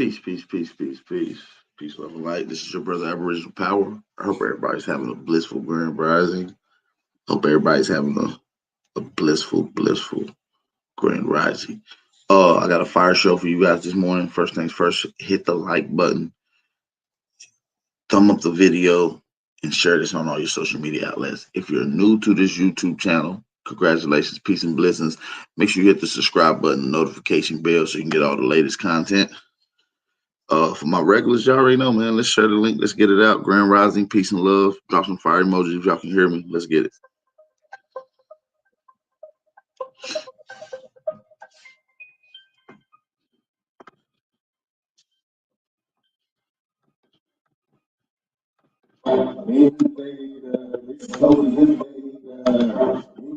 Peace, peace, peace, peace, peace. Peace, love, and light. This is your brother, Aboriginal Power. I hope everybody's having a blissful grand rising. Hope everybody's having a blissful grand rising. I got a fire show for you guys this morning. First things first, hit the like button, thumb up the video, and share this on all your social media outlets. If you're new to this YouTube channel, congratulations, peace and blessings. Make sure you hit the subscribe button, the notification bell, so you can get all the latest content. For my regulars, y'all already know, man. Let's share the link. Let's get it out. Grand rising, peace and love. Drop some fire emojis if y'all can hear me. Let's get it.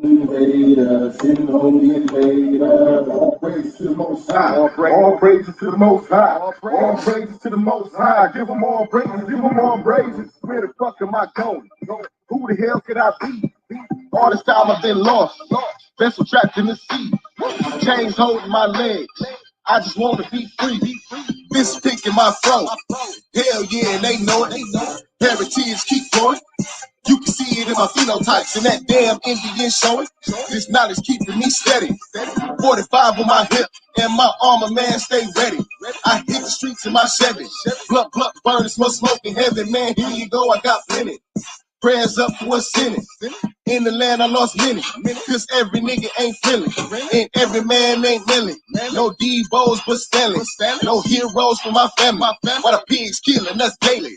Invader, sitting on the invader. All praise to the Most High. All praises to the Most High. All praises to the Most High. Give them all praises. Give them all praises. Where the fuck am I going? Who the hell could I be? All this time I've been lost. Vessel trapped in the sea. Chains holding my legs. I just want to be free. This pick in my throat. Hell yeah, and they know it. Heritage keep going. You can see it in my phenotypes and that damn Indian showing. This knowledge keeping me steady. 45 on my hip and my armor man stay ready. I hit the streets in my Chevy. Blunt, burning, smoke in heaven. Man, here you go, I got plenty. Prayers up for what's in it. In the land I lost many. Cause every nigga ain't feeling. And every man ain't willing. No D-Bows but Stanley. No heroes for my family. Why the pigs killing us daily.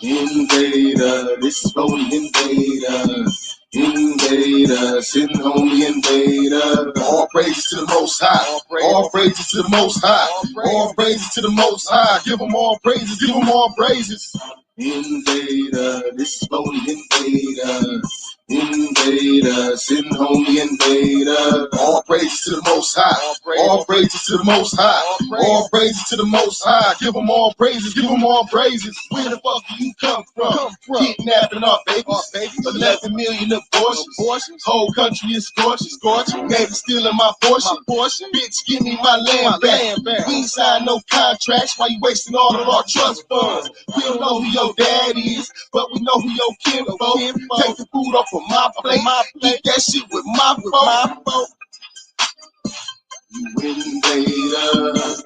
Invader, this is for the invader. Invader, sitting on the invader. All praises to the Most High. All praises to the Most High. All praises to the Most High. Give them all praises. Give them all praises. Invader, this is for the invader. Invader, sitting on the invader. All praises to the Most High. All praises to the Most High. All praises to the Most High. Give them all praises. Give them all praises. Where the fuck do you come from? Kidnapping our babies. 11 million abortions. Whole country is scorching. Maybe stealing my portion. Bitch, give me my land back. We ain't signed no contracts. Why you wasting all of our trust funds? We don't know who your dad is, but we know who your kinfolk. Take the food off of my plate. Eat that shit with my folk. You invader.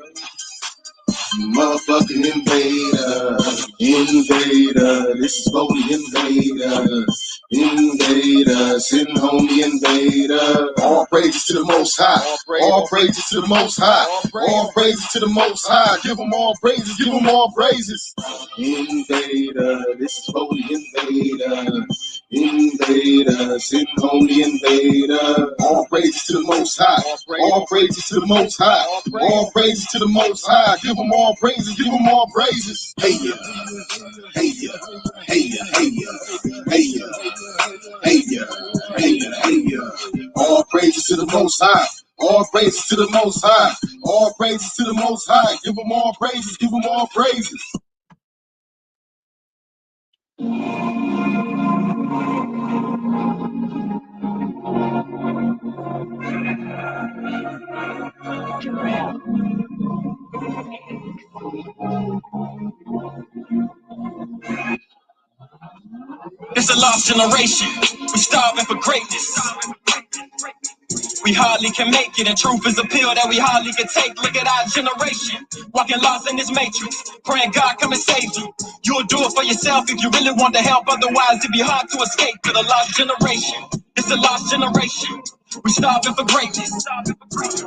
Motherfucking invader. Invader. This is for the invader. Invader, sitting on the invader. All praises to the Most High. All praises to the Most High. All praises to the Most High. Give them all praises. Give them all praises. Invader, this is for the invader. Invader, sitting on the invader. All praises to the Most High. All praises to the Most High. All praises to the Most High. Give them all praises. Give them all praises. Hey ya, hey ya, hey ya, hey ya, hey ya, hey ya, hey ya, hey ya. All praises to the Most High. All praises to the Most High. All praises to the Most High. Give them all praises. Give them all praises. It's a lost generation. We starving for greatness. We hardly can make it, and truth is a pill that we hardly can take. Look at our generation, walking lost in this matrix, praying God come and save you. You'll do it for yourself if you really want to help, otherwise it'd be hard to escape to the lost generation. It's a lost generation. We starving for greatness.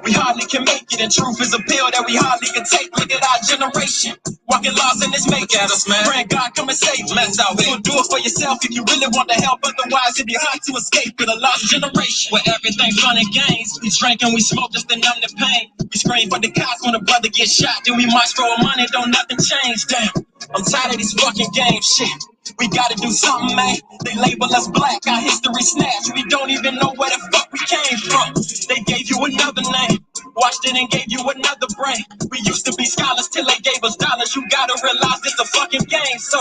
We hardly can make it, and truth is a pill that we hardly can take. Look at our generation, walking lost in this matrix, praying God come and save you. Let's out here. You'll do it for yourself if you really want to help, otherwise it'd be hard to escape to the lost generation. Where everything fun and games, we drink and we smoke just to numb the pain. We scream for the cops when a brother gets shot, then we march for money, don't nothing change. Damn, I'm tired of these fucking games, shit. We gotta do something, man. They label us black, our history snatched. We don't even know where the fuck we came from. They gave you another name. Washed it and gave you another brain. We used to be scholars till they gave us dollars. You gotta realize it's a fucking game. So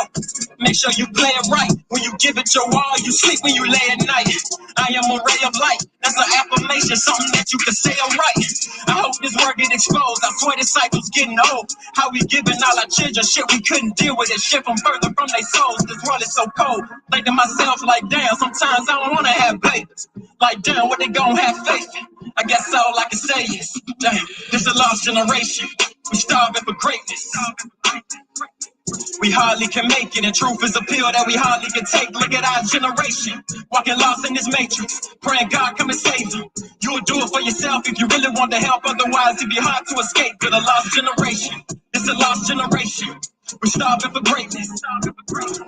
make sure you play it right. When you give it your all, you sleep when you lay at night. I am a ray of light. That's an affirmation, something that you can say alright. I hope this word get exposed. I swear this cycle's getting old. How we giving all our children shit we couldn't deal with it. Shit from further from their souls. This world is so cold. Think to myself like, damn, sometimes I don't wanna have babies. Like, damn, what they gon' have faith in? I guess all I can say is, damn, this a lost generation. We starving for greatness. We hardly can make it, and truth is a pill that we hardly can take. Look at our generation, walking lost in this matrix, praying God come and save you. You'll do it for yourself if you really want to help, otherwise it'd be hard to escape with a lost generation. It's a lost generation. We're starving for greatness.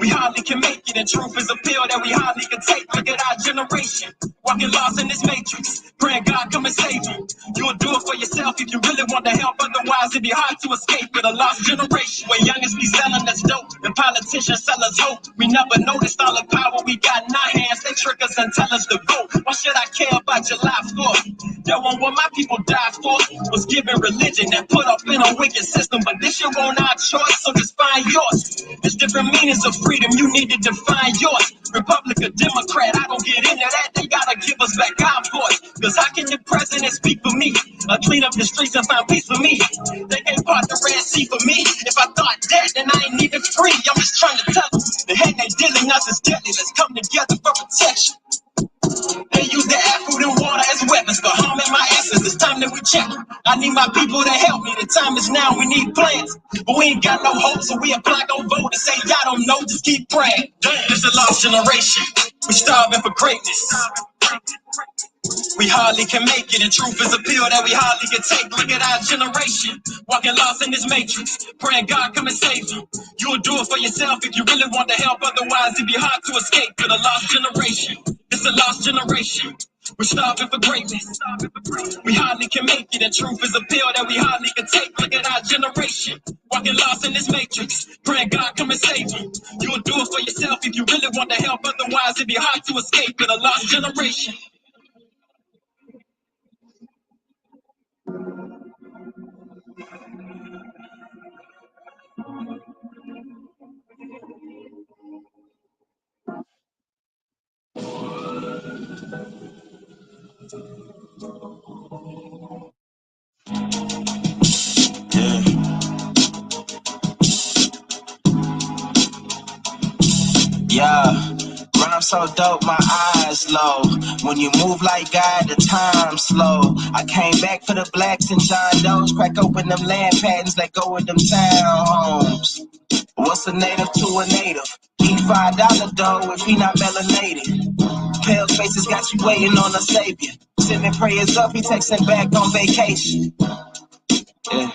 We hardly can make it, and truth is a pill that we hardly can take. Look at our generation, walking lost in this matrix, praying God come and save you. You'll do it for yourself if you really want to help, otherwise it'd be hard to escape with a lost generation. Where youngest be selling us dope, the politicians sell us hope. We never noticed all the power we got in our hands. They trick us and tell us to vote. Why should I care about July 4th? That one what my people died for was given religion and put up in a wicked system. But this shit won't our choice, so just find yours. There's different meanings of freedom, you need to define yours. Republican, Democrat, I don't get into that. They gotta give us back our voice. Cause how can the president speak for me? Clean up the streets and find peace for me. They can't part the Red Sea for me. If I thought that, then I ain't even free. I'm just trying to tell them, the hate they dealing us is deadly. Let's come together for protection. They use the air, food, and water as weapons, but harming my essence. It's time that we check. I need my people to help me. The time is now. We need plans, but we ain't got no hope, so we apply, go vote and say y'all don't know. Just keep praying. This is a lost generation. We starving for greatness. We hardly can make it, and truth is a pill that we hardly can take. Look at our generation, walking lost in this matrix, praying God come and save you. You'll do it for yourself if you really want to help, otherwise it'd be hard to escape with a lost generation. It's a lost generation. We're starving for greatness. We hardly can make it, and truth is a pill that we hardly can take. Look at our generation, walking lost in this matrix, praying God come and save you. You'll do it for yourself if you really want to help, otherwise it'd be hard to escape with a lost generation. Yeah, rhyme so dope, my eyes low. When you move like God, the time slow. I came back for the blacks and John Doe's. Crack open them land patents, let go of them townhomes. What's a native to a native? Eat $5 dough if he not melanated. Pale faces got you waiting on a savior. Sending prayers up, he takes him back on vacation. Yeah.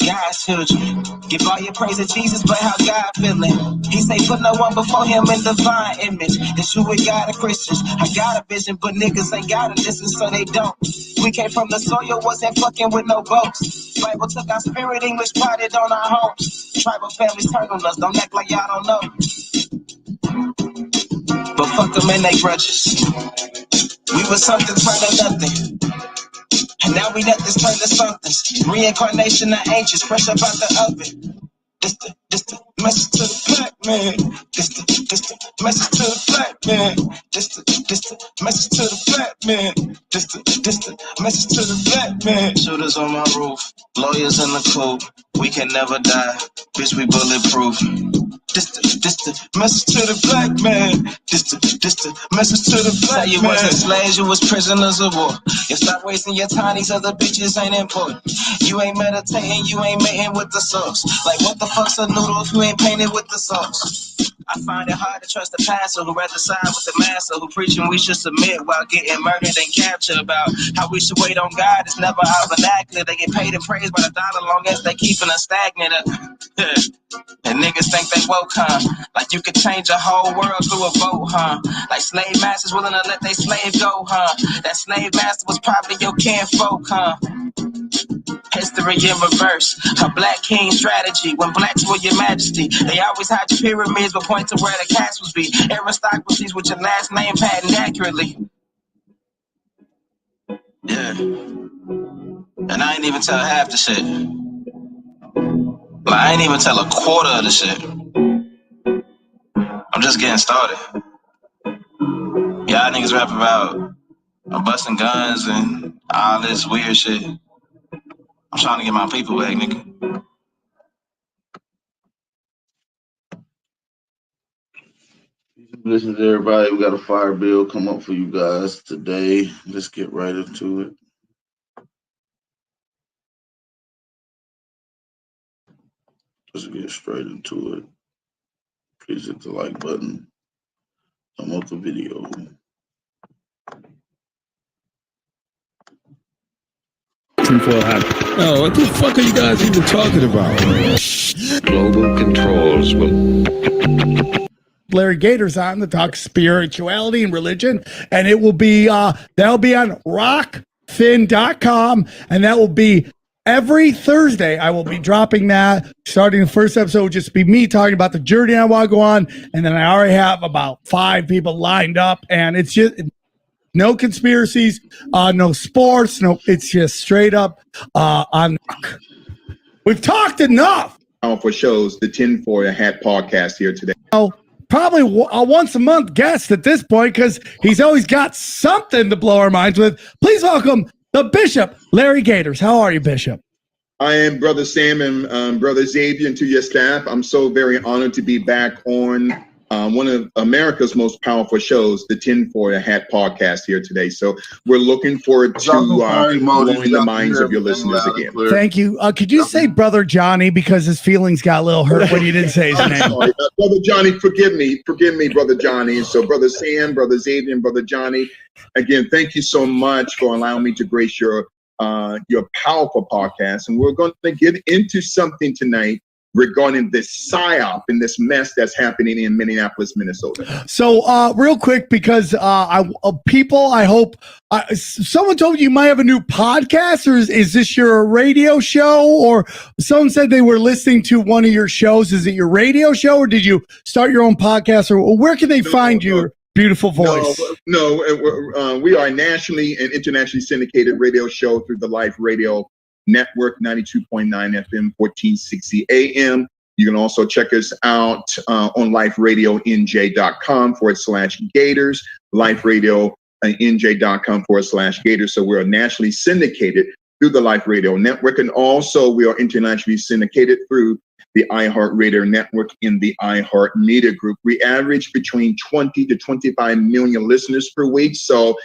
God's children, give all your praise to Jesus, but how God feeling? He say put no one before him in divine image. It's true with God and Christians. I got a vision, but niggas ain't gotta listen, so they don't. We came from the soil, wasn't fucking with no boats. Bible took our spirit, English potted on our homes. Tribal families turned on us, don't act like y'all don't know. But fuck them and they grudges. We was something turned to nothing. And now we let this turn to something. Reincarnation of ancients, fresh up out the oven. This the message to the black man. This the message to the black man. This the message to the black man. This the message to the black man. Shooters on my roof, lawyers in the coop. We can never die, bitch, we bulletproof. This the message to the black man. This the message to the black man. You wasn't slaves, you was prisoners of war. You stop wasting your time, these other bitches ain't important. You ain't meditating, you ain't mating with the sauce. Like what the fuck's a noodle if you ain't painted with the sauce? I find it hard to trust the pastor who rather side with the master who preaching we should submit while getting murdered and captured. About how we should wait on God, it's never our vernacular. They get paid and praised by the dollar long as they keeping us stagnant. And niggas think they woke, huh? Like you could change a whole world through a vote, huh? Like slave masters willing to let they slave go, huh? That slave master was probably your kinfolk, huh? History in reverse, a black king strategy. When blacks were your majesty, they always hide your pyramids but point to where the castles be. Aristocracies with your last name patent accurately. Yeah. And I ain't even tell half the shit. Like, I ain't even tell a quarter of the shit. I'm just getting started. Y'all niggas rap about busting guns and all this weird shit. I'm trying to get my people back, nigga. Listen to everybody. We got a fire bill come up for you guys today. Let's get right into it. Let's get straight into it. Please hit the like button. Thumb up the video. Oh, what the fuck are you guys even talking about? Global controls will. Larry Gator's on to talk spirituality and religion, and it will be that'll be on rockfin.com, and that will be every Thursday. I will be dropping that. Starting the first episode will just be me talking about the journey I want to go on, and then I already have about 5 people lined up, and it's just no conspiracies, no sports, no. It's just straight up on. We've talked enough. For shows, the Tinfoil Hat podcast here today. Probably a once a month guest at this point because he's always got something to blow our minds with. Please welcome the Bishop, Larry Gators. How are you, Bishop? I am Brother Sam and Brother Xavier, and to your staff. I'm so very honored to be back on one of America's most powerful shows, the Tinfoil Hat podcast here today. So we're looking forward to blowing the minds of your listeners again. Thank you. Could you say Brother Johnny, because his feelings got a little hurt when you didn't say his name? Sorry, Brother Johnny, forgive me, Brother Johnny. And so Brother Sam, Brother Xavier, and Brother Johnny, again, thank you so much for allowing me to grace your powerful podcast. And we're going to get into something tonight regarding this psyop and this mess that's happening in Minneapolis, Minnesota. So real quick, because people, I hope, someone told you might have a new podcast, or is this your radio show? Or someone said they were listening to one of your shows. Is it your radio show, or did you start your own podcast? Or where can they find your beautiful voice? No, we are a nationally and internationally syndicated radio show through the Life Radio Network, 92.9 FM, 1460 AM. You can also check us out on liferadionj.com/Gators, liferadionj.com/Gators. So we're nationally syndicated through the Life Radio Network. And also we are internationally syndicated through the iHeartRadio Network in the iHeart Media Group. We average between 20 to 25 million listeners per week. So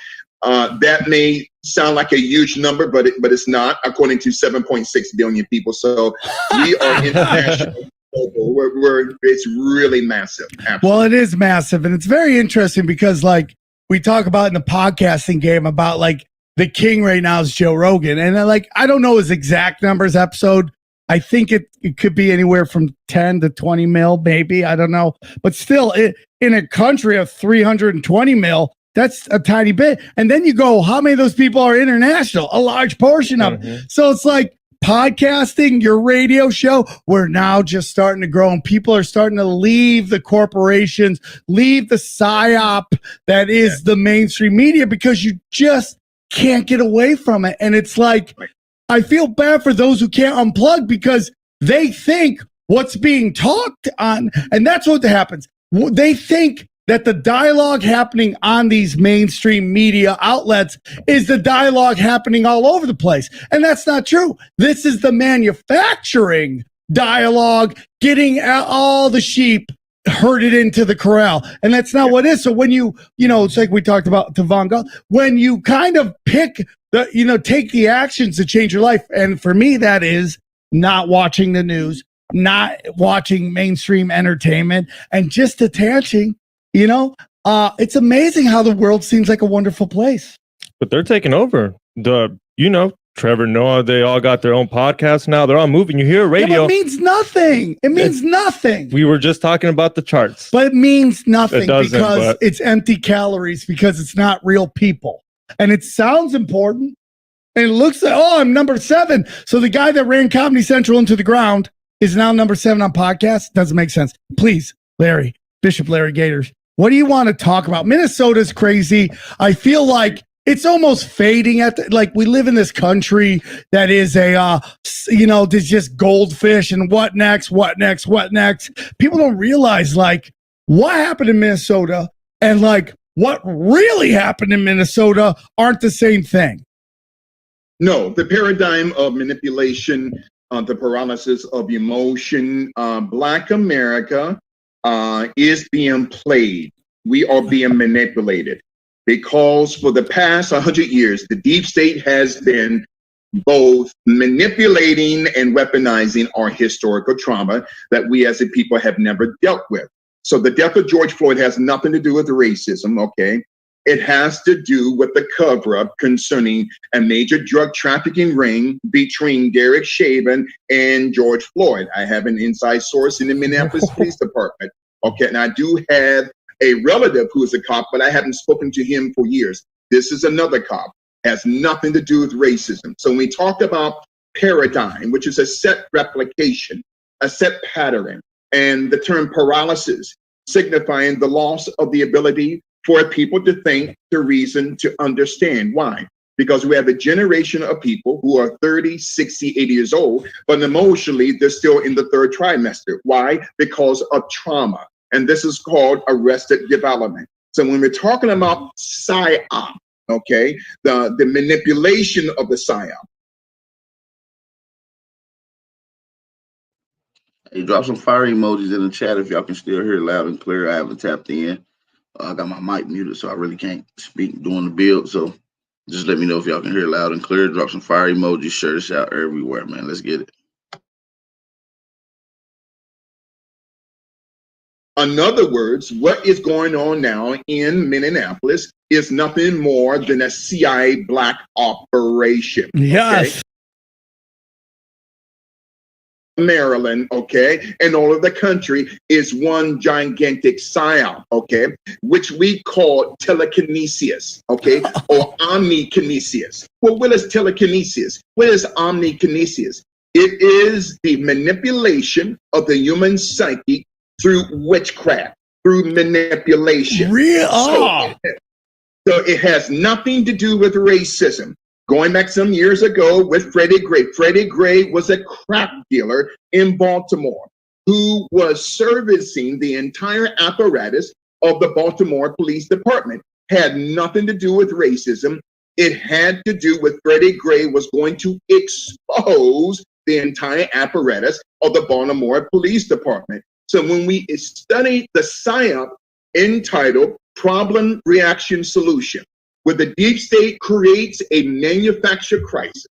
that may sound like a huge number, but it's not, according to 7.6 billion people. So we are international. It's really massive. Absolutely. Well, it is massive, and it's very interesting because, like, we talk about in the podcasting game about, like, the king right now is Joe Rogan, and I don't know his exact numbers episode. I think it could be anywhere from 10 to 20 mil, maybe. I don't know, but still, in a country of 320 mil. That's a tiny bit. And then you go, how many of those people are international? A large portion of it. So it's like podcasting, your radio show, we're now just starting to grow, and people are starting to leave the corporations, leave the psyop that is the mainstream media, because you just can't get away from it. And it's like, I feel bad for those who can't unplug because they think what's being talked on, and that's what happens. They think that the dialogue happening on these mainstream media outlets is the dialogue happening all over the place. And that's not true. This is the manufacturing dialogue getting all the sheep herded into the corral. And that's not what it is. So when it's like we talked about Tavanga, when you kind of pick take the actions to change your life. And for me, that is not watching the news, not watching mainstream entertainment, and just detaching. It's amazing how the world seems like a wonderful place. But they're taking over. Trevor Noah, they all got their own podcasts now. They're all moving. You hear radio. Yeah, it means nothing. It means nothing. We were just talking about the charts. But it means nothing because it's empty calories, because it's not real people. And it sounds important. And it looks like, I'm number 7. So the guy that ran Comedy Central into the ground is now number 7 on podcasts. Doesn't make sense. Please, Bishop Larry Gators, what do you want to talk about? Minnesota's crazy. I feel like it's almost fading at like we live in this country that is a there's just goldfish and what next. People don't realize like what happened in Minnesota and like what really happened in Minnesota aren't the same thing. No, the paradigm of manipulation, the paralysis of emotion, Black America is being played. We are being manipulated because for the past 100 years, the deep state has been both manipulating and weaponizing our historical trauma that we as a people have never dealt with. So the death of George Floyd has nothing to do with racism, okay? It has to do with the cover-up concerning a major drug trafficking ring between Derek Chauvin and George Floyd. I have an inside source in the Minneapolis Police Department, okay? And I do have a relative who is a cop, but I haven't spoken to him for years. This is another cop. Has nothing to do with racism. So when we talk about paradigm, which is a set replication, a set pattern, and the term paralysis signifying the loss of the ability for people to think, to reason, to understand. Why? Because we have a generation of people who are 30, 60, 80 years old, but emotionally they're still in the third trimester. Why? Because of trauma. And this is called arrested development. So when we're talking about psyop, okay, the manipulation of the psyop. Hey, drop some fire emojis in the chat if y'all can still hear loud and clear. I haven't tapped in. I got my mic muted, so I really can't speak during the build. So just let me know if y'all can hear loud and clear. Drop some fire emojis, share this out everywhere, man. Let's get it. In other words, what is going on now in Minneapolis is nothing more than a CIA black operation. Yes. Okay? Maryland, okay, and all of the country is one gigantic psyop, okay, which we call telekinesis, okay, or omnikinesis. Well, what is telekinesis? What is omnikinesis? It is the manipulation of the human psyche through witchcraft, through manipulation. So it has nothing to do with racism. Going back some years ago with Freddie Gray. Freddie Gray was a crack dealer in Baltimore who was servicing the entire apparatus of the Baltimore Police Department. Had nothing to do with racism. It had to do with Freddie Gray was going to expose the entire apparatus of the Baltimore Police Department. So when we study the psyop entitled Problem Reaction Solution, where the deep state creates a manufactured crisis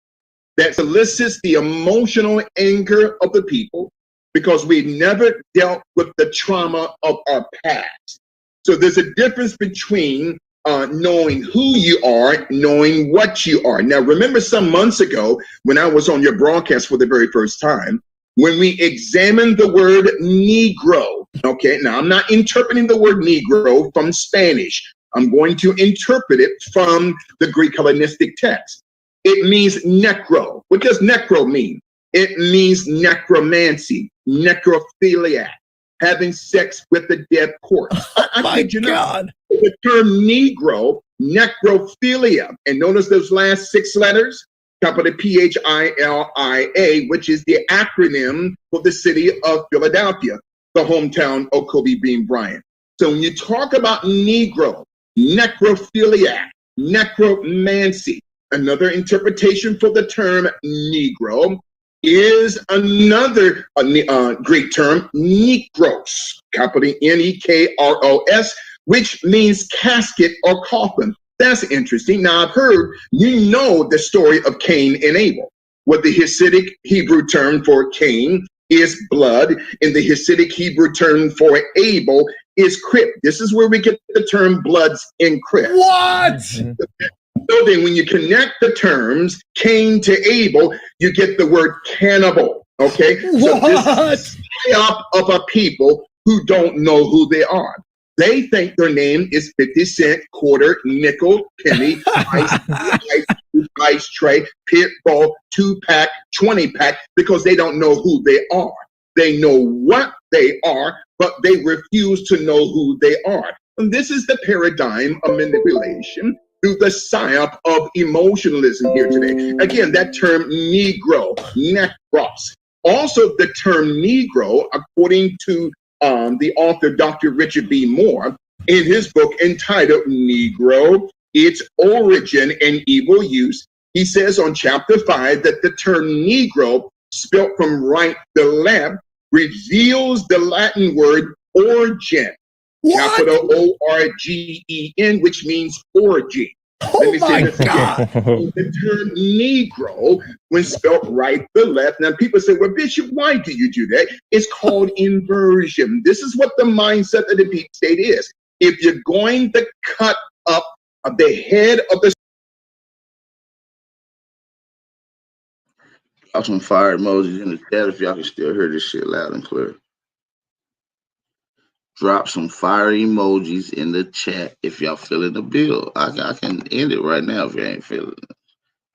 that solicits the emotional anger of the people because we never dealt with the trauma of our past. So there's a difference between knowing who you are, knowing what you are. Now, remember some months ago when I was on your broadcast for the very first time, when we examined the word Negro, okay, now I'm not interpreting the word Negro from Spanish. I'm going to interpret it from the Greek Hellenistic text. It means necro. What does necro mean? It means necromancy, necrophilia, having sex with the dead corpse. My God. The term Negro, necrophilia, and notice those last 6 letters, capital PHILIA, which is the acronym for the city of Philadelphia, the hometown of Kobe Bean Bryant. So when you talk about Negro, necrophilia, necromancy, another interpretation for the term Negro is another Greek term, nekros, capital Nekros, which means casket or coffin. That's interesting. Now, I've heard, you know the story of Cain and Abel. What the Hasidic Hebrew term for Cain is blood, and the Hasidic Hebrew term for Abel is crypt. This is where we get the term bloods in crypt. What? So then when you connect the terms Cain to Abel, you get the word cannibal, okay? What? So this is a psyop of a people who don't know who they are. They think their name is 50 cent, quarter, nickel, penny, ice tray, pit ball, 2-pack, 20-pack, because they don't know who they are. They know what they are, but they refuse to know who they are. And this is the paradigm of manipulation through the psyop of emotionalism here today. Again, that term Negro, necros. Also, the term Negro, according to the author, Dr. Richard B. Moore, in his book entitled Negro, Its Origin and Evil Use, he says on chapter 5 that the term Negro, spelt from right to left, reveals the Latin word origin, capital O-R-G-E-N, which means origin. Let me say this again. The term Negro, when spelled right to left, now people say, well, Bishop, why do you do that? It's called inversion. This is what the mindset of the deep state is. If you're going to cut up the head of the Drop some fire emojis in the chat if y'all can still hear this shit loud and clear. Drop some fire emojis in the chat if y'all feeling the bill. I can end it right now if you ain't feeling it.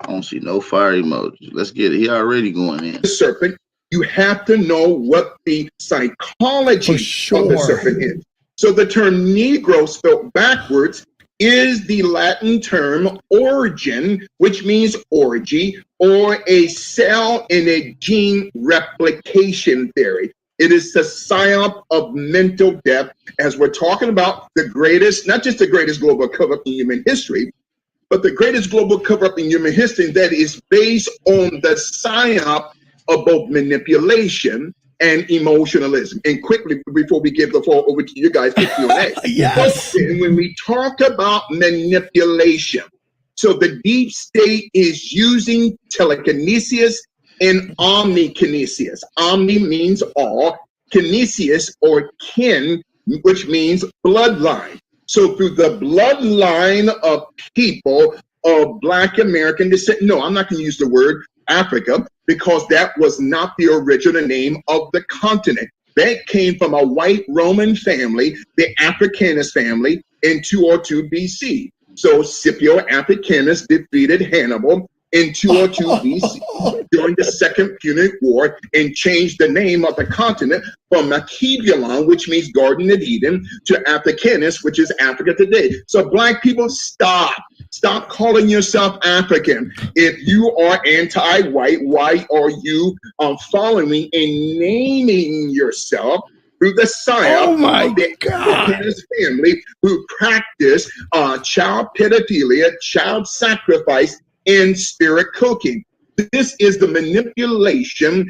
I don't see no fire emojis. Let's get it. He already going in. serpent, you have to know what the psychology of the serpent is. So the term Negro spelled backwards is the Latin term origin, which means orgy, or a cell in a gene replication theory. It is the psyop of mental death, as we're talking about the greatest, not just the greatest global cover-up in human history, but the greatest global cover-up in human history that is based on the psyop of both manipulation and emotionalism. And quickly, before we give the floor over to you guys for Q&A, Yes. when we talk about manipulation, so the deep state is using telekinesis and omnikinesis. Omni means all, kinesis or kin, which means bloodline. So through the bloodline of people of Black American descent, no, I'm not going to use the word Africa, because that was not the original name of the continent. That came from a white Roman family, the Africanus family, in 202 BC. So Scipio Africanus defeated Hannibal in 202 BC during the Second Punic War and changed the name of the continent from Makibulon, which means Garden of Eden, to Africanus, which is Africa today. So Black people, stop calling yourself African. If you are anti-white, why are you following and naming yourself through the psyop of the Africanus family who practice child pedophilia, child sacrifice, and spirit cooking? This is the manipulation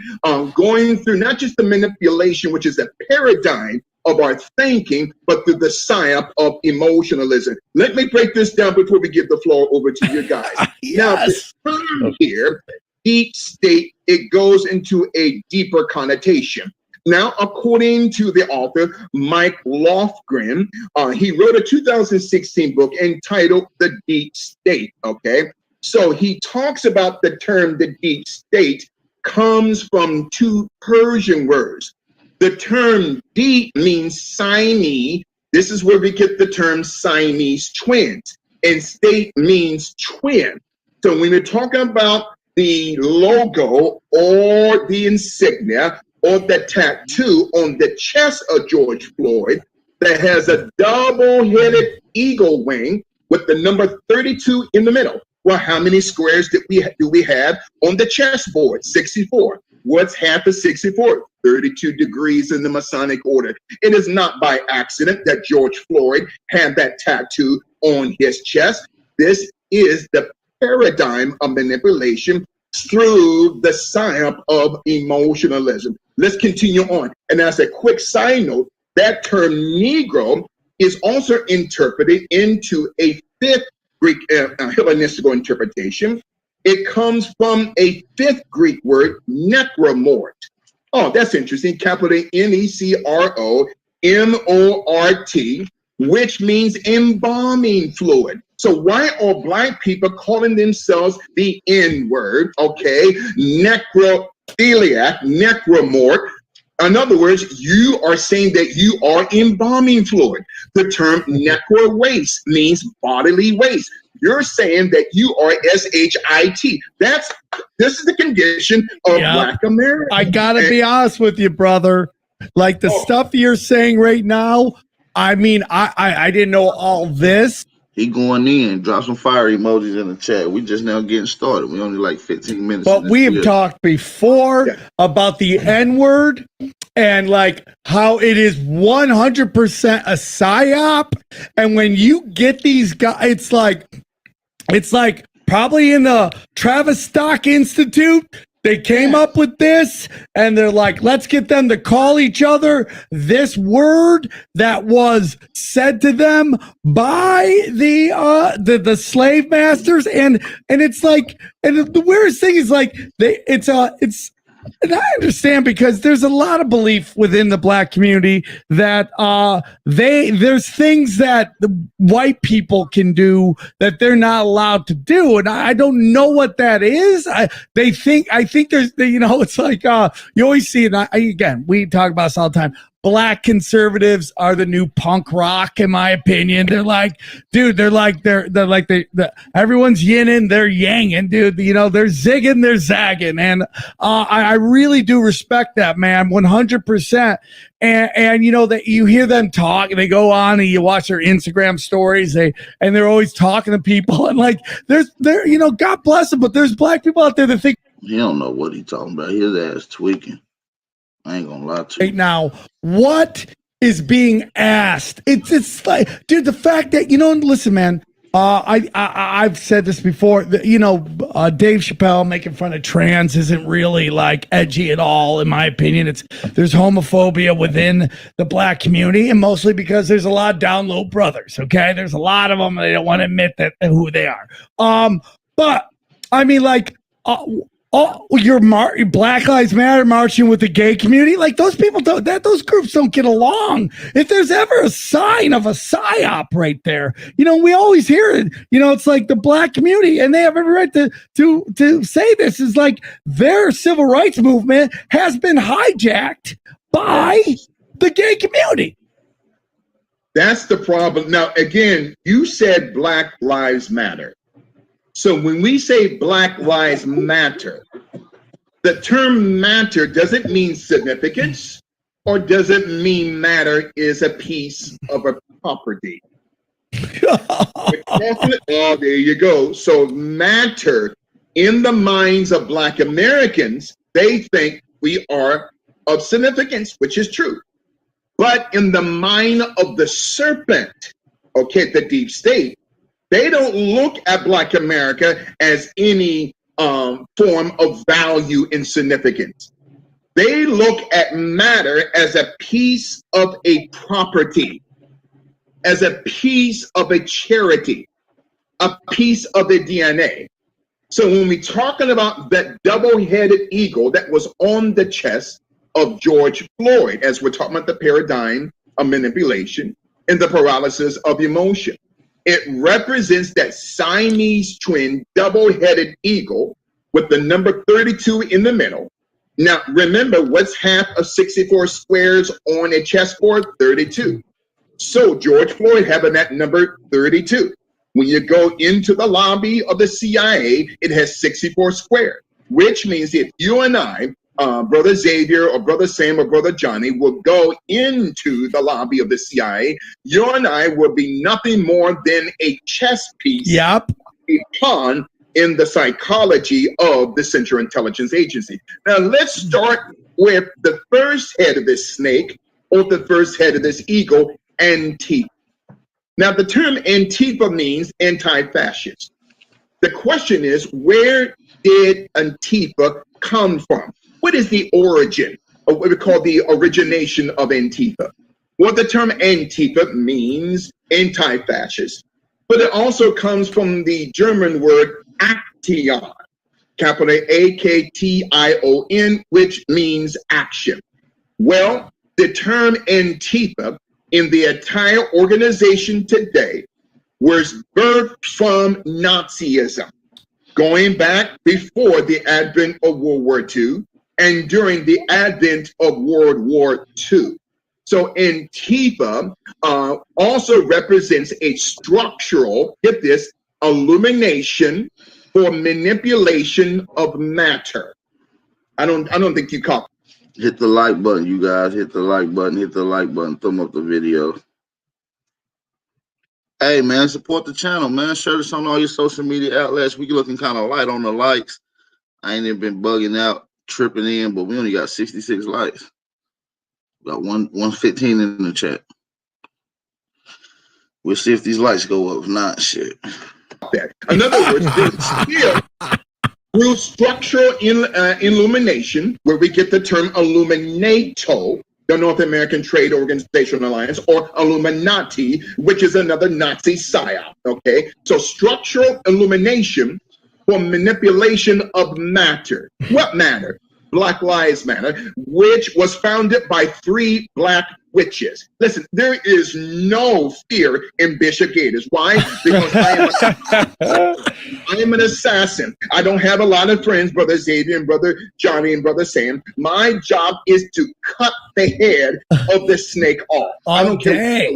going through, not just the manipulation, which is a paradigm of our thinking, but through the psyop of emotionalism. Let me break this down before we give the floor over to you guys. Now, the term here, deep state, it goes into a deeper connotation. Now, according to the author, Mike Lofgren, he wrote a 2016 book entitled The Deep State, okay? So he talks about the term the deep state comes from two Persian words. The term deep means Siamese. This is where we get the term Siamese twins. And state means twin. So when we're talking about the logo or the insignia or the tattoo on the chest of George Floyd that has a double-headed eagle wing with the number 32 in the middle. Well, how many squares do we have on the chessboard? 64. What's half of 64? 32 degrees in the Masonic order. It is not by accident that George Floyd had that tattoo on his chest. This is the paradigm of manipulation through the psyop of emotionalism. Let's continue on. And as a quick side note, that term Negro is also interpreted into a fifth Greek Hellenistic interpretation. It comes from a fifth Greek word, necromort. Oh, that's interesting. Capital Necromort, which means embalming fluid. So why are Black people calling themselves the N-word? Okay, necrophiliac, necromort. In other words, you are saying that you are embalming fluid. The term necro waste means bodily waste. You're saying that you are SHIT. This is the condition of Black America. I gotta be honest with you, brother. Like the stuff you're saying right now, I mean, I didn't know all this, He going in. Drop some fire emojis in the chat. We just now getting started. We only like 15 minutes. But we have talked before about the N-word and like how it is 100% a psyop. And when you get these guys, it's like probably in the Travis Stock Institute. They came up with this and they're like, let's get them to call each other this word that was said to them by the slave masters. And it's like, and the weirdest thing is like, and I understand because there's a lot of belief within the black community that there's things that the white people can do that they're not allowed to do, and I don't know what that is. I think there's it's like you always see it. Again, we talk about this all the time. Black conservatives are the new punk rock, in my opinion. They're like, dude, they're like everyone's yinning, they're yanging, dude. They're zigging, they're zagging, and I really do respect that, man, 100%. And that you hear them talk, and they go on, and you watch their Instagram stories, they're always talking to people, and like there, God bless them, but there's black people out there that think he don't know what he's talking about. His ass tweaking. I ain't gonna lie to you. Right now, what is being asked? It's like, dude, the fact that listen, man. I've said this before. Dave Chappelle making fun of trans isn't really like edgy at all, in my opinion. There's homophobia within the black community, and mostly because there's a lot of down low brothers. Okay, there's a lot of them. They don't want to admit that who they are. But I mean, like. Your Black Lives Matter marching with the gay community, like those people those groups don't get along. If there's ever a sign of a psyop right there, we always hear it. It's like the black community, and they have every right to say this is like their civil rights movement has been hijacked by the gay community. That's the problem. Now, again, you said Black Lives Matter. So when we say Black Lives Matter, the term matter, does it mean significance, or does it mean matter is a piece of a property? Oh, there you go. So matter, in the minds of Black Americans, they think we are of significance, which is true. But in the mind of the serpent, the deep state, they don't look at Black America as any form of value and significance. They look at matter as a piece of a property, as a piece of a charity, a piece of a DNA. So when we're talking about that double-headed eagle that was on the chest of George Floyd, as we're talking about the paradigm of manipulation and the paralysis of emotion, it represents that Siamese twin double-headed eagle with the number 32 in the middle. Now, remember, what's half of 64 squares on a chessboard? 32. So George Floyd having that number 32. When you go into the lobby of the CIA, it has 64 squares, which means if you and I, Brother Xavier or Brother Sam or Brother Johnny, will go into the lobby of the CIA, you and I will be nothing more than a chess piece, a pawn in the psychology of the Central Intelligence Agency. Now, let's start with the first head of this snake, or the first head of this eagle, Antifa. Now, the term Antifa means anti-fascist. The question is, where did Antifa come from? What is the origin of what we call the origination of Antifa? Well, the term Antifa means anti-fascist, but it also comes from the German word Aktion, capital Aktion, which means action. Well, the term Antifa in the entire organization today was birthed from Nazism, going back before the advent of World War II and during the advent of World War II. So Antifa also represents a structural, get this, illumination for manipulation of matter. I don't think you caught. Hit the like button, you guys. Hit the like button. Hit the like button. Thumb up the video. Hey man, support the channel, man. Share this on all your social media outlets. We looking kind of light on the likes. I ain't even been bugging out, tripping in, but we only got 66 likes. Got 115 in the chat. We'll see if these lights go up. If not, shit. In other words, there's still through structural illumination, where we get the term Illuminato, the North American Trade Organization Alliance, or Illuminati, which is another Nazi psyop. Okay, so structural illumination for manipulation of matter. What matter? Black Lives Matter, which was founded by 3 black witches. Listen, there is no fear in Bishop Gators. Why? Because I am an assassin. I don't have a lot of friends, Brother Xavier and Brother Johnny and Brother Sam. My job is to cut the head of the snake off. I don't care.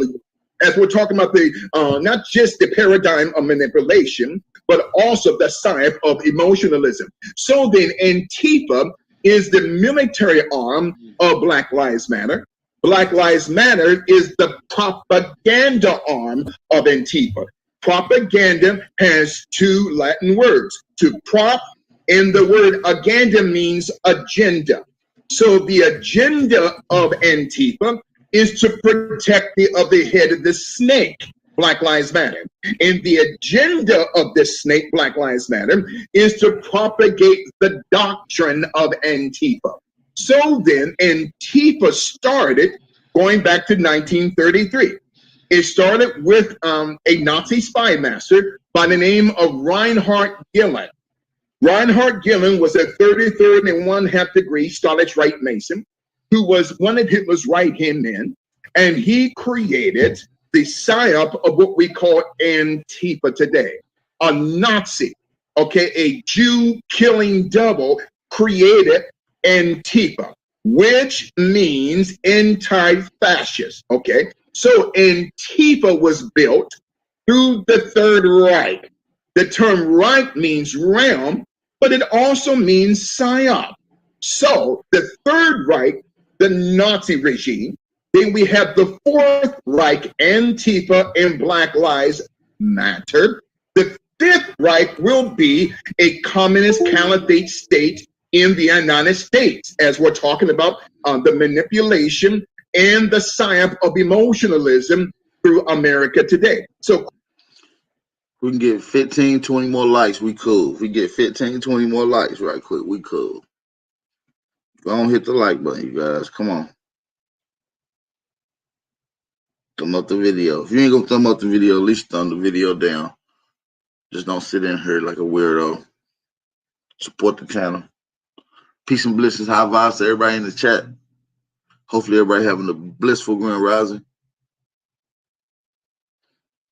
As we're talking about the not just the paradigm of manipulation, but also the side of emotionalism. So then Antifa is the military arm of Black Lives Matter. Black Lives Matter is the propaganda arm of Antifa. Propaganda has 2 Latin words. To prop, and the word agenda means agenda. So the agenda of Antifa is to protect the head of the snake, Black Lives Matter. And the agenda of this snake, Black Lives Matter, is to propagate the doctrine of Antifa. So then Antifa started going back to 1933. It started with a Nazi spy master by the name of Reinhard Gillen. Reinhard Gillen was a 33rd and 1/2 degree Stalinist right Mason who was one of Hitler's right-hand men, and he created the psyop of what we call Antifa today. A Nazi, okay, a Jew-killing devil created Antifa, which means anti-fascist, okay? So Antifa was built through the Third Reich. The term Reich means realm, but it also means psyop. So the Third Reich, the Nazi regime, then we have the Fourth Reich, Antifa and Black Lives Matter. The Fifth Reich will be a communist caliphate state in the United States, as we're talking about the manipulation and the psyop of emotionalism through America today. So we can get 15, 20 more likes, we cool. If we get 15, 20 more likes right quick, we cool. Go on, hit the like button, you guys. Come on. Thumb up the video. If you ain't gonna thumb up the video, at least thumb the video down. Just don't sit in here like a weirdo. Support the channel. Peace and blessings, high vibes to everybody in the chat. Hopefully everybody having a blissful grand rising.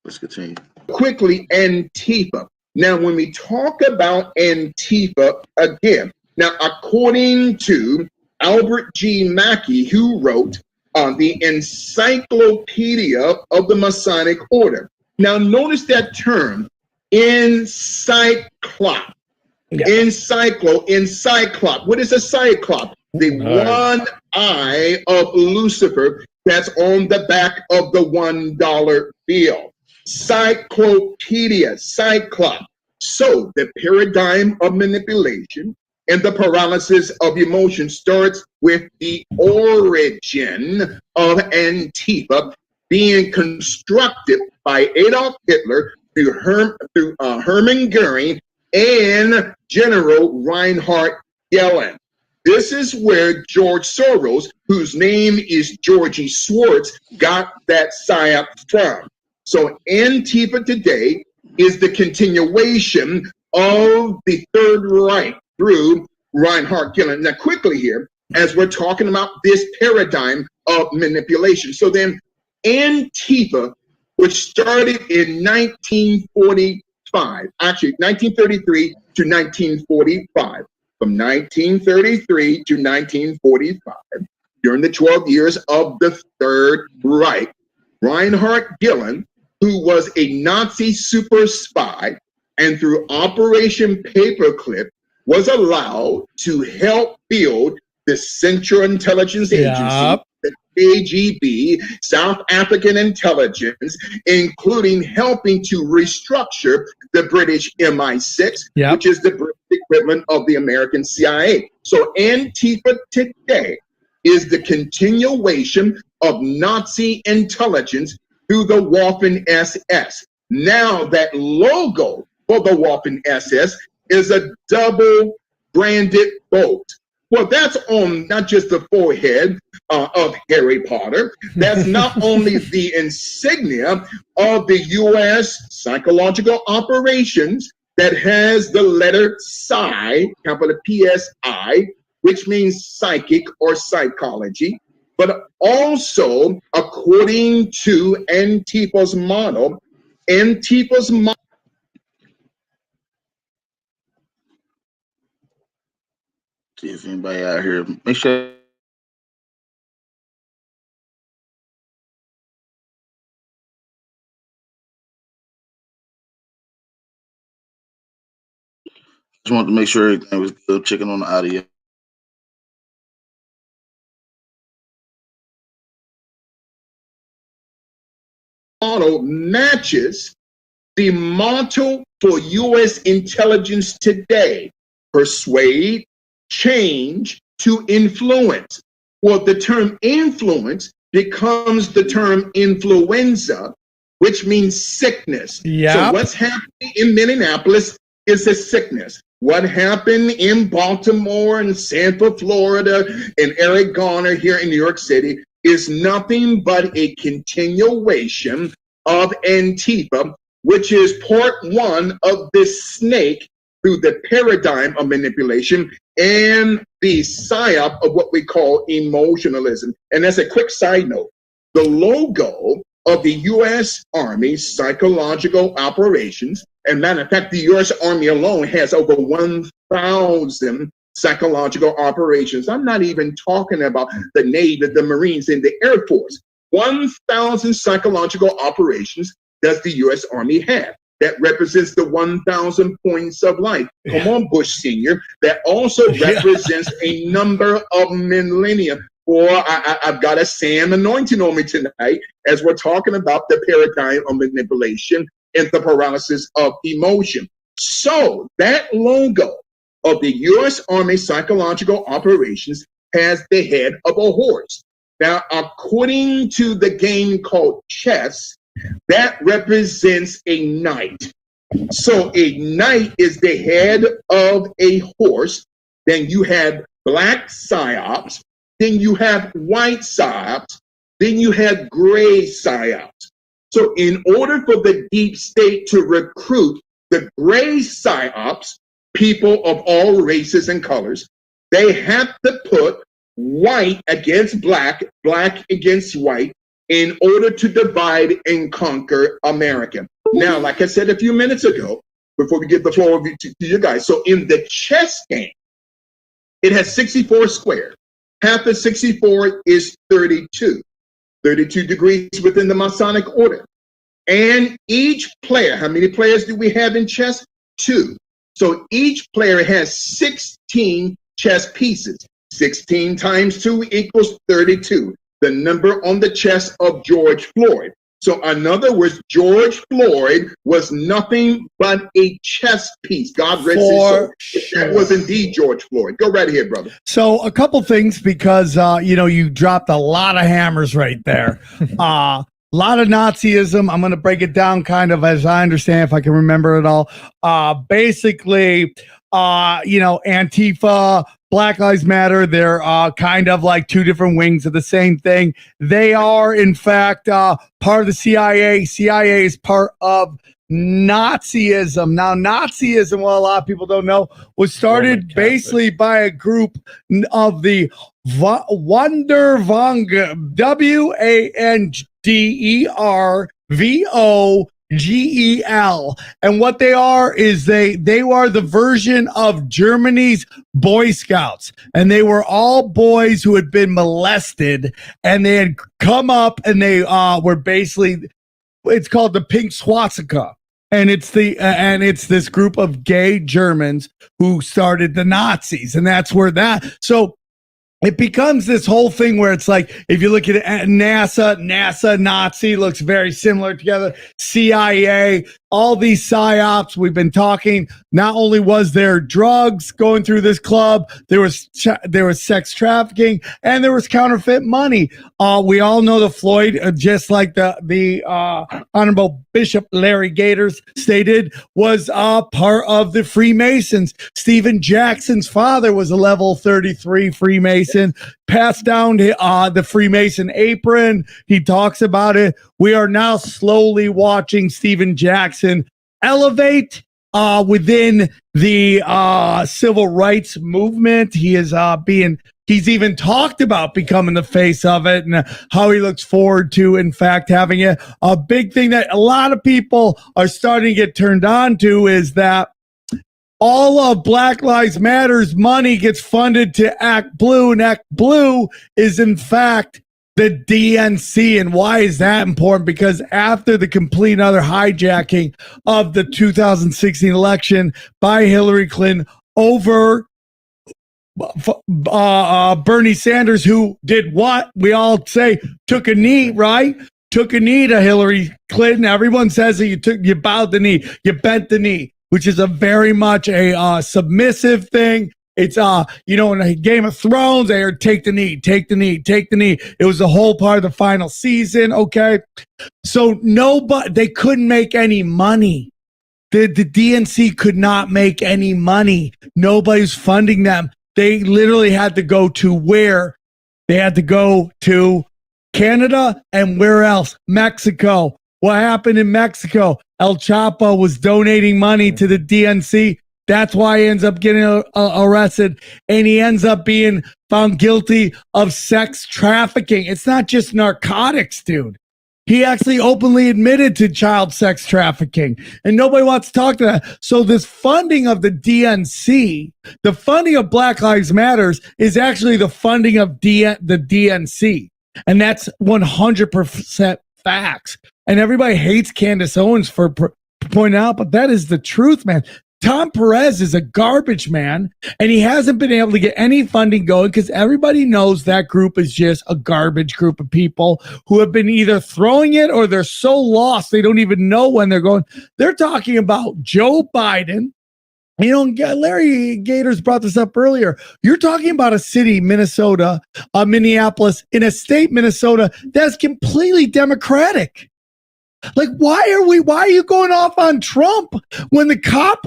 Let's continue. Quickly, Antifa. Now, when we talk about Antifa, again, now according to Albert G. Mackey, who wrote the Encyclopedia of the Masonic Order. Now, notice that term, encyclop. Yeah. Encyclop. What is a cyclop? The one eye of Lucifer that's on the back of the $1 bill. Cyclopedia, cyclop. So the paradigm of manipulation and the paralysis of emotion starts with the origin of Antifa being constructed by Adolf Hitler through Hermann Goering and General Reinhard Gehlen. This is where George Soros, whose name is Georgie Schwartz, got that psyop from. So Antifa today is the continuation of the Third Reich through Reinhard Gehlen. Now, quickly here, as we're talking about this paradigm of manipulation. So then Antifa, which started in 1945, actually 1933 to 1945, from 1933 to 1945, during the 12 years of the Third Reich, Reinhard Gehlen, who was a Nazi super spy, and through Operation Paperclip, was allowed to help build the Central Intelligence Agency that KGB, South African intelligence, including helping to restructure the British MI6, which is the British equivalent of the American CIA. So Antifa today is the continuation of Nazi intelligence through the Waffen SS. Now that logo for the Waffen SS is a double branded bolt. Well, that's on not just the forehead of Harry Potter. That's not only the insignia of the U.S. psychological operations that has the letter psi, capital PSI, which means psychic or psychology, but also, according to Antifa's model, See if anybody out here. Make sure. Just wanted to make sure everything was good. Checking on the audio. Model matches the motto for U.S. intelligence today: persuade, change to influence. Well, the term influence becomes the term influenza, which means sickness. So what's happening in Minneapolis is a sickness. What happened in Baltimore and Sanford, Florida, and Eric Garner here in New York City is nothing but a continuation of Antifa, which is part one of this snake through the paradigm of manipulation and the psyop of what we call emotionalism. And as a quick side note, the logo of the U.S. Army psychological operations, and matter of fact, the U.S. Army alone has over 1,000 psychological operations. I'm not even talking about the Navy, the Marines, and the Air Force. 1,000 psychological operations does the U.S. Army have. That represents the 1,000 points of life. Come on, Bush Sr. That also represents a number of millennia. Or I've got a Sam anointing on me tonight as we're talking about the paradigm of manipulation and the paralysis of emotion. So that logo of the U.S. Army psychological operations has the head of a horse. Now, according to the game called chess, that represents a knight. So a knight is the head of a horse. Then you have black psyops. Then you have white psyops. Then you have gray psyops. So in order for the deep state to recruit the gray psyops, people of all races and colors, they have to put white against black, black against white, in order to divide and conquer America. Now, like I said a few minutes ago, before we give the floor to you guys, so in the chess game, it has 64 squares. Half of 64 is 32. 32 degrees within the Masonic order. And each player, how many players do we have in chess? 2. So each player has 16 chess pieces. 16 times 2 equals 32. The number on the chest of George Floyd. So in other words, George Floyd was nothing but a chess piece. God rest his soul. Sure. That was indeed George Floyd. Go right ahead, brother. So a couple things, because you dropped a lot of hammers right there. A lot of Nazism. I'm going to break it down kind of as I understand, if I can remember it all. Basically, Antifa, Black Lives Matter, they're kind of like two different wings of the same thing. They are, in fact, part of the CIA. CIA is part of Nazism. Now, Nazism, well, a lot of people don't know, was started basically by a group of the Wandervogel, WANDERVOGEL. And what they are is they are the version of Germany's Boy Scouts. And they were all boys who had been molested, and they had come up, and they were basically, it's called the Pink Swastika. And it's this group of gay Germans who started the Nazis. And that's where so it becomes this whole thing where it's like, if you look at NASA, Nazi looks very similar together. CIA, all these psyops. We've been talking. Not only was there drugs going through this club, there was sex trafficking, and there was counterfeit money. We all know the Floyd, just like the Honorable Bishop Larry Gators stated, was part of the Freemasons. Stephen Jackson's father was a level 33 Freemason. Passed down the Freemason apron. He talks about it. We are now slowly watching Stephen Jackson elevate within the civil rights movement. He is he's even talked about becoming the face of it, and how he looks forward to, in fact, having it. A big thing that a lot of people are starting to get turned on to is that all of Black Lives Matter's money gets funded to Act Blue, and Act Blue is, in fact, the DNC. And why is that important? Because after the complete and utter hijacking of the 2016 election by Hillary Clinton over Bernie Sanders, who did what? We all say took a knee, right? Took a knee to Hillary Clinton. Everyone says that you bowed the knee, you bent the knee, which is a very much a submissive thing. It's, in Game of Thrones, they heard take the knee, take the knee, take the knee. It was the whole part of the final season, okay? So they couldn't make any money. The DNC could not make any money. Nobody's funding them. They literally had to go to where? They had to go to Canada, and where else? Mexico. What happened in Mexico? El Chapo was donating money to the DNC. That's why he ends up getting arrested, and he ends up being found guilty of sex trafficking. It's not just narcotics, dude. He actually openly admitted to child sex trafficking, and nobody wants to talk to that. So this funding of the DNC, the funding of Black Lives Matters, is actually the funding of the DNC, and that's 100% facts. And everybody hates Candace Owens for pointing out, but that is the truth, man. Tom Perez is a garbage man, and he hasn't been able to get any funding going because everybody knows that group is just a garbage group of people who have been either throwing it or they're so lost they don't even know when they're going. They're talking about Joe Biden. Larry Gators brought this up earlier. You're talking about a city, Minnesota, Minneapolis, in a state, Minnesota, that's completely Democratic. Like, why are you going off on Trump when the cop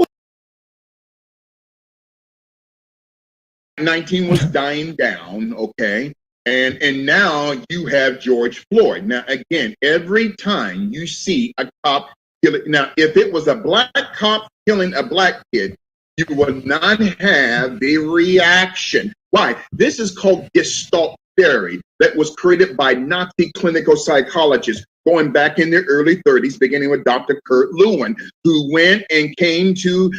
19 was dying down, okay? And now you have George Floyd. Now, again, every time you see a cop killing, now, if it was a black cop killing a black kid, you would not have the reaction. Why? This is called Gestalt theory that was created by Nazi clinical psychologists going back in the early 30s, beginning with Dr. Kurt Lewin, who went and came to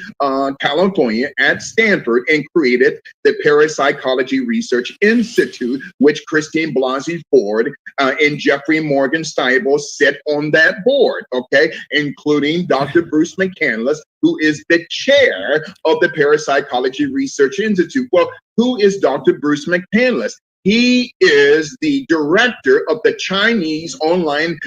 California at Stanford and created the Parapsychology Research Institute, which Christine Blasey Ford and Jeffrey Morgan Stiebel sit on that board, okay, including Dr. Bruce McCandless, who is the chair of the Parapsychology Research Institute. Well, who is Dr. Bruce McCandless? He is the director of the Chinese online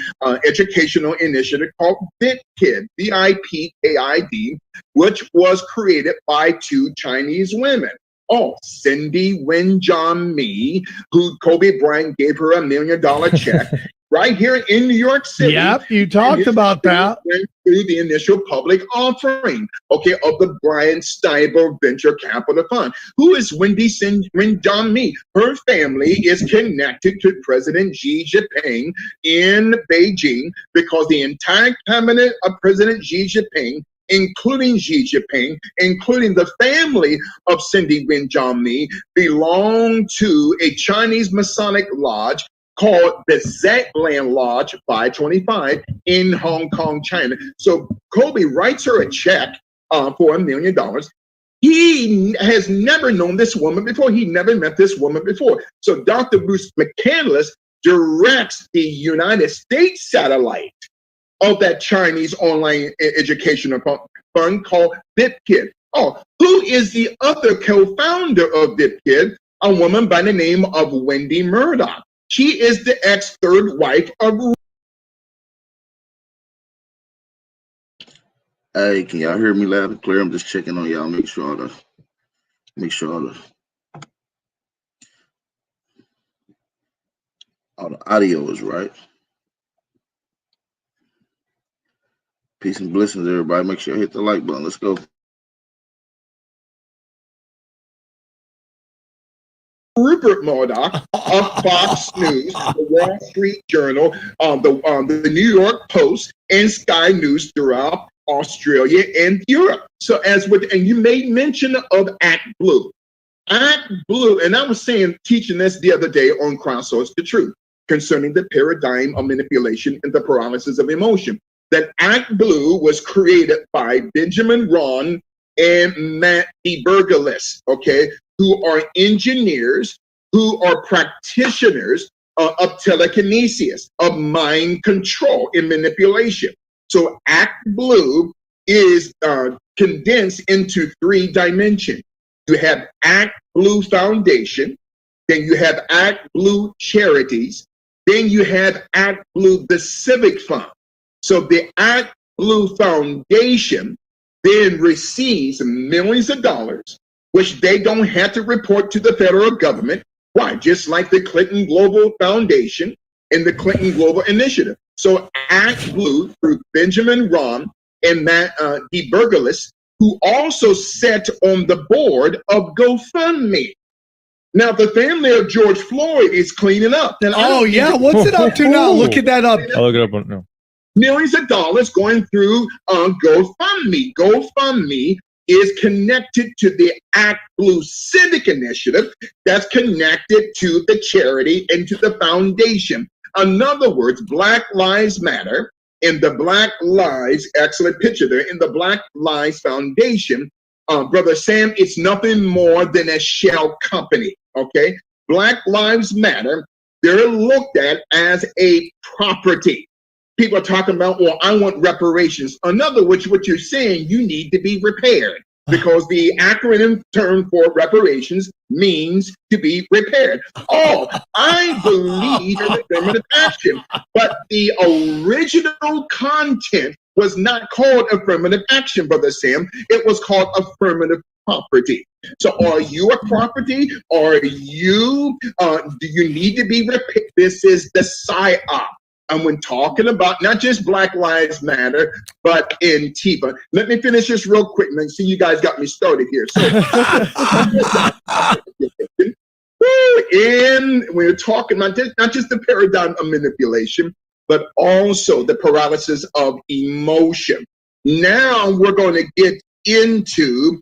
educational initiative called BitKid, BIPKID, which was created by two Chinese women. Oh, Cindy Wenjia Mi, who Kobe Bryant gave her $1 million check right here in New York City. Yep, you talked about that. Went through the initial public offering, okay, of the Brian Stiebel Venture Capital Fund. Who is Wenjia Mi? Her family is connected to President Xi Jinping in Beijing because the entire cabinet of President Xi Jinping, including Xi Jinping, including the family of Cindy Wenjia Mi, belong to a Chinese Masonic lodge called the Zetland Lodge 525 in Hong Kong, China. So Kobe writes her a check for $1 million. He has never known this woman before. He never met this woman before. So Dr. Bruce McCandless directs the United States satellite of that Chinese online educational fund called BitKid. Oh, who is the other co-founder of BitKid? a woman by the name of Wendy Murdoch. She is the ex-third wife of. Hey, can y'all hear me loud and clear? I'm just checking on y'all, make sure all the audio is right. Peace and blessings, everybody. Make sure you hit the like button. Let's go. Rupert Murdoch of Fox News, the Wall Street Journal, the New York Post, and Sky News throughout Australia and Europe. So and you made mention of Act Blue. Act Blue, and I was teaching this the other day on Crowdsource the Truth concerning the paradigm of manipulation and the paralysis of emotion. That Act Blue was created by Benjamin Ron and Matt DeBergalis, okay, who are engineers, who are practitioners of telekinesis, of mind control and manipulation. So Act Blue is condensed into 3 dimensions. You have Act Blue Foundation, then you have Act Blue Charities, then you have Act Blue, the Civic Fund. So the Act Blue Foundation then receives millions of dollars, which they don't have to report to the federal government. Why? Just like the Clinton Global Foundation and the Clinton Global Initiative. So Act Blue, through Benjamin Ron and Matt DeBergalis, who also sat on the board of GoFundMe. Now, the family of George Floyd is cleaning up. Oh, yeah. What's it up to now? Look at that up. I'll look it up now. Millions of dollars going through GoFundMe. GoFundMe is connected to the Act Blue Civic Initiative that's connected to the charity and to the foundation. In other words, Black Lives Matter and the Black Lives, excellent picture there, in the Black Lives Foundation, Brother Sam, it's nothing more than a shell company, okay? Black Lives Matter, they're looked at as a property. People are talking about, well, I want reparations. In other words, what you're saying, you need to be repaired, because the acronym term for reparations means to be repaired. Oh, I believe in affirmative action, but the original content was not called affirmative action, Brother Sam. It was called affirmative property. So are you a property? Are you, do you need to be repaired? This is the PSYOP. And when talking about not just Black Lives Matter, but Antifa. Let me finish this real quick, and then see, you guys got me started here. So, and we're talking not just the paradigm of manipulation, but also the paralysis of emotion. Now we're going to get into,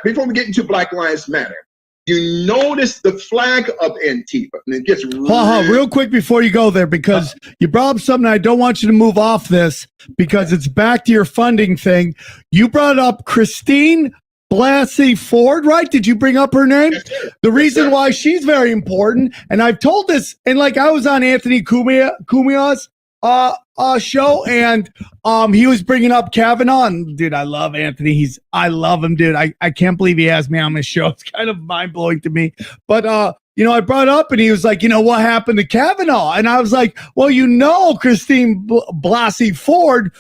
before we get into Black Lives Matter, you notice the flag of Antifa, and it gets real quick before you go there, because you brought up something. I don't want you to move off this, because it's back to your funding thing. You brought up Christine Blasey Ford, right? Did you bring up her name? Yes, sir. The reason why she's very important, and I've told this, and like I was on Anthony Cumia's show, and he was bringing up Kavanaugh, and dude, I love Anthony. I love him, dude. I can't believe he has me on his show. It's kind of mind-blowing to me. But I brought up, and he was like, what happened to Kavanaugh? And I was like, well, Christine Blasey Ford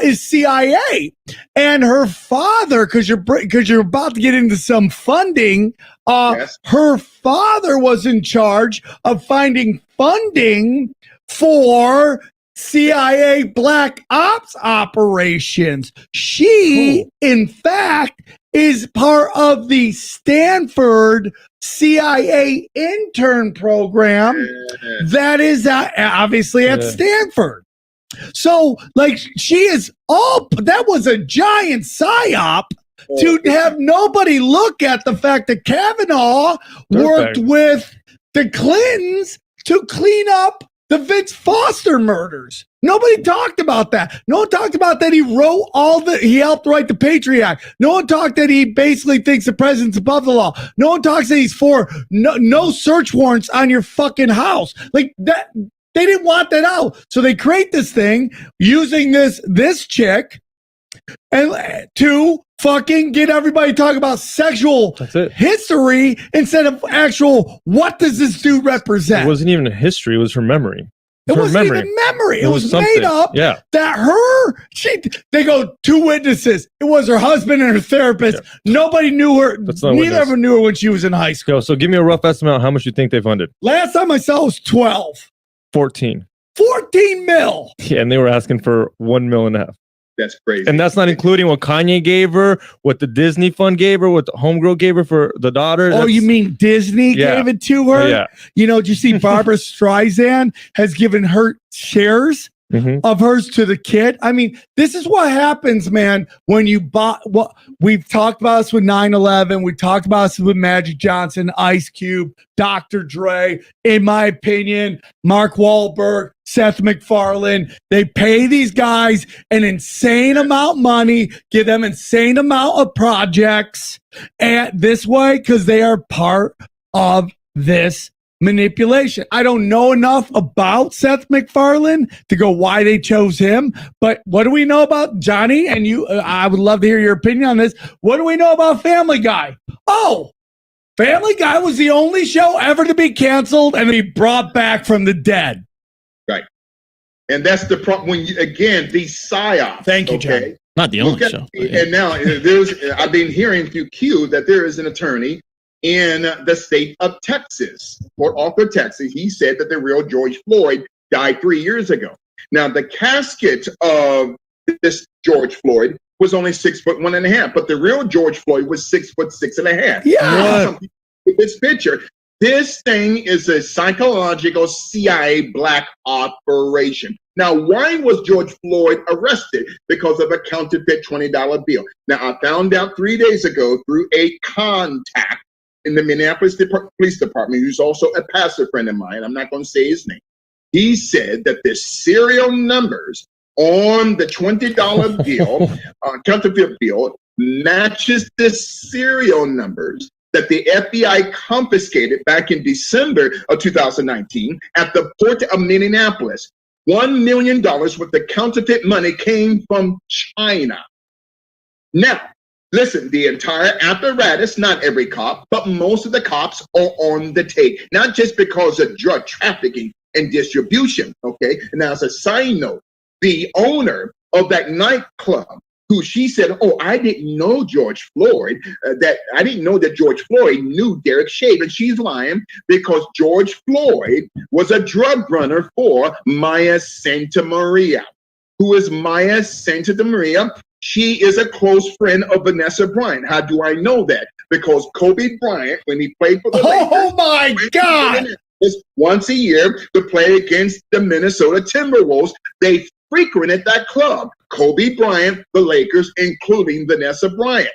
is CIA, and her father, because you're about to get into some funding, Yes. Her father was in charge of finding funding for CIA Black Ops operations. She, in fact, is part of the Stanford CIA intern program that is obviously at Stanford. So, like, she is that was a giant psyop to have nobody look at the fact that Kavanaugh worked with the Clintons to clean up the Vince Foster murders. Nobody talked about that. No one talked about that he helped write the Patriot Act. No one talked that he basically thinks the president's above the law. No one talks that he's for no search warrants on your fucking house. Like that, they didn't want that out. So they create this thing using this chick And two, fucking get everybody talking about sexual history instead of actual, what does this dude represent? It wasn't even a history. It was her memory. It wasn't even memory. It was something. made up that they go, two witnesses. It was her husband and her therapist. Yeah. Nobody knew her. Neither of them knew her when she was in high school. So give me a rough estimate on how much you think they funded. Last time I saw was 12. 14. 14 mil. Yeah, and they were asking for 1.5 million. That's crazy. And that's not including what Kanye gave her, what the Disney fund gave her, what the Homegirl gave her for the daughter. Oh, you mean Disney gave it to her? Yeah. You know, did you see Barbara Streisand has given her shares of hers to the kid? I mean, this is what happens, man, when you buy what we've talked about this with 9/11. We talked about this with Magic Johnson, Ice Cube, Dr. Dre. In my opinion, Mark Wahlberg, Seth MacFarlane, they pay these guys an insane amount of money, give them insane amount of projects, and this way, because they are part of this manipulation. I don't know enough about Seth MacFarlane to go why they chose him, but what do we know about Johnny? And you, I would love to hear your opinion on this. What do we know about Family Guy? Oh, Family Guy was the only show ever to be canceled and be brought back from the dead. Right. And that's the problem. When you, again, these psyops. Thank you, John. Not the only show. And now I've been hearing through Q that there is an attorney in the state of Texas, Port Arthur, Texas. He said that the real George Floyd died 3 years ago. Now, the casket of this George Floyd was only 6'1.5", but the real George Floyd was 6'6.5". Yeah. This picture. This thing is a psychological CIA black operation. Now, why was George Floyd arrested? Because of a counterfeit $20 bill. Now, I found out 3 days ago through a contact in the Minneapolis Police Department, who's also a pastor friend of mine. I'm not going to say his name. He said that the serial numbers on the $20 bill, counterfeit bill, matches the serial numbers that the FBI confiscated back in December of 2019 at the port of Minneapolis. $1 million worth of counterfeit money came from China. Now, listen, the entire apparatus, not every cop, but most of the cops are on the take, not just because of drug trafficking and distribution, okay? Now, as a side note, the owner of that nightclub, who she said, oh, I didn't know George Floyd, I didn't know that George Floyd knew Derek Shave, and she's lying because George Floyd was a drug runner for Maya Santa Maria. Who is Maya Santa Maria? She is a close friend of Vanessa Bryant. How do I know that? Because Kobe Bryant, when he played for the Lakers, oh my God, once a year to play against the Minnesota Timberwolves, they frequented that club. Kobe Bryant, the Lakers, including Vanessa Bryant.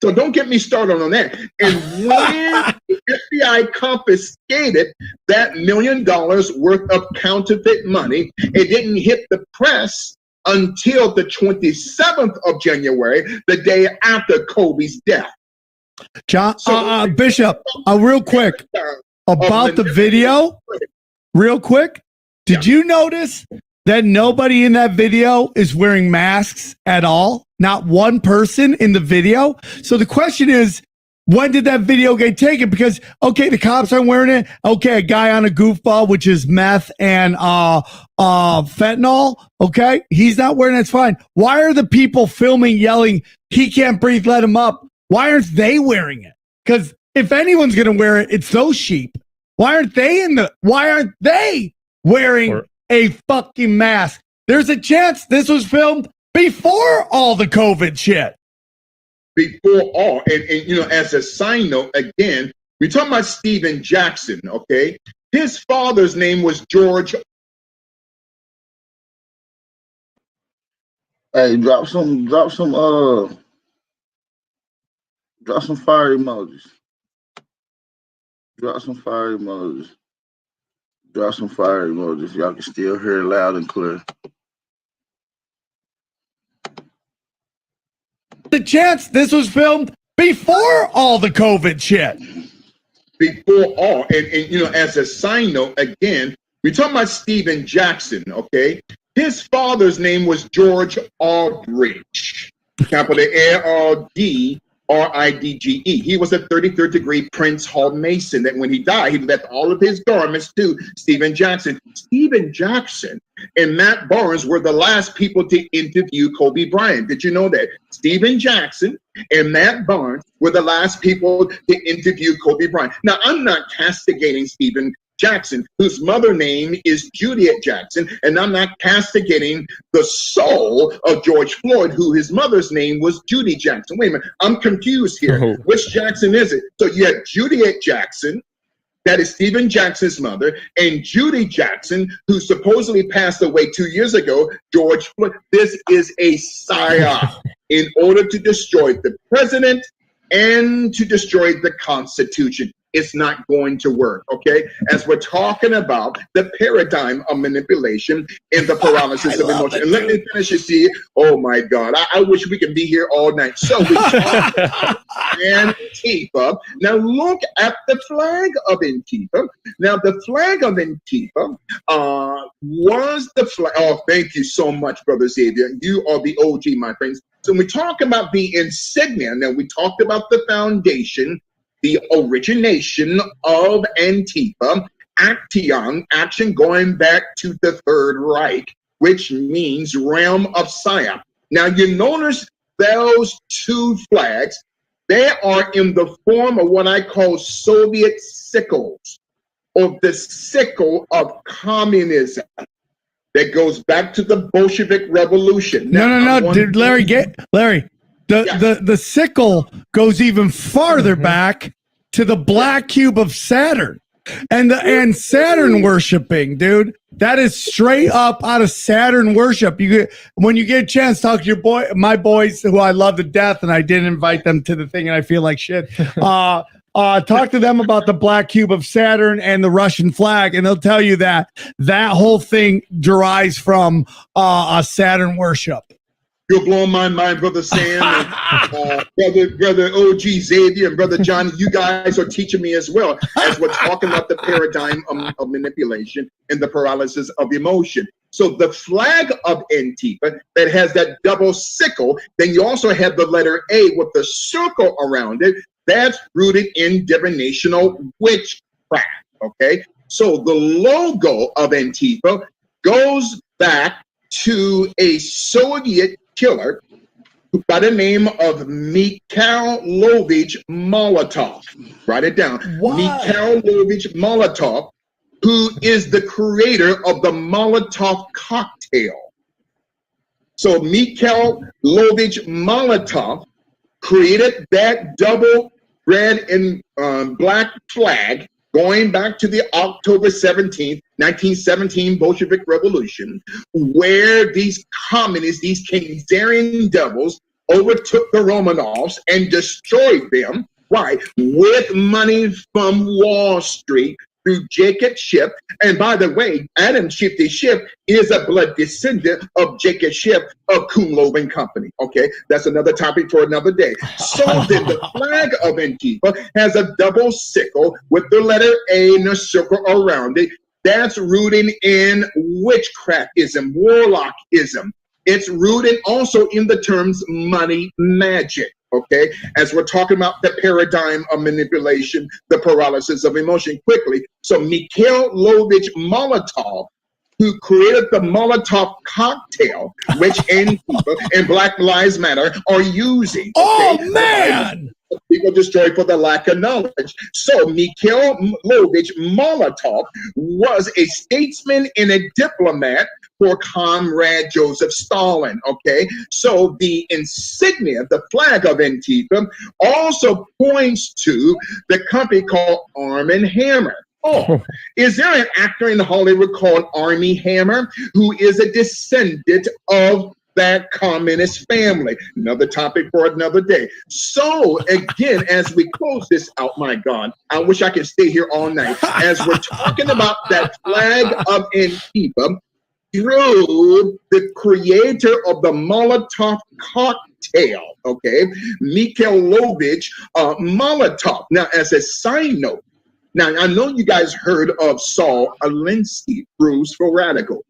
So don't get me started on that. And when the FBI confiscated that $1 million worth of counterfeit money, it didn't hit the press until the 27th of January, the day after Kobe's death. John, Bishop, real quick, about the video, real quick, did you notice that nobody in that video is wearing masks at all? Not one person in the video. So the question is, when did that video get taken? Because, okay, the cops aren't wearing it. Okay, a guy on a goofball, which is meth and fentanyl, okay, he's not wearing it. It's fine. Why are the people filming yelling, he can't breathe, let him up? Why aren't they wearing it? Because if anyone's going to wear it, it's those sheep. Why aren't they wearing a fucking mask? There's a chance this was filmed before all the COVID shit. Before all, and you know, as a side note, again, we're talking about Steven Jackson, okay? His father's name was George. Hey, drop some fire emojis. Drop some fire emojis. Drop some fire emojis. Y'all can still hear it loud and clear. The chance this was filmed before all the COVID shit. Before all, and you know, as a side note, again, we're talking about Steven Jackson, okay? His father's name was George Aldrich. capital ARDRIDGE. He was a 33rd degree Prince Hall Mason that when he died, he left all of his garments to Stephen Jackson. Stephen Jackson and Matt Barnes were the last people to interview Kobe Bryant. Did you know that? Stephen Jackson and Matt Barnes were the last people to interview Kobe Bryant. Now, I'm not castigating Stephen Jackson, whose mother name is Juliet Jackson, and I'm not castigating the soul of George Floyd, who his mother's name was Judy Jackson. Wait a minute, I'm confused here. Oh. Which Jackson is it? So you have Juliet Jackson, that is Stephen Jackson's mother, and Judy Jackson, who supposedly passed away 2 years ago, George Floyd. This is a psyop in order to destroy the president and to destroy the Constitution. It's not going to work, okay? As we're talking about the paradigm of manipulation and the paralysis of emotion. And let me finish it, see. Oh my God, I wish we could be here all night. So we talk about Antifa. Now look at the flag of Antifa. Now the flag of Antifa was the flag. Oh, thank you so much, Brother Xavier. You are the OG, my friends. So when we talk about the insignia, now we talked about the foundation, the origination of Antifa, action, action going back to the Third Reich, which means realm of psyop. Now you notice those two flags, they are in the form of what I call Soviet sickles, or the sickle of communism that goes back to the Bolshevik Revolution. Now, No, dude, Larry, the sickle goes even farther back to the black cube of Saturn and Saturn worshiping, dude. That is straight up out of Saturn worship. When you get a chance, talk to my boys who I love to death, and I didn't invite them to the thing, and I feel like shit. Talk to them about the black cube of Saturn and the Russian flag, and they'll tell you that whole thing derives from a Saturn worship. You're blowing my mind, Brother Sam, and, brother OG Xavier, and Brother John. You guys are teaching me as well as we're talking about the paradigm of manipulation and the paralysis of emotion. So the flag of Antifa that has that double sickle, then you also have the letter A with the circle around it. That's rooted in divinational witchcraft, okay? So the logo of Antifa goes back to a Soviet killer by the name of Mikhailovich Molotov. Write it down. What? Mikhailovich Molotov, who is the creator of the Molotov cocktail. So Mikhailovich Molotov created that double red and black flag going back to the October 17th, 1917 Bolshevik Revolution, where these communists, these Kaiserslavian devils, overtook the Romanovs and destroyed them. Why? With money from Wall Street through Jacob Schiff. And by the way, Adam Shifty Schiff is a blood descendant of Jacob Schiff of Kumlov and Company. Okay, that's another topic for another day. So then the flag of Antifa has a double sickle with the letter A and a circle around it. That's rooted in witchcraftism, warlockism. It's rooted also in the terms money magic. Okay, as we're talking about the paradigm of manipulation, the paralysis of emotion, quickly. So Mikhailovich Molotov, who created the Molotov cocktail, which Antifa and Black Lives Matter are using. Okay? Oh, man! People destroyed for the lack of knowledge. So Mikhailovich Molotov was a statesman and a diplomat for Comrade Joseph Stalin, okay? So the insignia, the flag of Antifa, also points to the company called Arm & Hammer. Oh, is there an actor in Hollywood called Armie Hammer who is a descendant of that communist family? Another topic for another day. So again, as we close this out, my God, I wish I could stay here all night. As we're talking about that flag of Antifa, through the creator of the Molotov cocktail, okay, Mikhailovich Molotov. Now, as a side note, now I know you guys heard of Saul Alinsky, Bruce for Radical.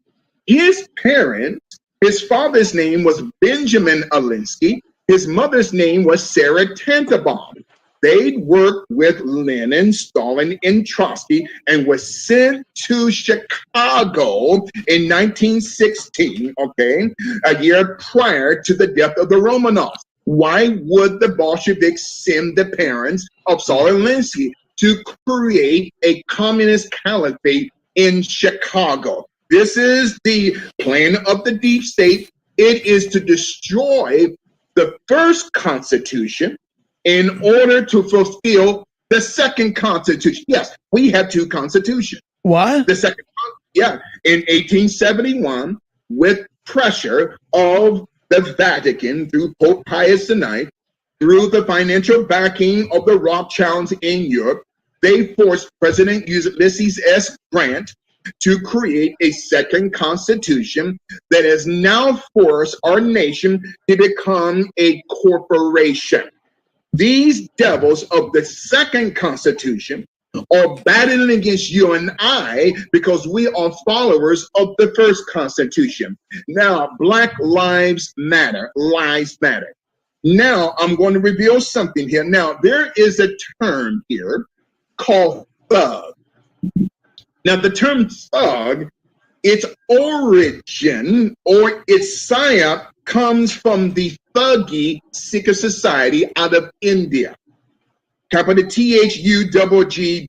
His parents, his father's name was Benjamin Alinsky, His mother's name was Sarah Tantabaum. They worked with Lenin, Stalin, and Trotsky and was sent to Chicago in 1916, okay, a year prior to the death of the Romanovs. Why would the Bolsheviks send the parents of Saul Alinsky to create a communist caliphate in Chicago? This is the plan of the deep state. It is to destroy the first constitution in order to fulfill the second constitution. Yes, we have two constitutions. What? The second, yeah, in 1871, with pressure of the Vatican through Pope Pius IX, through the financial backing of the Rothschilds in Europe, they forced President Ulysses S. Grant to create a second constitution that has now forced our nation to become a corporation. These devils of the second constitution are battling against you and I because we are followers of the first constitution. Now, Black Lives Matter, lives matter. Now, I'm going to reveal something here. Now, there is a term here called thug. Now, the term thug, its origin or its psyop comes from the Thuggy secret society out of India. Capital THUGGEE.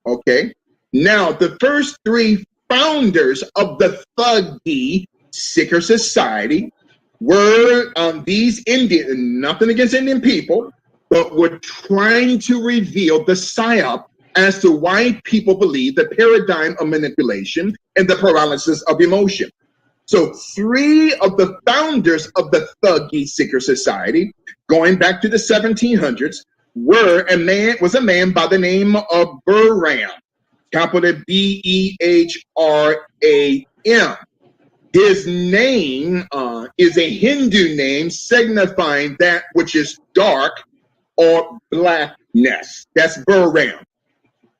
Okay. Now, the first three founders of the Thuggy secret society were these Indian, nothing against Indian people, but were trying to reveal the psyop as to why people believe the paradigm of manipulation and the paralysis of emotion. So three of the founders of the Thuggy secret society, going back to the 1700s, was a man by the name of Bahram, capital BEHRAM. His name is a Hindu name signifying that which is dark or blackness. That's Bahram.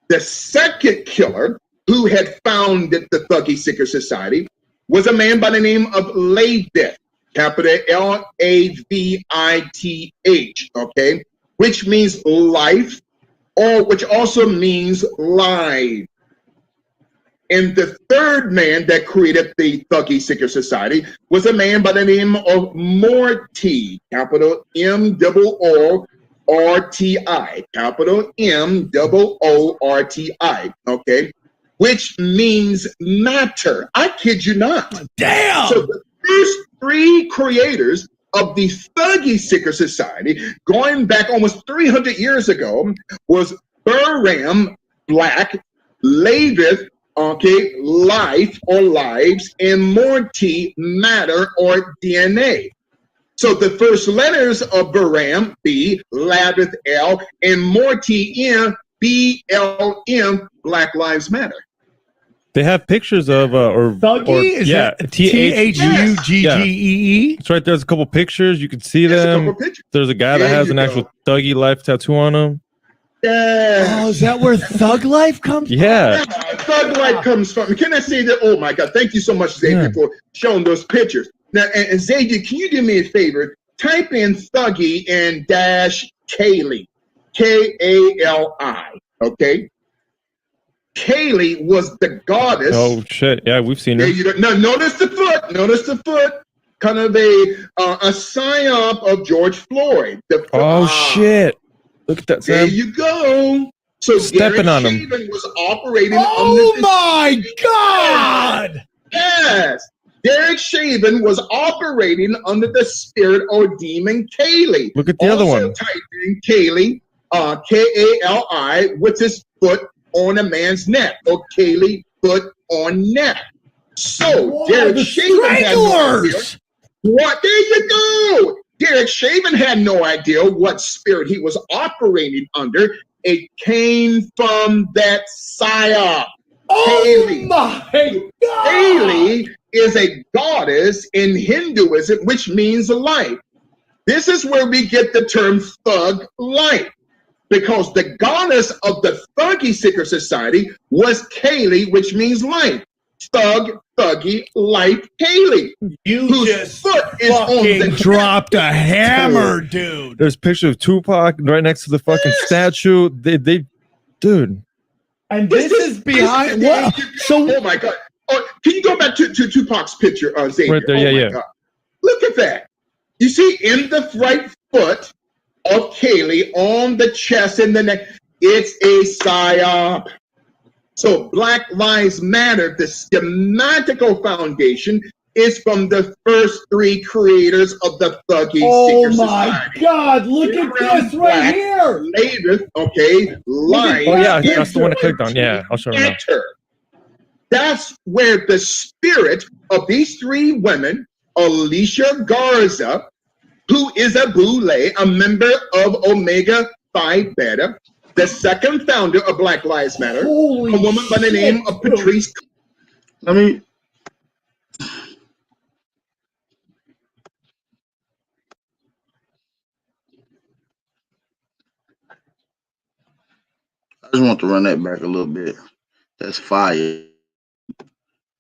The second killer who had founded the Thuggy secret society was a man by the name of Lavith, capital LAVITH, okay, which means life, or which also means live. And the third man that created the Thuggy secret society was a man by the name of Morty, capital MOORTI, capital MOORTI, okay, which means matter. I kid you not. Damn! So the first three creators of the Thuggy secret society, going back almost 300 years ago, was Bahram, black, Lavith, okay, life or lives, and Morty, matter or DNA. So the first letters of Bahram, B, Lavith, L, and Morty, M, BLM, Black Lives Matter. They have pictures of Thuggy? Is yeah, it THUGGEE? It's right. There's a couple pictures. You can see them. There's a guy that has an actual Thuggy life tattoo on him. Yeah. Oh, is that where Thug Life comes from? Yeah. Thug Life comes from. Can I say that? Oh my God. Thank you so much, Xavier, for showing those pictures. Now, and Xavier, can you do me a favor? Type in Thuggy and dash Kaylee, Kali, okay? Kaylee was the goddess. Oh shit! Yeah, we've seen her. Now, notice the foot. Notice the foot. Kind of a psyop of George Floyd. Shit! Look at that. There you go. So stepping on him. Was operating. Oh my God! Yes. Derek Chauvin was operating under the spirit or demon Kali. Look at the other one. Type in Kali, Kali, with his foot on a man's neck, or Kali, foot on neck. So Derek Chauvin had no idea. What? There you go. Derek Chauvin had no idea what spirit he was operating under. It came from that psyop. Oh my God! Kali is a goddess in Hinduism, which means life. This is where we get the term thug life, because the goddess of the Thuggy secret society was Kali, which means life. Thug Thuggy Life Haley. You whose just foot is on fucking the dropped a hammer, dude. There's a picture of Tupac right next to the fucking statue. They, dude. And this is behind what? So oh my god! Oh, can you go back to Tupac's picture, Xavier? Right there, oh yeah, my yeah. God. Look at that. You see, in the right foot of Kaylee, on the chest and the neck, it's a psyop. So Black Lives Matter, the schematical foundation, is from the first three creators of the Thuggy oh Secret my Society. god, look at this right here. Latest, okay, line. Oh yeah, that's the one I clicked on. Yeah, I'll show you now. That's where the spirit of these three women, Alicia Garza, who is a Boule, a member of Omega Phi Beta, the second founder of Black Lives Matter, Holy a woman by the name of Patrice. I mean, I just want to run that back a little bit. That's fire.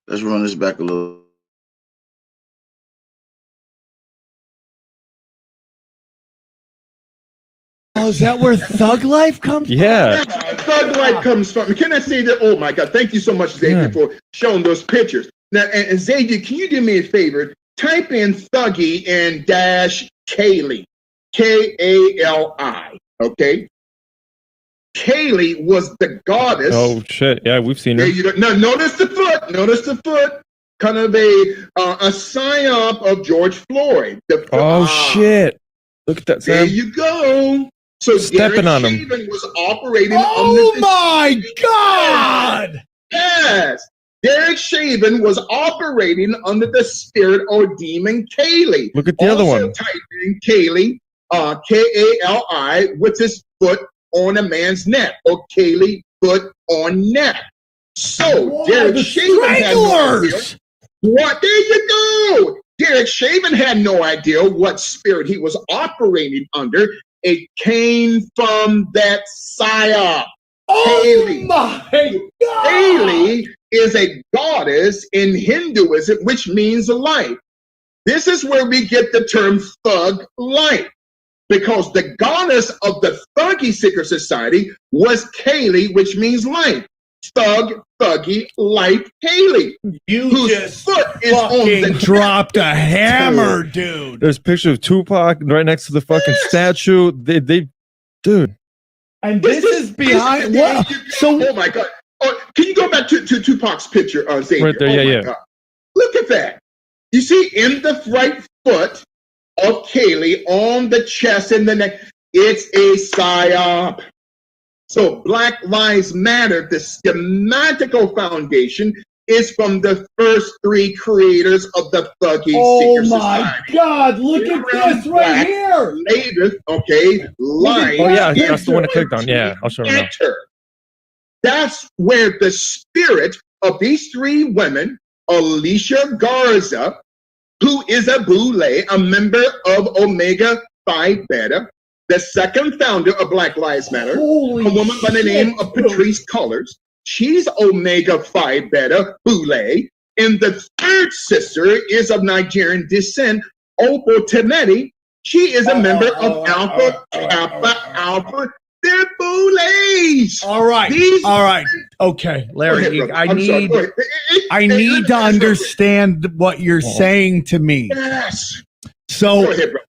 Let's run this back a little. Oh, is that where Thug Life comes from? Yeah. That's where Thug Life comes from. Can I say that? Oh my God! Thank you so much, Xavier, for showing those pictures. Now, and Xavier, can you do me a favor? Type in Thuggy and dash Kaylee, Kali. Okay. Kaylee was the goddess. Oh shit! Yeah, we've seen her. There you go. Now notice the foot. Notice the foot. Kind of a psyop of George Floyd. Oh shit! Look at that. There Sam. you go. So Stepping on him. Shaven was operating Oh under my god! Yes. Derek Shaven was operating under the spirit or demon Kaylee. Look at the other Also one. type in Kaylee, Kali, with his foot on a man's neck, or Kaylee foot on neck. So Whoa, Derek the Shaven had no idea. stranglers! What? There you go. Derek Shaven had no idea what spirit he was operating under. It came from that psyop. Oh Kaylee. my god! Kaylee is a goddess in Hinduism, which means life. This is where we get the term thug life, because the goddess of the Thuggy Secret Society was Kaylee, which means life. Thug, Thuggy, Life, Haley. You whose just foot is on fucking the dropped a hammer, dude. There's a picture of Tupac right next to the fucking statue. They, dude. And this is behind what? So oh my God! Oh, can you go back to Tupac's picture, Xavier? Right there, oh yeah, my yeah. God. Look at that. You see, in the right foot of Kaylee, on the chest and the neck, it's a psyop. So Black Lives Matter, the schematical foundation, is from the first three creators of the Thuggy Secret Society. god, look at this right here. Latest, okay, line. Oh yeah, that's the one I clicked on. Yeah, I'll show you now. Enter. That's where the spirit of these three women, Alicia Garza, who is a Boule, a member of Omega Phi Beta, the second founder of Black Lives Matter, Holy a woman by the name of Patrice Cullors. She's Omega Phi Beta Boule. And the third sister is of Nigerian descent, Opal Temeti. She is a member of Alpha Kappa Alpha. They're Boules. All right. These- All right. Okay, Larry, Go ahead, brother. I I'm sorry. need Go ahead. I need to understand what you're saying to me. Yes. So Go ahead, bro.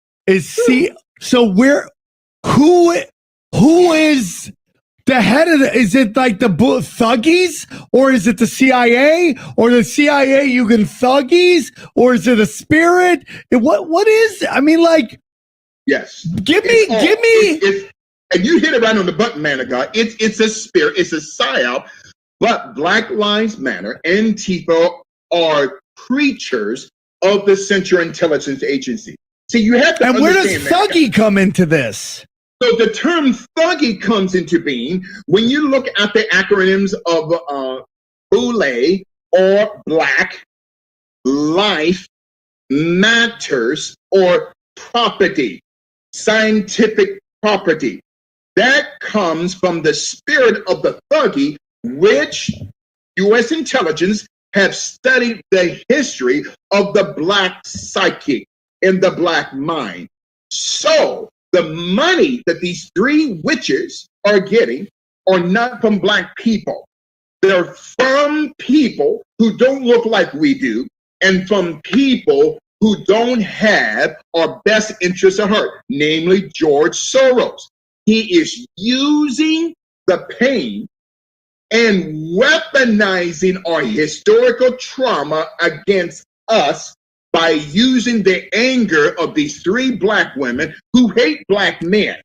who is the head of is it like the Thuggies, or is it the CIA, or the CIA Thuggies, or is it a spirit? What is it? I mean, like, Yes. give me And you hit it right on the button, man of God. It's a spirit, it's a psyop, but Black Lives Matter, Antifa are creatures of the Central Intelligence Agency. See, you have to and where does understand, man of God. Thuggy come into this? So the term Thuggy comes into being when you look at the acronyms of Boule, or Black Life Matters, or property, scientific property. That comes from the spirit of the Thuggy, which U.S. intelligence have studied the history of the Black psyche and the Black mind. So the money that these three witches are getting are not from Black people. They're from people who don't look like we do, and from people who don't have our best interests at heart, namely George Soros. He is using the pain and weaponizing our historical trauma against us by using the anger of these three Black women who hate Black men.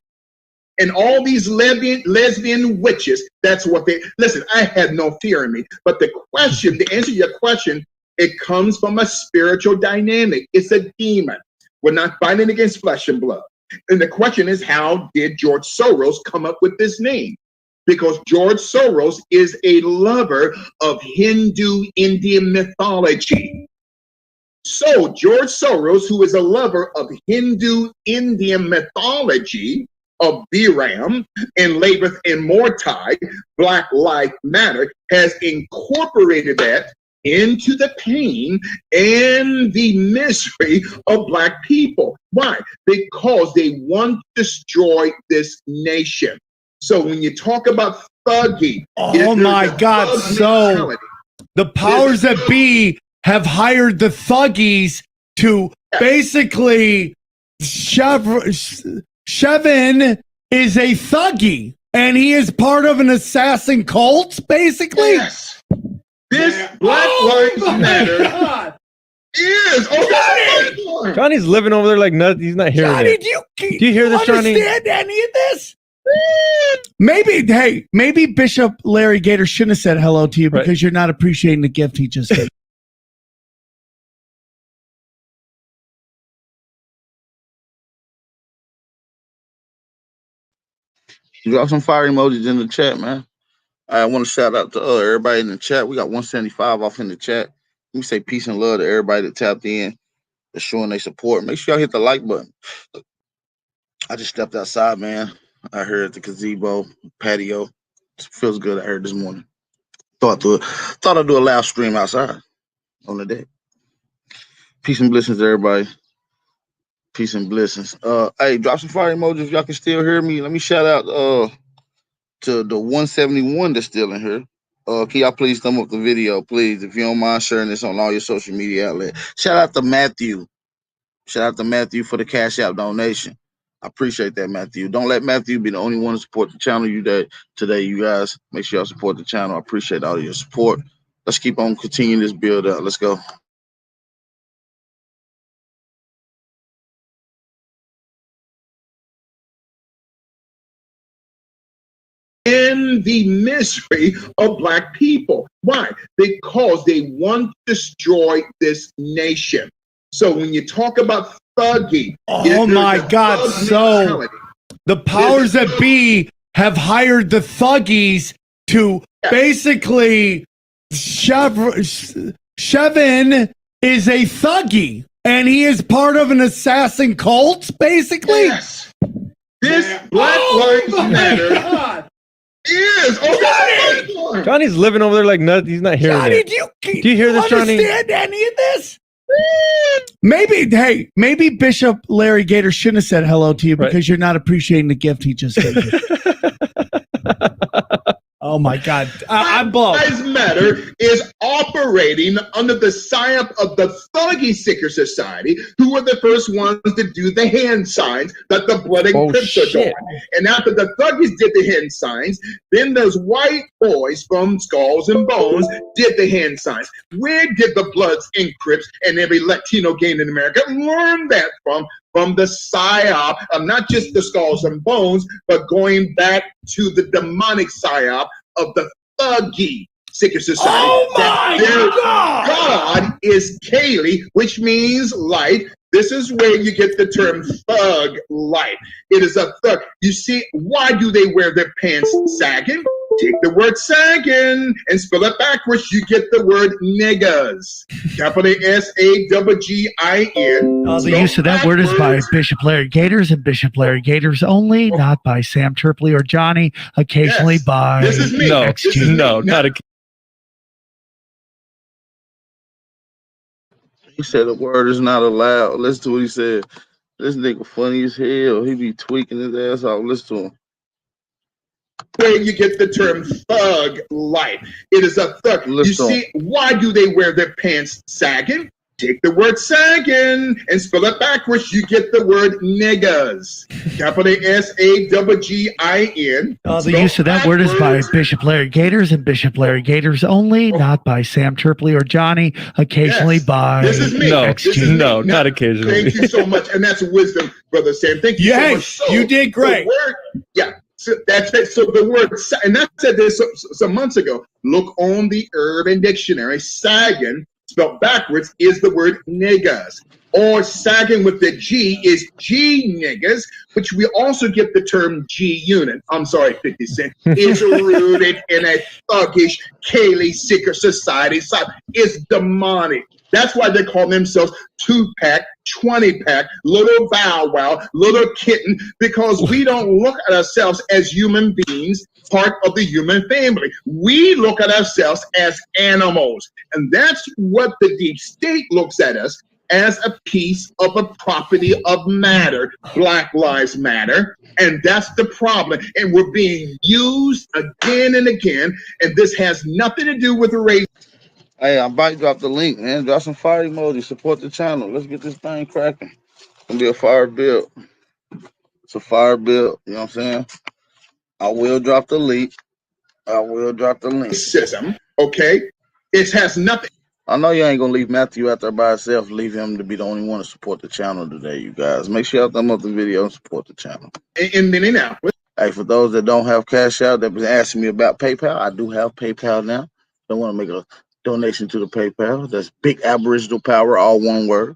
And all these lesbian witches, that's what they, listen, I had no fear in me. But the question, to answer your question, it comes from a spiritual dynamic. It's a demon. We're not fighting against flesh and blood. And the question is, how did George Soros come up with this name? Because George Soros is a lover of Hindu Indian mythology. So George Soros, who is a lover of Hindu Indian mythology, of Biram and labeth in Mortai, Black Lives Matter, has incorporated that into the pain and the misery of Black people. Why? Because they want to destroy this nation. So when you talk about thuggy, oh my God, so the powers that be have hired the thuggies to basically Shevin is a thuggy, and he is part of an assassin cult, basically. Yes. This Black Lives Matter is. Oh, Johnny's living over there like nuts. He's not hearing Johnny, it. Do you hear this, Johnny? Understand any of this? Maybe Bishop Larry Gator shouldn't have said hello to you because you're not appreciating the gift he just gave. You got some fire emojis in the chat, man. I want to shout out to everybody in the chat. We got 175 off in the chat. Let me say peace and love to everybody that tapped in, that's showing their support. Make sure y'all hit the like button. I just stepped outside, man. I heard the gazebo patio. It feels good. I heard this morning. Thought I'd do a live stream outside on the deck. Peace and blessings to everybody. Peace and blessings. Hey, drop some fire emojis if y'all can still hear me. Let me shout out to the 171 that's still in here. Can y'all please thumb up the video, please, if you don't mind sharing this on all your social media outlets. Shout out to Matthew. Shout out to Matthew for the Cash App donation. I appreciate that, Matthew. Don't let Matthew be the only one to support the channel today, you guys. Make sure y'all support the channel. I appreciate all of your support. Let's keep on continuing this build up. Let's go. And the misery of Black people. Why? Because they want to destroy this nation. So when you talk about thuggy, oh my God, so the powers that be have hired the thuggies to basically Shevin is a thuggy, and he is part of an assassin cult, basically. Yes. This Black Lives Matter is. Oh, Johnny's living over there like nuts. He's not hearing Johnny, it. Do you hear this, Johnny? Understand any of this? Maybe Bishop Larry Gator shouldn't have said hello to you because you're not appreciating the gift he just gave you. Oh my God, I'm blown. Black Lives Matter is operating under the psyop of the Thuggy Seeker Society, who were the first ones to do the hand signs that the blood and Crips are doing. And after the Thuggies did the hand signs, then those white boys from Skulls and Bones did the hand signs. Where did the Bloods and Crips and every Latino gang in America learn that from? From the psyop of not just the Skulls and Bones, but going back to the demonic psyop of the Thuggy Seeker Society. Oh my God! God is Kaylee, which means light. This is where you get the term thug life. It is a thug. You see, why do they wear their pants sagging? Take the word sagging and spell it backwards. You get the word niggas. Capital S-A-G-G-I-N. The use of that word is by Bishop Larry Gators and Bishop Larry Gators only, not by Sam Tripley or Johnny, occasionally by... This is me. No, not a He said the word is not allowed. Listen to what he said. This nigga funny as hell. He be tweaking his ass off. Listen to him. Where you get the term thug life. It is a thug. You Listen to see, why do they wear their pants sagging? Take the word sagging and spell it backwards. You get the word niggas. Capital SAGGIN. The use of that word is by Bishop Larry Gators and Bishop Larry Gators only, not by Sam Tripoli or Johnny, occasionally by This is me. No, This is me. no, not occasionally. Thank you so much. And that's wisdom, Brother Sam. Thank you so much. So, you did great. The word, yeah. So that's it. So the word, and I said this some months ago. Look on the Urban Dictionary. Sagging, spelled backwards, is the word niggas. Or sagging with the G is G niggas, which we also get the term G unit. I'm sorry, 50 Cent. Is rooted in a thuggish, Kaylee seeker society. It's demonic. That's why they call themselves 2-pack, 20-pack, little bow wow, little kitten, because we don't look at ourselves as human beings, part of the human family. We look at ourselves as animals. And that's what the deep state looks at us, as a piece of a property of matter. Black Lives Matter. And that's the problem. And we're being used again and again. And this has nothing to do with race. Hey, I'm about to drop the link, man. Drop some fire emojis. Support the channel. Let's get this thing cracking. It's gonna be a fire build. It's a fire build. You know what I'm saying? I will drop the link. Racism, okay? It has nothing. I know you ain't gonna leave Matthew out there by himself. Leave him to be the only one to support the channel today, you guys. Make sure y'all thumb up the video and support the channel. In Minneapolis. Hey, for those that don't have Cash Out, that been asking me about PayPal, I do have PayPal now. Don't want to make a donation to the PayPal. That's Big Aboriginal Power, all one word.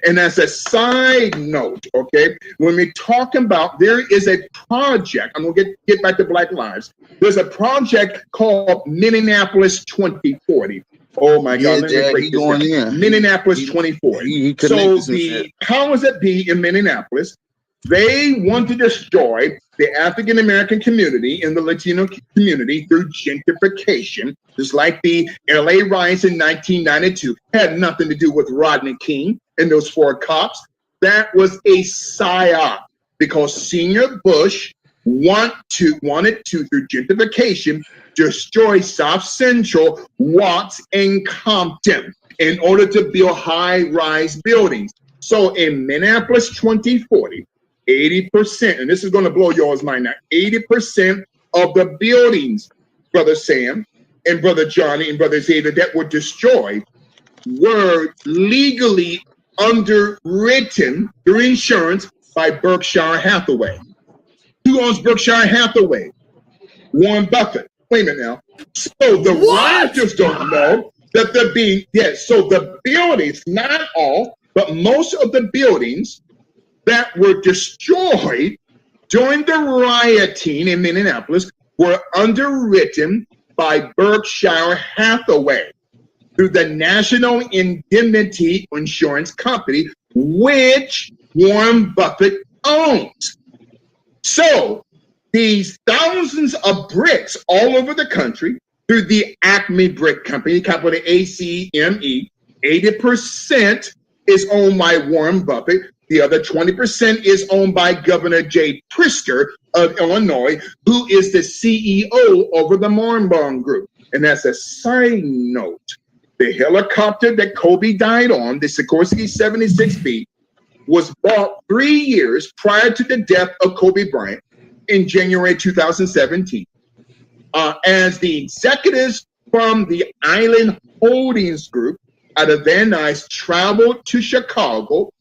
And as a side note, okay, when we talk about, there is a project, I'm gonna get back to Black Lives. There's a project called Minneapolis 2040. Oh my God, let me break this down. Minneapolis 2040. So the powers that be in Minneapolis, they want to destroy the African American community and the Latino community through gentrification, just like the LA riots in 1992. Had nothing to do with Rodney King and those 4 cops. That was a psyop because Senior Bush wanted to, through gentrification, destroy South Central, Watts, and Compton in order to build high-rise buildings. So in Minneapolis 2040, 80%, and this is going to blow yours mind now, 80% of the buildings, Brother Sam and Brother Johnny and Brother Xavier, that were destroyed were legally underwritten through insurance by Berkshire Hathaway. Who owns Berkshire Hathaway? Warren Buffett. Wait a minute now. So the rioters don't know that they're being, yes, so the buildings, not all, but most of the buildings that were destroyed during the rioting in Minneapolis were underwritten by Berkshire Hathaway through the National Indemnity Insurance Company, which Warren Buffett owns. So these thousands of bricks all over the country through the Acme Brick Company, capital ACME, 80% is owned by Warren Buffett. The other 20% is owned by Governor Jay Pritzker of Illinois, who is the CEO over the Mornbong Group. And as a side note, the helicopter that Kobe died on, the Sikorsky 76B, was bought 3 years prior to the death of Kobe Bryant in January 2017. As the executives from the Island Holdings Group out of Van Nuys traveled to Chicago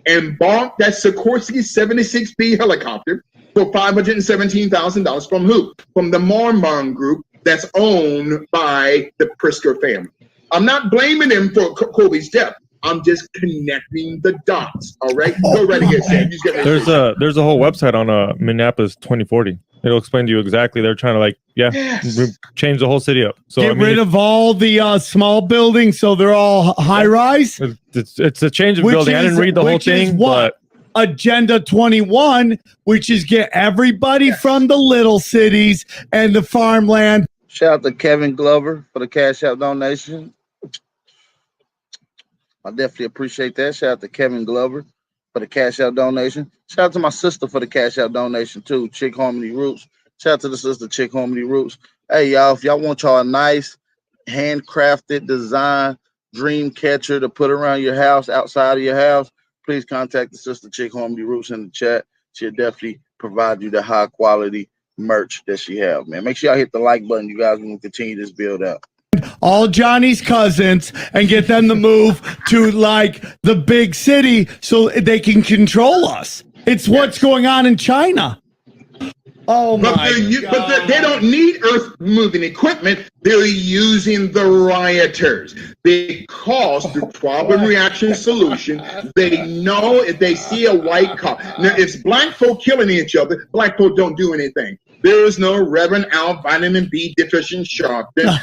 and bought that Sikorsky 76B helicopter for $517,000 from who? From the Mormon Group that's owned by the Pritzker family. I'm not blaming him for Kobe's death. I'm just connecting the dots. All right, go right ahead, Sam. There's a whole website on Minneapolis 2040. It'll explain to you exactly. They're trying to change the whole city up. So get rid of all the small buildings, so they're all high rise. It's a change of building. I didn't read the whole thing. But Agenda 21, which is get everybody from the little cities and the farmland. Shout out to Kevin Glover for the Cash App donation. I definitely appreciate that. Shout out to Kevin Glover for the cash out donation. Shout out to my sister for the cash out donation too. Chick Harmony Roots. Shout out to the sister Chick Harmony Roots. Hey y'all, if y'all want y'all a nice handcrafted design dream catcher to put around your house, outside of your house, please contact the sister Chick Harmony Roots in the chat. She'll definitely provide you the high quality merch that she have, man. Make sure y'all hit the like button. You guys can continue this build out. All Johnny's cousins and get them to move to like the big city so they can control us. It's what's going on in China. Oh my God. But they don't need earth moving equipment. They're using the rioters because through problem reaction solution, they know if they see a white cop. Now, it's black folk killing each other. Black folk don't do anything. There is no Reverend Al vitamin B deficient Sharpton,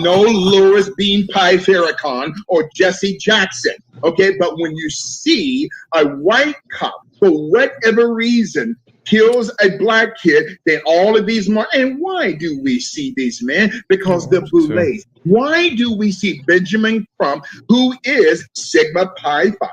no Louis Bean Pie Farrakhan or Jesse Jackson. Okay, but when you see a white cop for whatever reason kills a black kid, then all of these and why do we see these men? Because the boulets. Why do we see Benjamin Crump, who is Sigma Pi Phi?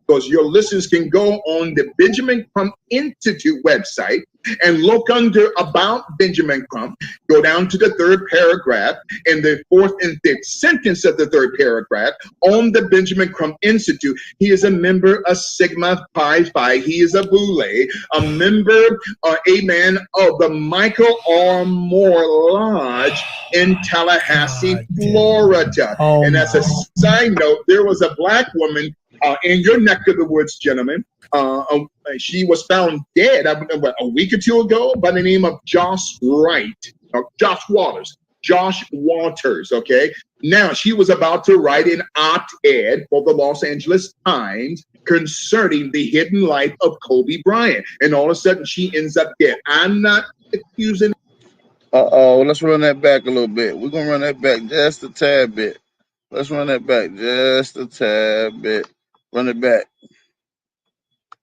Because your listeners can go on the Benjamin Crump Institute website and look under about Benjamin Crump, go down to the third paragraph and the fourth and fifth sentence of the third paragraph on the Benjamin Crump Institute. He is a member of Sigma Pi Phi. He is a Boule, a member, amen, of the Michael R. Moore Lodge in Tallahassee, Florida. And as a side note, there was a black woman in your neck of the woods, gentlemen. She was found dead a week or two ago by the name of Josh Waters, okay? Now, she was about to write an op-ed for the Los Angeles Times concerning the hidden life of Kobe Bryant. And all of a sudden, she ends up dead. I'm not accusing. Let's run that back a little bit. We're going to run that back just a tad bit. Let's run that back just a tad bit. Run it back.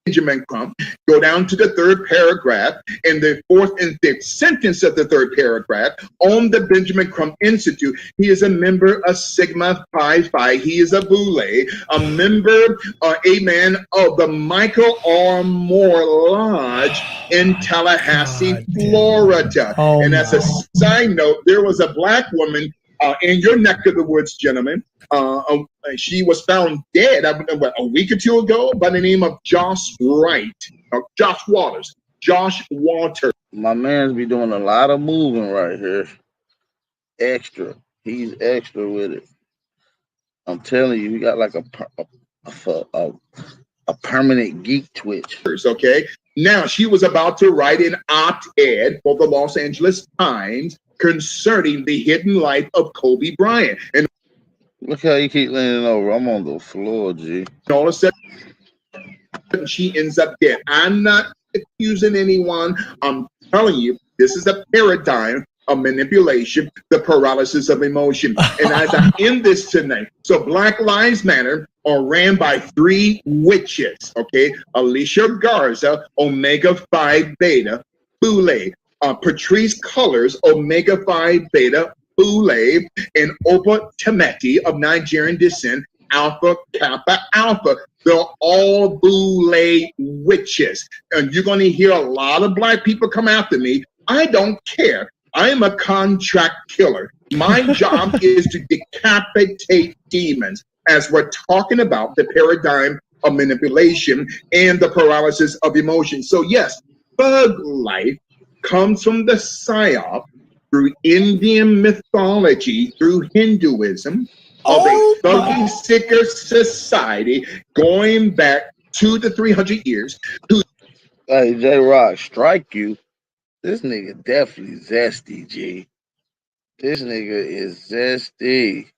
Benjamin Crump, go down to the third paragraph and the fourth and fifth sentence of the third paragraph on the Benjamin Crump Institute. He is a member of Sigma Pi Phi. He is a Boule, a member, amen, of the Michael R. Moore Lodge in Tallahassee, Florida. And as a side note, there was a black woman in your neck of the woods, gentlemen. She was found dead a week or two ago by the name of Josh Waters. My man's be doing a lot of moving right here. Extra. He's extra with it. I'm telling you, he got like a permanent geek twitch. Okay. Now, she was about to write an op-ed for the Los Angeles Times concerning the hidden life of Kobe Bryant. And look how you keep leaning over. I'm on the floor, G. All of a sudden, she ends up dead. I'm not accusing anyone. I'm telling you, this is a paradigm of manipulation, the paralysis of emotion. And as I end this tonight, so Black Lives Matter are ran by three witches, okay? Alicia Garza, Omega Phi Beta, Boule. Patrice Cullors, Omega Phi Beta, Boule, and Opa Temeti of Nigerian descent, Alpha Kappa Alpha. They're all Boule witches. And you're going to hear a lot of black people come after me. I don't care. I am a contract killer. My job is to decapitate demons as we're talking about the paradigm of manipulation and the paralysis of emotion. So yes, thug life comes from the psyop through Indian mythology, through Hinduism, of a thuggy sicker society going back 200 to 300 years. Hey, J-Rock, strike you. This nigga definitely zesty, G. This nigga is zesty.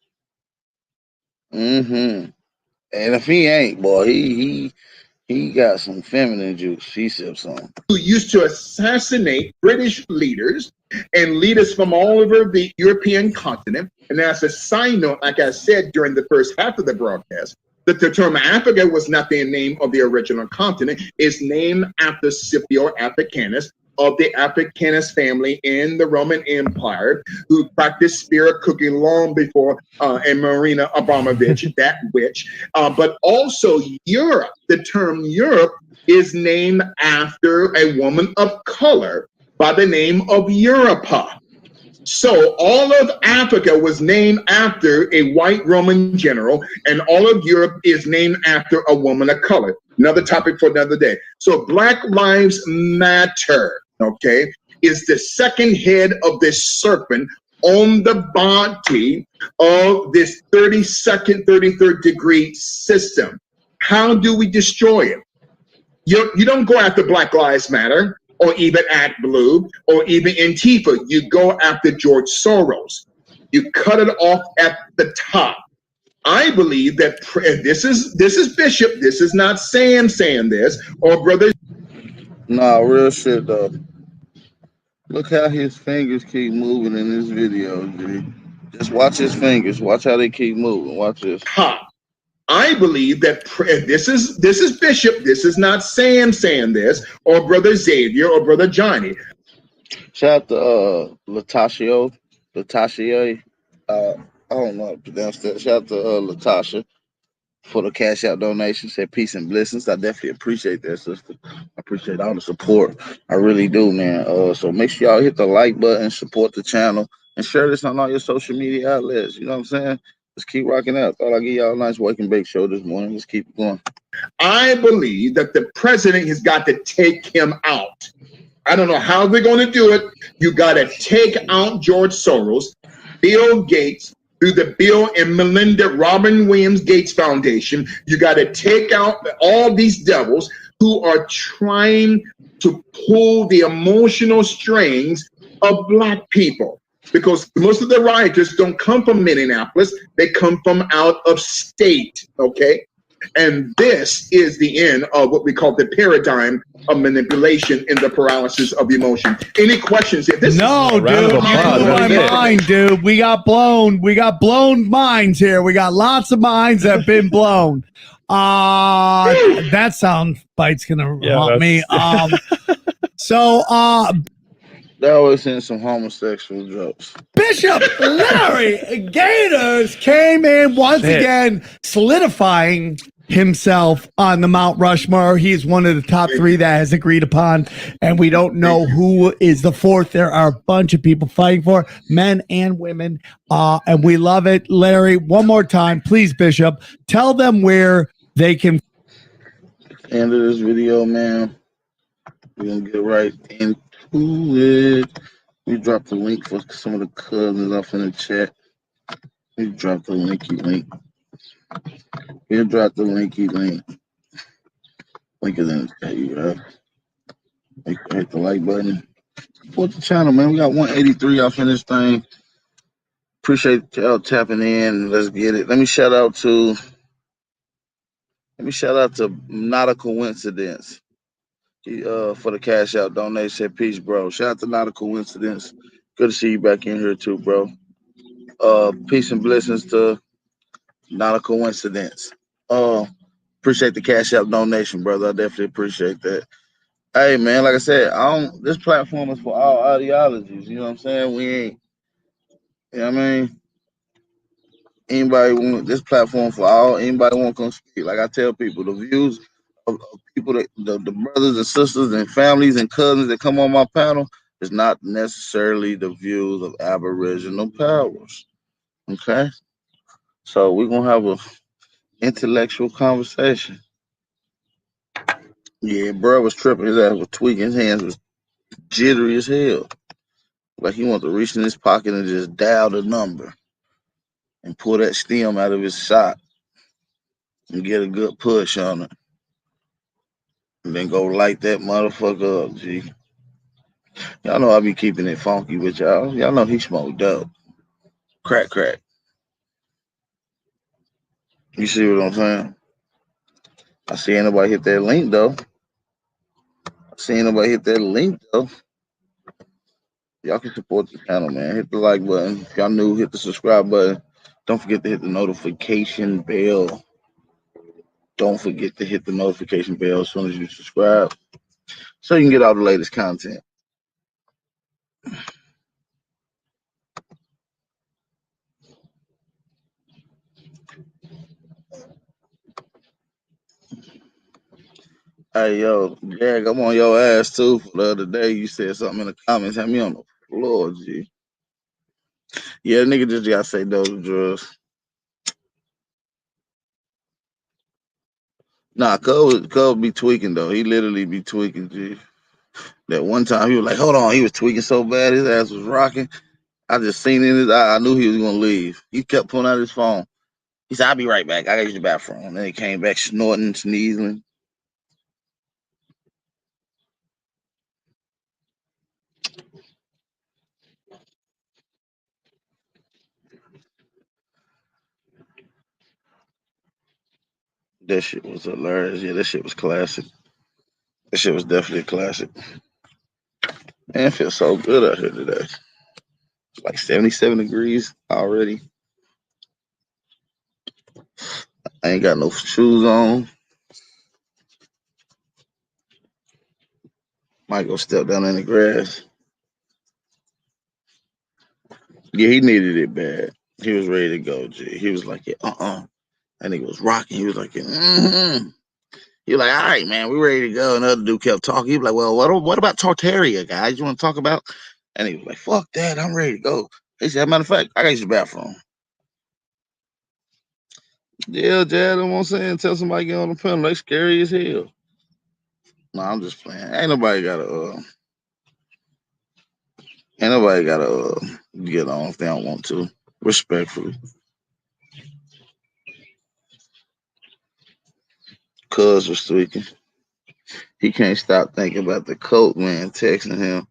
And if he ain't, boy, he got some feminine juice. He sips on. Who used to assassinate British leaders and leaders from all over the European continent. And as a side note, like I said during the first half of the broadcast, that the term Africa was not the name of the original continent. It's named after Scipio Africanus, of the Africanus family in the Roman Empire who practiced spirit cooking long before and Marina Abramovich, that witch. But also Europe. The term Europe is named after a woman of color by the name of Europa. So all of Africa was named after a white Roman general, and all of Europe is named after a woman of color. Another topic for another day. So Black Lives Matter, okay, is the second head of this serpent on the body of this 32nd, 33rd degree system. How do we destroy it? You don't go after Black Lives Matter or even Act Blue or even Antifa. You go after George Soros. You cut it off at the top. I believe that this is Bishop. This is not Sam saying this or Brother. Nah, real shit though. Look how his fingers keep moving in this video, G. Just watch his fingers. Watch how they keep moving. Watch this. Top. I believe that this is Bishop. This is not Sam saying this or Brother Xavier or Brother Johnny. Shout out to Latasha. I don't know how to pronounce that. Shout out to Latasha for the cash out donation. Said peace and blessings. I definitely appreciate that, sister. I appreciate all the support. I really do, man. So make sure y'all hit the like button, support the channel, and share this on all your social media outlets. You know what I'm saying? Let's keep rocking out. Thought I'd give y'all a nice wake and bake show this morning. Let's keep it going. I believe that the president has got to take him out. I don't know how they're going to do it. You got to take out George Soros, Bill Gates, through the Bill and Melinda Robin Williams Gates Foundation. You got to take out all these devils who are trying to pull the emotional strings of Black people. Because most of the rioters don't come from Minneapolis. They come from out of state, okay? And this is the end of what we call the paradigm of manipulation in the paralysis of emotion. Any questions? This no, dude, you blew my mind, dude. We got blown minds here. We got lots of minds that have been blown. That sound bite's gonna haunt me. They always in some homosexual jokes. Bishop Larry Gators came in once again, solidifying himself on the Mount Rushmore. He's one of the top three that has agreed upon, and we don't know who is the fourth. There are a bunch of people fighting for it, men and women, and we love it. Larry, one more time, please, Bishop, tell them where they can. End of this video, man. We're gonna get right into it. We dropped the link for some of the cousins off in the chat. We dropped the linky link. We'll drop the linky link. Link is in the chat, you right? Hit the like button. Support the channel, man. We got 183 off in this thing. Appreciate y'all tapping in. Let's get it. Let me shout out to Not a Coincidence. For the cash out donation. Said peace, bro. Shout out to Not a Coincidence. Good to see you back in here too, bro. Peace and blessings to Not a Coincidence. Appreciate the cash out donation, brother. I definitely appreciate that. Hey man, like I said, this platform is for all ideologies. You know what I'm saying? We ain't, you know what I mean? Anybody want this platform for all? Anybody want to come speak? Like I tell people, the views of people that the brothers and sisters and families and cousins that come on my panel is not necessarily the views of Aboriginal powers. Okay, so we're gonna have a intellectual conversation. Yeah, bro was tripping. His ass was tweaking. His hands was jittery as hell. Like he wanted to reach in his pocket and just dial the number and pull that stem out of his shot and get a good push on it. And then go light that motherfucker up, G. Y'all know I be keeping it funky with y'all. Y'all know he smoked dope. Crack. You see what I'm saying? I see anybody hit that link, though. Y'all can support the channel, man. Hit the like button. If y'all new, hit the subscribe button. Don't forget to hit the notification bell. Don't forget to hit the notification bell as soon as you subscribe so you can get all the latest content. Hey yo, Jag, I'm on your ass too. For the other day, you said something in the comments, had me on the floor, G. Yeah, nigga just gotta say no to drugs. Nah, Cub be tweaking though. He literally be tweaking, G. That one time he was like, hold on, he was tweaking so bad, his ass was rocking. I just seen in his eye, I knew he was gonna leave. He kept pulling out his phone. He said, I'll be right back. I gotta use the bathroom. And then he came back snorting, sneezing. That shit was hilarious. Yeah, that shit was classic. That shit was definitely a classic. Man, it feels so good out here today. It's like 77 degrees already. I ain't got no shoes on. Might go step down in the grass. Yeah, he needed it bad. He was ready to go, G. He was like, yeah, That nigga was rocking. He was like, He was like, all right, man, we ready to go. Another dude kept talking. He was like, well, what about Tartaria, guys? You want to talk about? And he was like, fuck that. I'm ready to go. He said, matter of fact, I got to use the bathroom. Yeah, Jad, I'm on saying, tell somebody to get on the panel. They scary as hell. No, I'm just playing. Ain't nobody gotta get on if they don't want to. Respectfully. Cuz was tweaking. He can't stop thinking about the coke man texting him.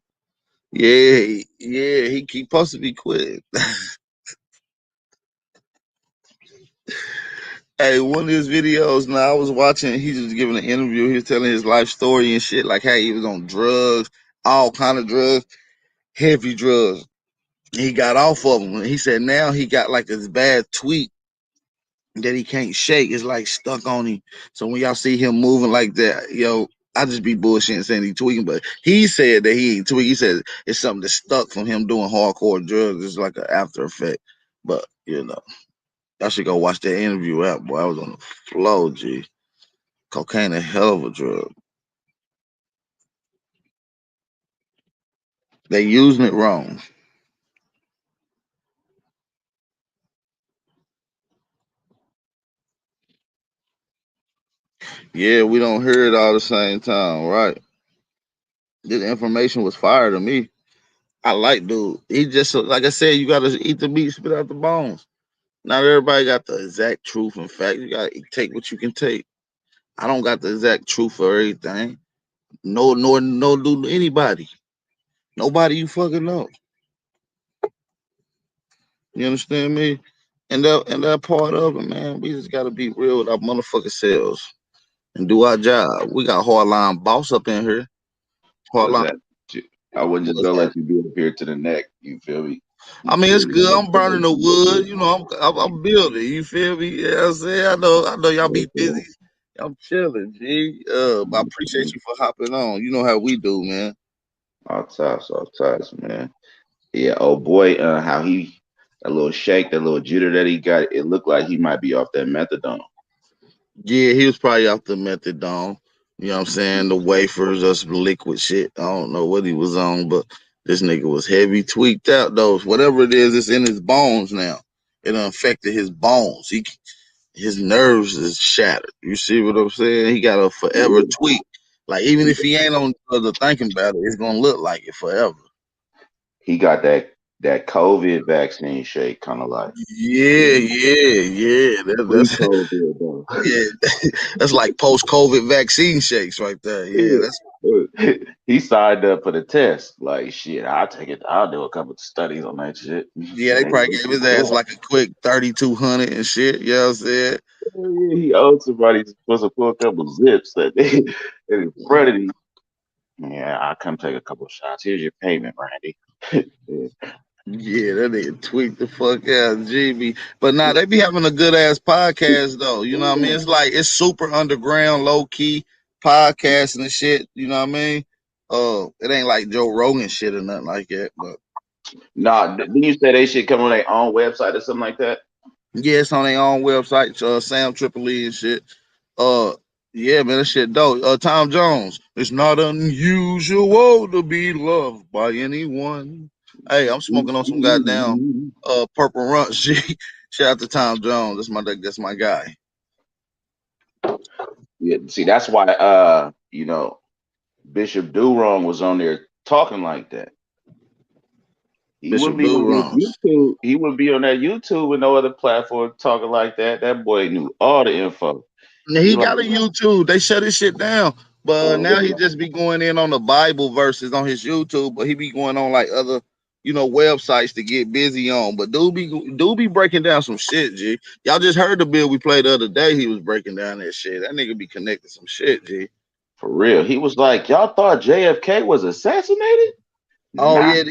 Yeah, he supposed to be quit. Hey, one of his videos now I was watching, he was giving an interview, he was telling his life story and shit, like how he was on drugs, all kind of drugs, heavy drugs. He got off of them. He said now he got like this bad tweak that he can't shake. It's like stuck on him. So when y'all see him moving like that, I just be bullshitting saying he tweaking, but he said that he ain't tweaking. He said it's something that's stuck from him doing hardcore drugs. It's like an after effect. But I should go watch that interview out, boy. I was on the flow, G. Cocaine a hell of a drug. They using it wrong. Yeah, we don't hear it all the same time, right? This information was fire to me. I like dude. He just like I said, you gotta eat the meat, spit out the bones. Not everybody got the exact truth and fact. You gotta take what you can take. I don't got the exact truth for everything. No, do anybody. Nobody you fucking know. You understand me? And that part of it, man, we just gotta be real with our motherfucking selves and do our job. We got hardline boss up in here. What's Hardline. that? I wasn't just gonna let you be up here to the neck. You feel me? I mean, it's good. I'm burning the wood. I'm building. You feel me? Yeah, I'm saying. I know y'all be busy. I'm chilling, G. I appreciate you for hopping on. You know how we do, man. All types, man. Yeah, oh boy, how that little shake, that little jitter that he got, it looked like he might be off that methadone. Yeah, he was probably off the methadone. You know what I'm saying? The wafers, us liquid shit. I don't know what he was on, but this nigga was heavy tweaked out though. Whatever it is, it's in his bones now. It done affected his bones. His nerves is shattered. You see what I'm saying? He got a forever tweak. Like even if he ain't on the thinking about it, it's gonna look like it forever. He got that COVID vaccine shake, kind of like Yeah. That's pre-COVID though. yeah. That's like post-COVID vaccine shakes right there. Yeah, that's He signed up for the test. Like shit, I'll take it. I'll do a couple of studies on that shit. yeah. They probably gave his ass like a quick 3,200 and shit. You know what I'm saying? He owed somebody supposed to pull a couple zips that they in front of him. Yeah, I'll come take a couple of shots. Here's your payment, Randy. Yeah, that nigga tweaked the fuck out, GB. But nah, they be having a good ass podcast though. You know what I mean? It's like it's super underground, low key podcasting and shit. You know what I mean? It ain't like Joe Rogan shit or nothing like that. But Nah, didn't you say they should come on their own website or something like that? yeah, it's on their own website. Sam Tripoli and shit. Uh, yeah, man, that shit dope. Tom Jones. It's not unusual to be loved by anyone. Hey, I'm smoking on some goddamn Purple Runts. Shout out to Tom Jones. That's my guy. Yeah, see, that's why Bishop Durong was on there talking like that. He Bishop wouldn't be on that Durance. YouTube. He wouldn't be on that YouTube with no other platform talking like that. That boy knew all the info. He got a YouTube. They shut his shit down. But now he just be going in on the Bible verses on his YouTube, but he be going on like other, websites to get busy on. But dude be breaking down some shit, G. Y'all just heard the bill we played the other day. He was breaking down that shit. That nigga be connecting some shit, G. For real. He was like, y'all thought JFK was assassinated? Oh Nah. yeah,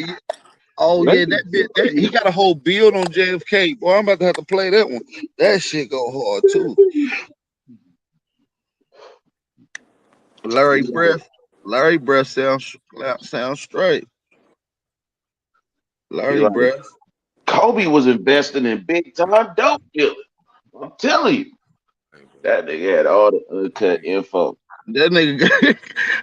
that bit he got a whole build on JFK. Boy, I'm about to have to play that one. That shit go hard too. Larry Breath sounds straight. Larry Breath. Kobe was investing in big time dope dealers. I'm telling you. That nigga had all the uncut info. That nigga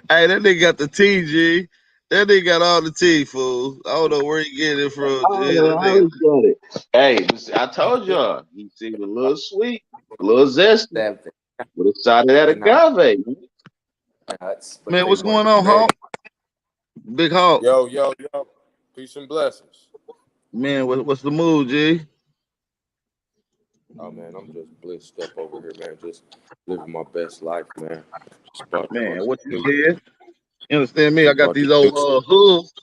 hey, that nigga got the T, G. That nigga got all the T, fool. I don't know where he get it from, G. Hey, I told y'all, he seemed a little sweet, a little zesty, with a side of that agave. Man, what's going on, Hawk? Big Hawk. Yo. Peace and blessings. Man, what's the mood, G? Oh man, I'm just blissed up over here, man. Just living my best life, man. Man, what you did? You understand me? I got these old hooves.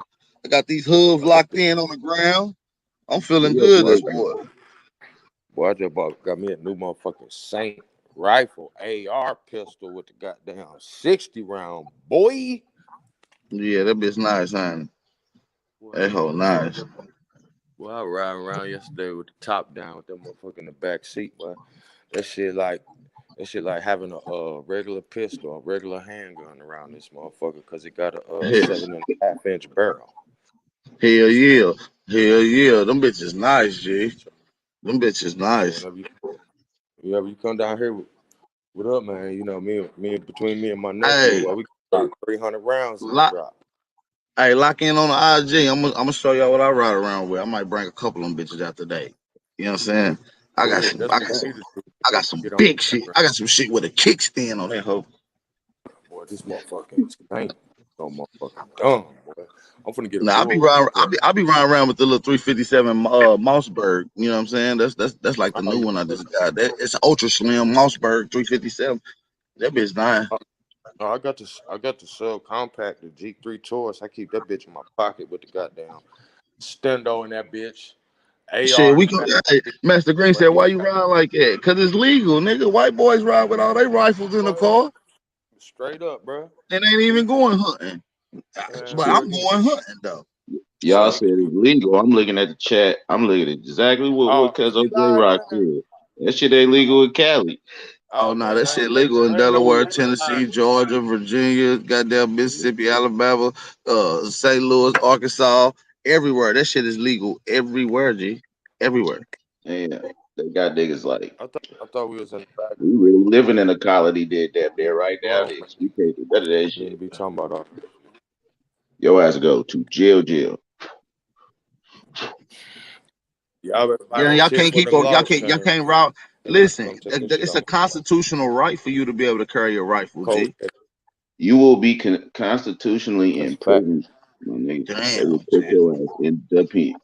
I got these hooves locked in on the ground. I'm feeling good this morning. Boy, I just got me a new motherfucking Saint rifle, AR pistol with the goddamn 60 round, boy. Yeah, that bitch nice, honey. That hoe nice. Well, I ride around yesterday with the top down with that motherfucker in the back seat, but that shit like having a regular pistol, a regular handgun around this motherfucker because it got a 7.5-inch barrel. Hell yeah. Them bitches nice, G. Them bitches nice. Yeah, you come down here, what up, man? You know, between me and my nephew, we got 300 rounds in the drop. Hey, lock in on the IG. I'm gonna show y'all what I ride around with. I might bring a couple of them bitches out today. You know what I'm saying? I got some big shit. I got some shit with a kickstand on that hoe. Boy, this motherfucking ain't so motherfucking dumb, boy. I'm finna get a I be riding around with the little 357 Mossberg. You know what I'm saying? That's like the new one I just got. It's an ultra slim Mossberg 357. That bitch nice. I got the subcompact, the G3 Choice. I keep that bitch in my pocket with the goddamn stendo in that bitch. AR. Shit, Master Green said, "Why you ride like that? Cause it's legal, nigga. White boys ride with all their rifles in the car. Straight up, bro. And ain't even going hunting. But I'm going hunting though. Y'all said it's legal. I'm looking at the chat. I'm looking at exactly what Cuz OJ Rock said. That shit ain't legal in Cali. Oh no, that shit legal in Delaware, Tennessee, Georgia, Virginia, goddamn Mississippi, Alabama, St. Louis, Arkansas, everywhere. That shit is legal everywhere, G. Everywhere. Yeah, they got niggas like. I thought we was in the back. We really living in a colony did that there right now. We can't do better than that shit. Be talking about all. Your ass go to jail. Y'all can't keep on. Y'all can't route. Listen, it's a constitutional right for you to be able to carry a rifle, G. You will be constitutionally imprisoned, my nigga. They will put your ass in the pen.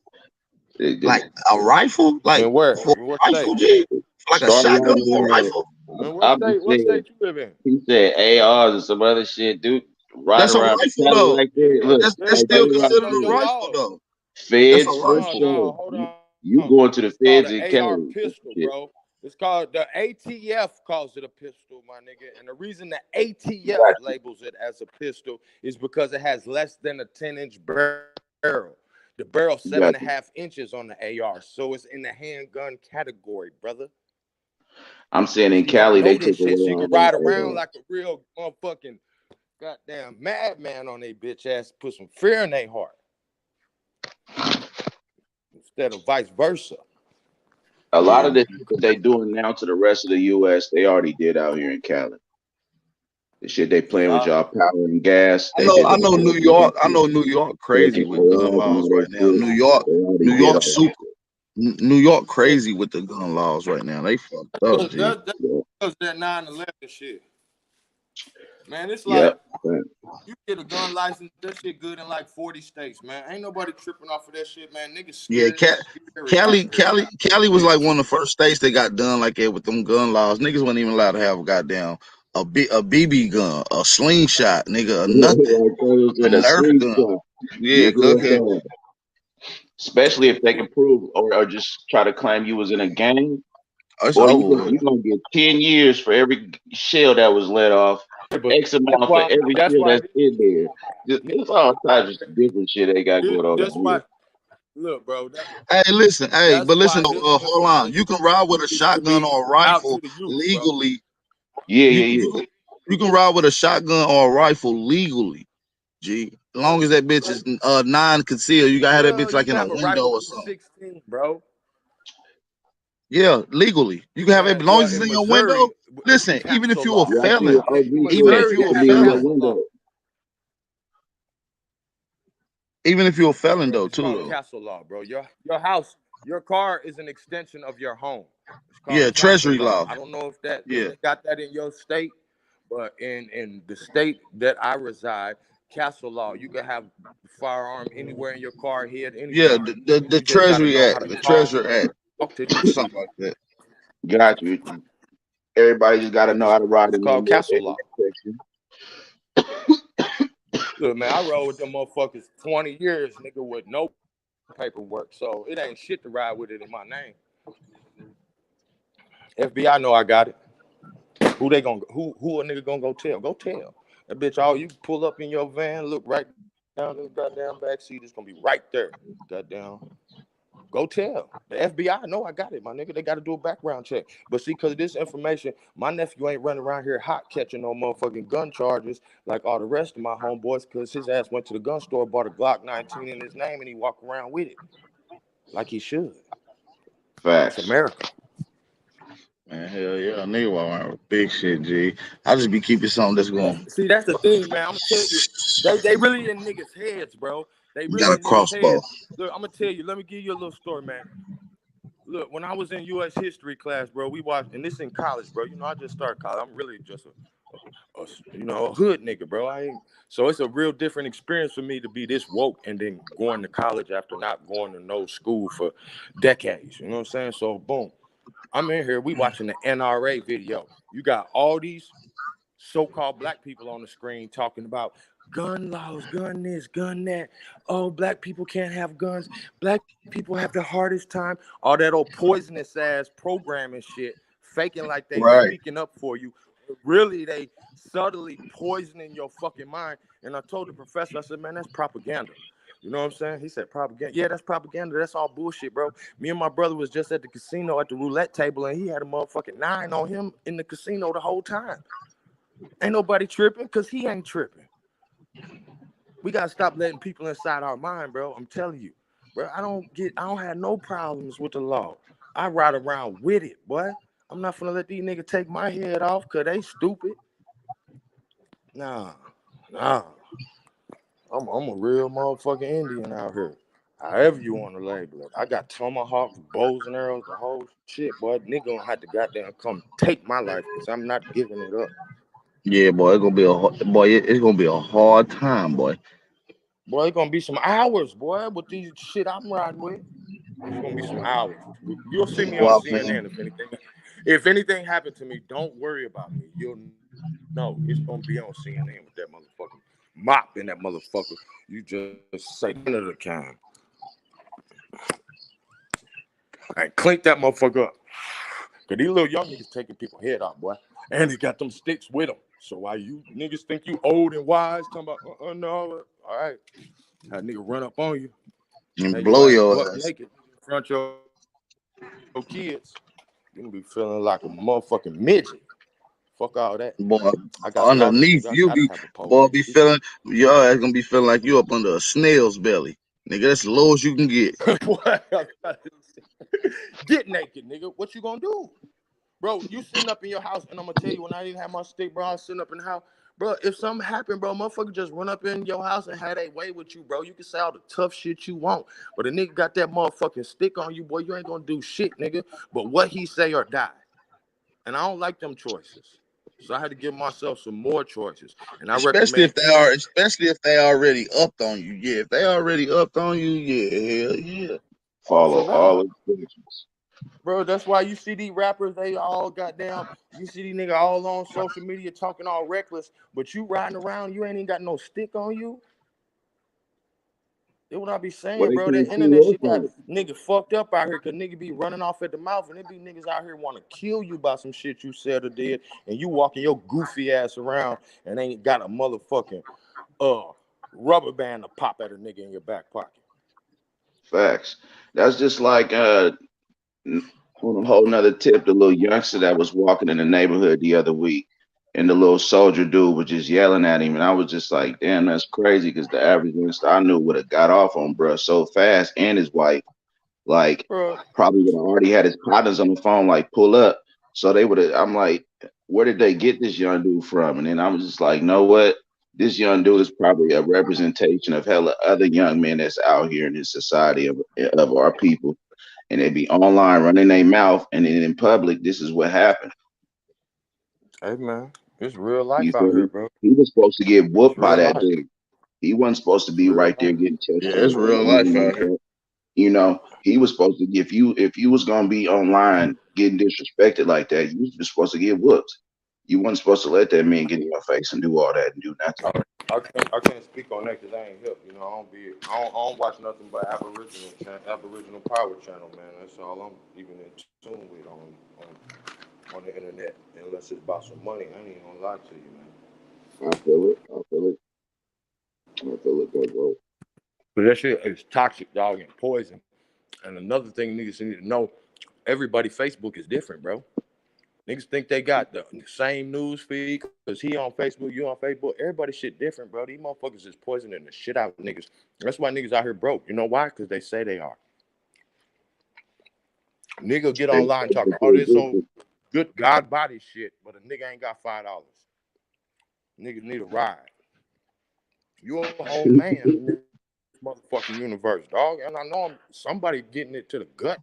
Like a rifle? Like where? What rifle, G? Like a shotgun or a rifle? What state you live in? He said ARs and some other shit, dude. That's a rifle though. Like that. Look, that's still considered a rifle though. Feds that's a rifle. No, hold on. You going to the feds in AR Cali? Pistol, bro. It's called the ATF calls it a pistol, my nigga. And the reason the ATF labels it as a pistol is because it has less than a 10-inch barrel. The barrel 7.5 inches on the AR, so it's in the handgun category, brother. I'm saying in Cali they took away shit. So you can ride around like a real motherfucking goddamn madman on their bitch ass, put some fear in their heart. Instead of vice versa. A lot of the shit that they doing now to the rest of the U.S., they already did out here in Cali. The shit they playing with y'all power and gas. I They know, did I the know New York. I know New York crazy with gun laws right now. New York, New York super. New York crazy with the gun laws right now. They fucked up, G. That's that 9/11 shit. Man, it's like you get a gun license, that shit good in like 40 states, man. Ain't nobody tripping off of that shit, man. Niggas Yeah, scared. Cali was like one of the first states that got done like that with them gun laws. Niggas wasn't even allowed to have a goddamn a BB gun, a slingshot, nigga, or nothing. A Nerf gun. Yeah, go ahead. Especially if they can prove or just try to claim you was in a gang. It's Or over. you're gonna get 10 years for every shell that was let off, X amount for every shell that's in there. It's all types of different shit they got going on. That's why. Look, bro. Hey, listen. Hey, but listen. Hold on. You can ride with a needs to shotgun be or a out to rifle the youth, legally. Yeah. You can ride with a shotgun or a rifle legally. G, as long as that bitch is non-concealed, you gotta have that bitch like in a window or something. 16, bro. Yeah, legally. You can have it as long as it's in your window. Listen, even if you're a felon, even if you're a felon, even if you're a felon though, too. Though. Castle law, bro. Your house, your car is an extension of your home. Yeah, treasury law. I don't know if that if they got that in your state, but in the state that I reside, castle law, you can have a firearm anywhere in your car here. Yeah, the Treasury Act, the Treasury Act, something like that. Got you. Everybody just got to know how to ride. It's called castle law. Look, man, I rode with them motherfuckers 20 years, nigga, with no paperwork, so it ain't shit to ride with it in my name. FBI know I got it. Who a nigga gonna go tell? Go tell. That bitch, all you pull up in your van, look right down in the goddamn back seat, it's gonna be right there. Goddamn. Go tell. The FBI know I got it, my nigga. They got to do a background check. But see, because of this information, my nephew ain't running around here hot catching no motherfucking gun charges like all the rest of my homeboys, because his ass went to the gun store, bought a Glock 19 in his name, and he walked around with it like he should. Facts. It's America. Man, hell yeah, nigga walk around with big shit, G. I just be keeping something that's going. See, that's the thing, man. I'm gonna tell you, they really in niggas' heads, bro. They really got a crossbow. Look, I'm gonna tell you. Let me give you a little story, man. Look, when I was in U.S. history class, bro, we watched, and this in college, bro. You know, I just started college. I'm really just a hood nigga, bro. So it's a real different experience for me to be this woke and then going to college after not going to no school for decades. You know what I'm saying? So boom, I'm in here. We watching the NRA video. You got all these so-called black people on the screen talking about gun laws, gun this, gun that. Oh, black people can't have guns. Black people have the hardest time. All that old poisonous ass programming shit, faking like they speaking up for you. Really, they subtly poisoning your fucking mind. And I told the professor, I said, man, that's propaganda. You know what I'm saying? He said, propaganda. Yeah, that's propaganda. That's all bullshit, bro. Me and my brother was just at the casino at the roulette table, and he had a motherfucking 9 on him in the casino the whole time. Ain't nobody tripping because he ain't tripping. We gotta stop letting people inside our mind, bro. I'm telling you, bro. I don't have no problems with the law. I ride around with it, boy. I'm not gonna let these niggas take my head off because they stupid. Nah. I'm a real motherfucking Indian out here. However you want to label it. I got tomahawks, bows and arrows, the whole shit, boy. Nigga gonna have to goddamn come take my life because I'm not giving it up. Yeah, boy, it's gonna be a hard time, boy. Boy, it's gonna be some hours, boy, with these shit I'm riding with. It's gonna be some hours. You'll see me on CNN if anything happened to me. Don't worry about me. You'll know it's gonna be on CNN with that motherfucker mop in that motherfucker. You just say none of the kind. And clink that motherfucker up. Cause these little young niggas taking people's head off, boy. And he got them sticks with them. So why you niggas think you old and wise, talking about no, all right. That nigga run up on you and blow your ass naked in front of your kids. You gonna be feeling like a motherfucking midget. Fuck all that. Boy, I got underneath scholarships. I you gotta be have a pole. boy be feeling your ass gonna be feeling like you up under a snail's belly. Nigga, that's the lowest you can get. Get naked, nigga. What you gonna do? Bro, you sitting up in your house, and I'm gonna tell you, when I didn't have my stick, bro, I was sitting up in the house. Bro, if something happened, bro, motherfucker just run up in your house and have their way with you, bro. You can say all the tough shit you want, but a nigga got that motherfucking stick on you, boy, you ain't gonna do shit, nigga. But what he say or die. And I don't like them choices. So I had to give myself some more choices. And I especially recommend if they already upped on you. Yeah, if they already upped on you, yeah, hell yeah. Follow for all real. instructions. Bro, that's why you see these rappers, they all goddamn, you see these niggas all on social media talking all reckless, but you riding around, you ain't even got no stick on you. That's what I be Well, saying, they bro. That can't internet kill us shit got on. niggas fucked up out here because niggas be running off at the mouth, and it be niggas out here want to kill you by some shit you said or did, and you walking your goofy ass around and ain't got a motherfucking rubber band to pop at a nigga in your back pocket. Facts. That's just like on a whole nother tip, the little youngster that was walking in the neighborhood the other week, and the little soldier dude was just yelling at him, and I was just like, damn, that's crazy, because the average youngster I knew would have got off on bruh so fast, and his wife, like, Bro, probably would have already had his partners on the phone, like, pull up. So they would have, I'm like, where did they get this young dude from? And then I was just like, know what? This young dude is probably a representation of hella other young men that's out here in this society of our people, and they be online running their mouth, and then in public, this is what happened. hey man, it's real You life out feel here, me? bro. He was supposed to get It's whooped by real that life. dude. He wasn't supposed to It's be real right there life. getting touched Yeah, it's on or real life anything out like here. that. You know, he was supposed to, if you was gonna be online getting disrespected like that, you was supposed to get whooped. You wasn't supposed to let that man get in your face and do all that and do nothing. I can't speak on that because I ain't hip. You know, I don't watch nothing but Aboriginal Power channel, man. That's all I'm even in tune with on the internet. Unless it's about some money, I ain't even gonna lie to you, man. I feel it. I feel it. I feel it, bro. But that shit is toxic, dog, and poison. And another thing niggas need to know, everybody Facebook is different, bro. Niggas think they got the same news feed because he on Facebook, you on Facebook. Everybody shit different, bro. These motherfuckers is poisoning the shit out of niggas. That's why niggas out here broke. You know why? Because they say they are. Nigga get online talking all this old good God body shit, but a nigga ain't got $5. Niggas need a ride. You a whole man in this motherfucking universe, dog. And I know somebody getting it to the gut.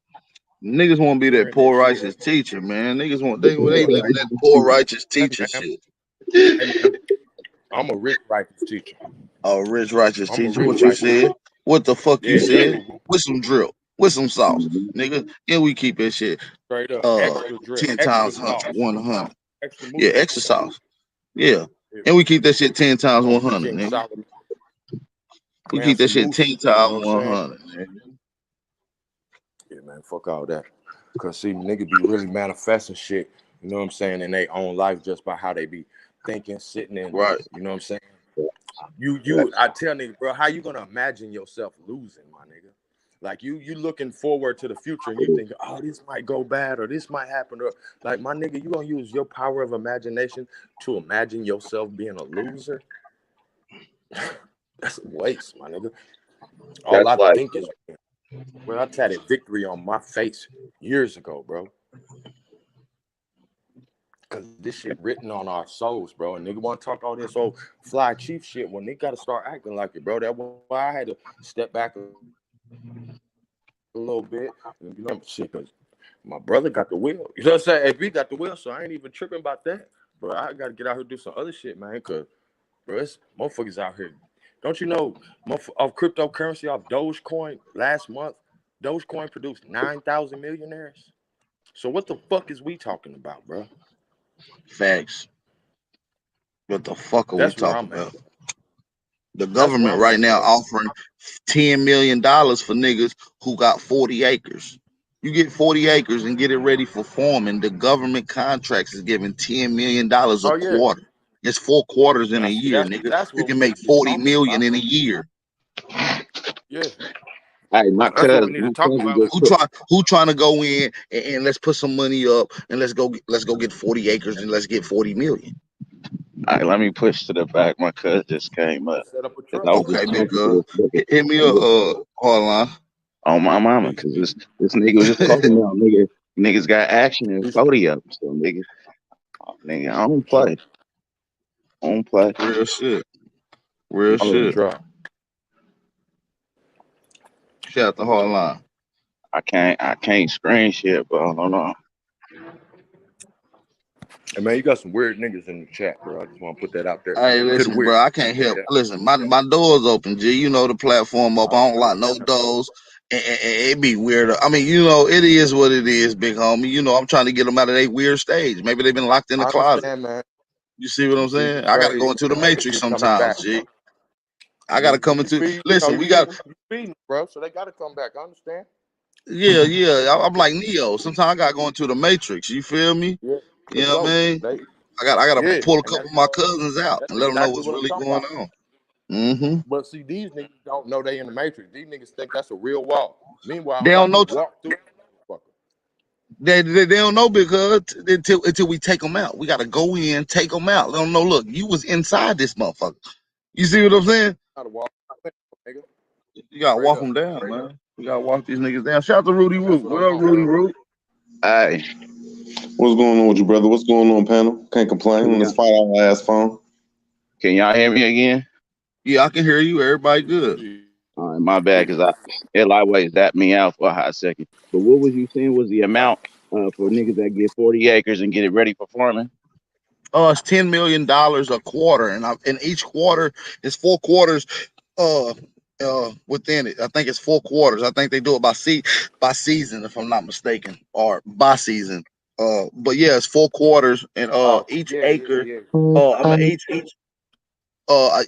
Niggas want to be that Hearing this poor shit. righteous teacher, man. Niggas want they living that poor righteous teacher Hey, shit. Hey, man. I'm a rich righteous teacher. Oh, rich righteous I'm a teacher. rich What you righteous said? teacher. What the fuck you Yeah, that's said? what With some drip, with some sauce, Mhm. nigga. And we keep that shit straight up. Extra drip, 10 extra times sauce, 100, 100. extra Yeah, moosey extra sauce. sauce. Yeah. Yeah. And we keep that shit 10 times On 100, King nigga. Solomon. We Man, keep that some shit 10 moosey. You know times what I'm saying? 100, nigga. Yeah, man, fuck all that. Because, see, niggas be really manifesting shit, you know what I'm saying, in their own life just by how they be thinking, sitting in, Right. you know what I'm saying? I tell niggas, bro, how you going to imagine yourself losing, my nigga? Like, you looking forward to the future and you think, oh, this might go bad or this might happen. Or, like, my nigga, you going to use your power of imagination to imagine yourself being a loser? That's a waste, my nigga. All That's I like, think is, well, I tatted victory on my face years ago, bro. Cause this shit written on our souls, bro. And nigga want to talk all this old fly chief shit when they gotta start acting like it, bro. That's why I had to step back a little bit. And, you know, shit, cause my brother got the wheel. You know what I'm saying? AB got the wheel, so I ain't even tripping about that. But I gotta get out here and do some other shit, man. Cause bro, it's motherfuckers out here. Don't you know of cryptocurrency off Dogecoin last month? Dogecoin produced 9,000 millionaires. So what the fuck is we talking about, bro? Facts. What the fuck are we That's where talking I'm at. about? The That's where government I'm right at, now bro. offering $10 million for niggas who got 40 acres. You get 40 acres and get it ready for farming. The government contracts is giving $10 million a Oh yeah. quarter. It's 4 quarters in Now a see, year, nigga. that's You what can we need make to be 40 talking million about. in a year. Yeah. Hey, That's what we need to talk about. Who trying to go in and let's put some money up and let's go get 40 acres and let's get 40 million. All right, let me push to the back. My cousin just came up. Let's set up a 'Cause truck. I was Okay, just big talking to hit me up, hardline. on my mama, because this nigga was just quoting me on niggas got action in 40 of them. So nigga, I don't play. I don't play. Real shit. Real shit. Truck. Shout out to hardline. I can't screen shit, but I don't know. Hey man, you got some weird niggas in the chat, bro. I just want to put that out there. Hey, listen, bro, I can't help. Listen, my door's open, G. You know the platform up. I don't lock no doors. And it be weird. I mean, you know, it is what it is, big homie. You know, I'm trying to get them out of their weird stage. Maybe they've been locked in the closet. Man. You see what I'm saying? I gotta go into the matrix sometimes, G. I gotta come into. Listen, we got. Feeding, bro. So they gotta come back. I understand. Yeah. I'm like Neo. Sometimes I gotta go into the matrix. You feel me? Yeah. You know what I mean? I gotta pull a couple of my cousins out and let them know what's really going on. Mm-hmm. But see, these niggas don't know they in the matrix. These niggas think that's a real wall. Meanwhile, they don't know. Walk through. They don't know because until we take them out, we gotta go in, take them out. Let them know. Look, you was inside this motherfucker. You see what I'm saying? You gotta walk them down, man. We gotta walk these niggas down. Shout out to Rudy Root. What up, Rudy Root? Hey. What's going on with you, brother? What's going on, panel? Can't complain on this 5 hour ass phone. Can y'all hear me again? Yeah, I can hear you. Everybody good. All right, my bad, because it lightweight zapped me out for a hot second. But what was you saying was the amount for niggas that get 40 acres and get it ready for farming? It's $10 million a quarter, and each quarter is 4 quarters. Within it, I think it's 4 quarters. I think they do it by season, if I'm not mistaken, or by season. But yeah, it's 4 quarters, and each acre.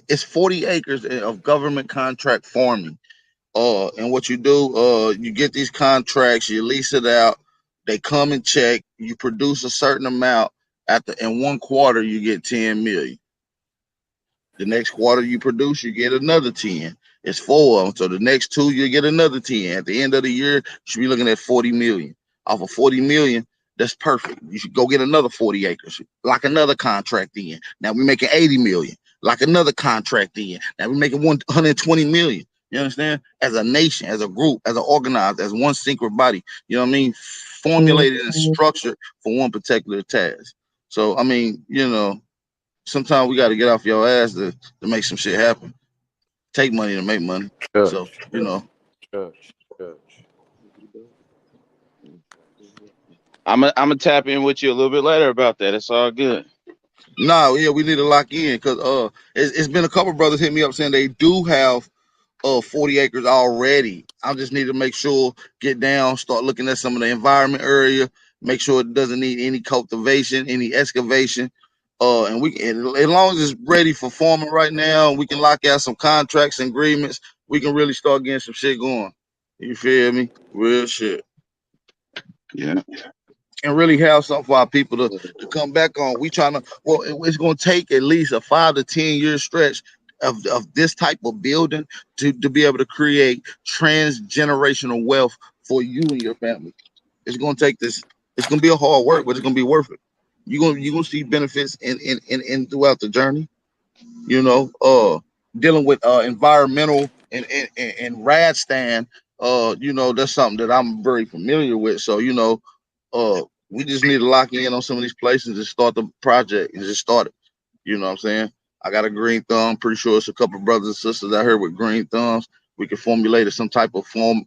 It's 40 acres of government contract farming. And what you do, you get these contracts, you lease it out, they come and check, you produce a certain amount. In 1 quarter, you get 10 million. The next quarter you produce, you get another 10. It's 4 of them. So the next 2, you get another 10. At the end of the year, you should be looking at 40 million. Off of 40 million, that's perfect. You should go get another 40 acres, lock another contract in. Now we're making 80 million. Lock another contract in. Now we're making 120 million. You understand? As a nation, as a group, as an organized, as one synchro body, you know what I mean? Formulated and structured for one particular task. So, I mean, you know, sometimes we got to get off your ass to make some shit happen. Take money to make money. So, you know. I'm gonna tap in with you a little bit later about that. It's all good. No, yeah, we need to lock in because it's been a couple brothers hit me up saying they do have 40 acres already. I just need to make sure, get down, start looking at some of the environment area, make sure it doesn't need any cultivation, any excavation. And as long as it's ready for farming right now, we can lock out some contracts and agreements. We can really start getting some shit going. You feel me? Real shit. Yeah. And really have something for our people to come back on. We trying to, it's going to take at least a 5 to 10 year stretch of this type of building to be able to create transgenerational wealth for you and your family. It's going to take this. It's going to be a hard work, but it's going to be worth it. You're going to see benefits in throughout the journey. You know, dealing with environmental and rad stand. You know, that's something that I'm very familiar with. So, you know, we just need to lock in on some of these places and start the project and just start it. You know what I'm saying? I got a green thumb. Pretty sure it's a couple of brothers and sisters out here with green thumbs. We can formulate some type of forum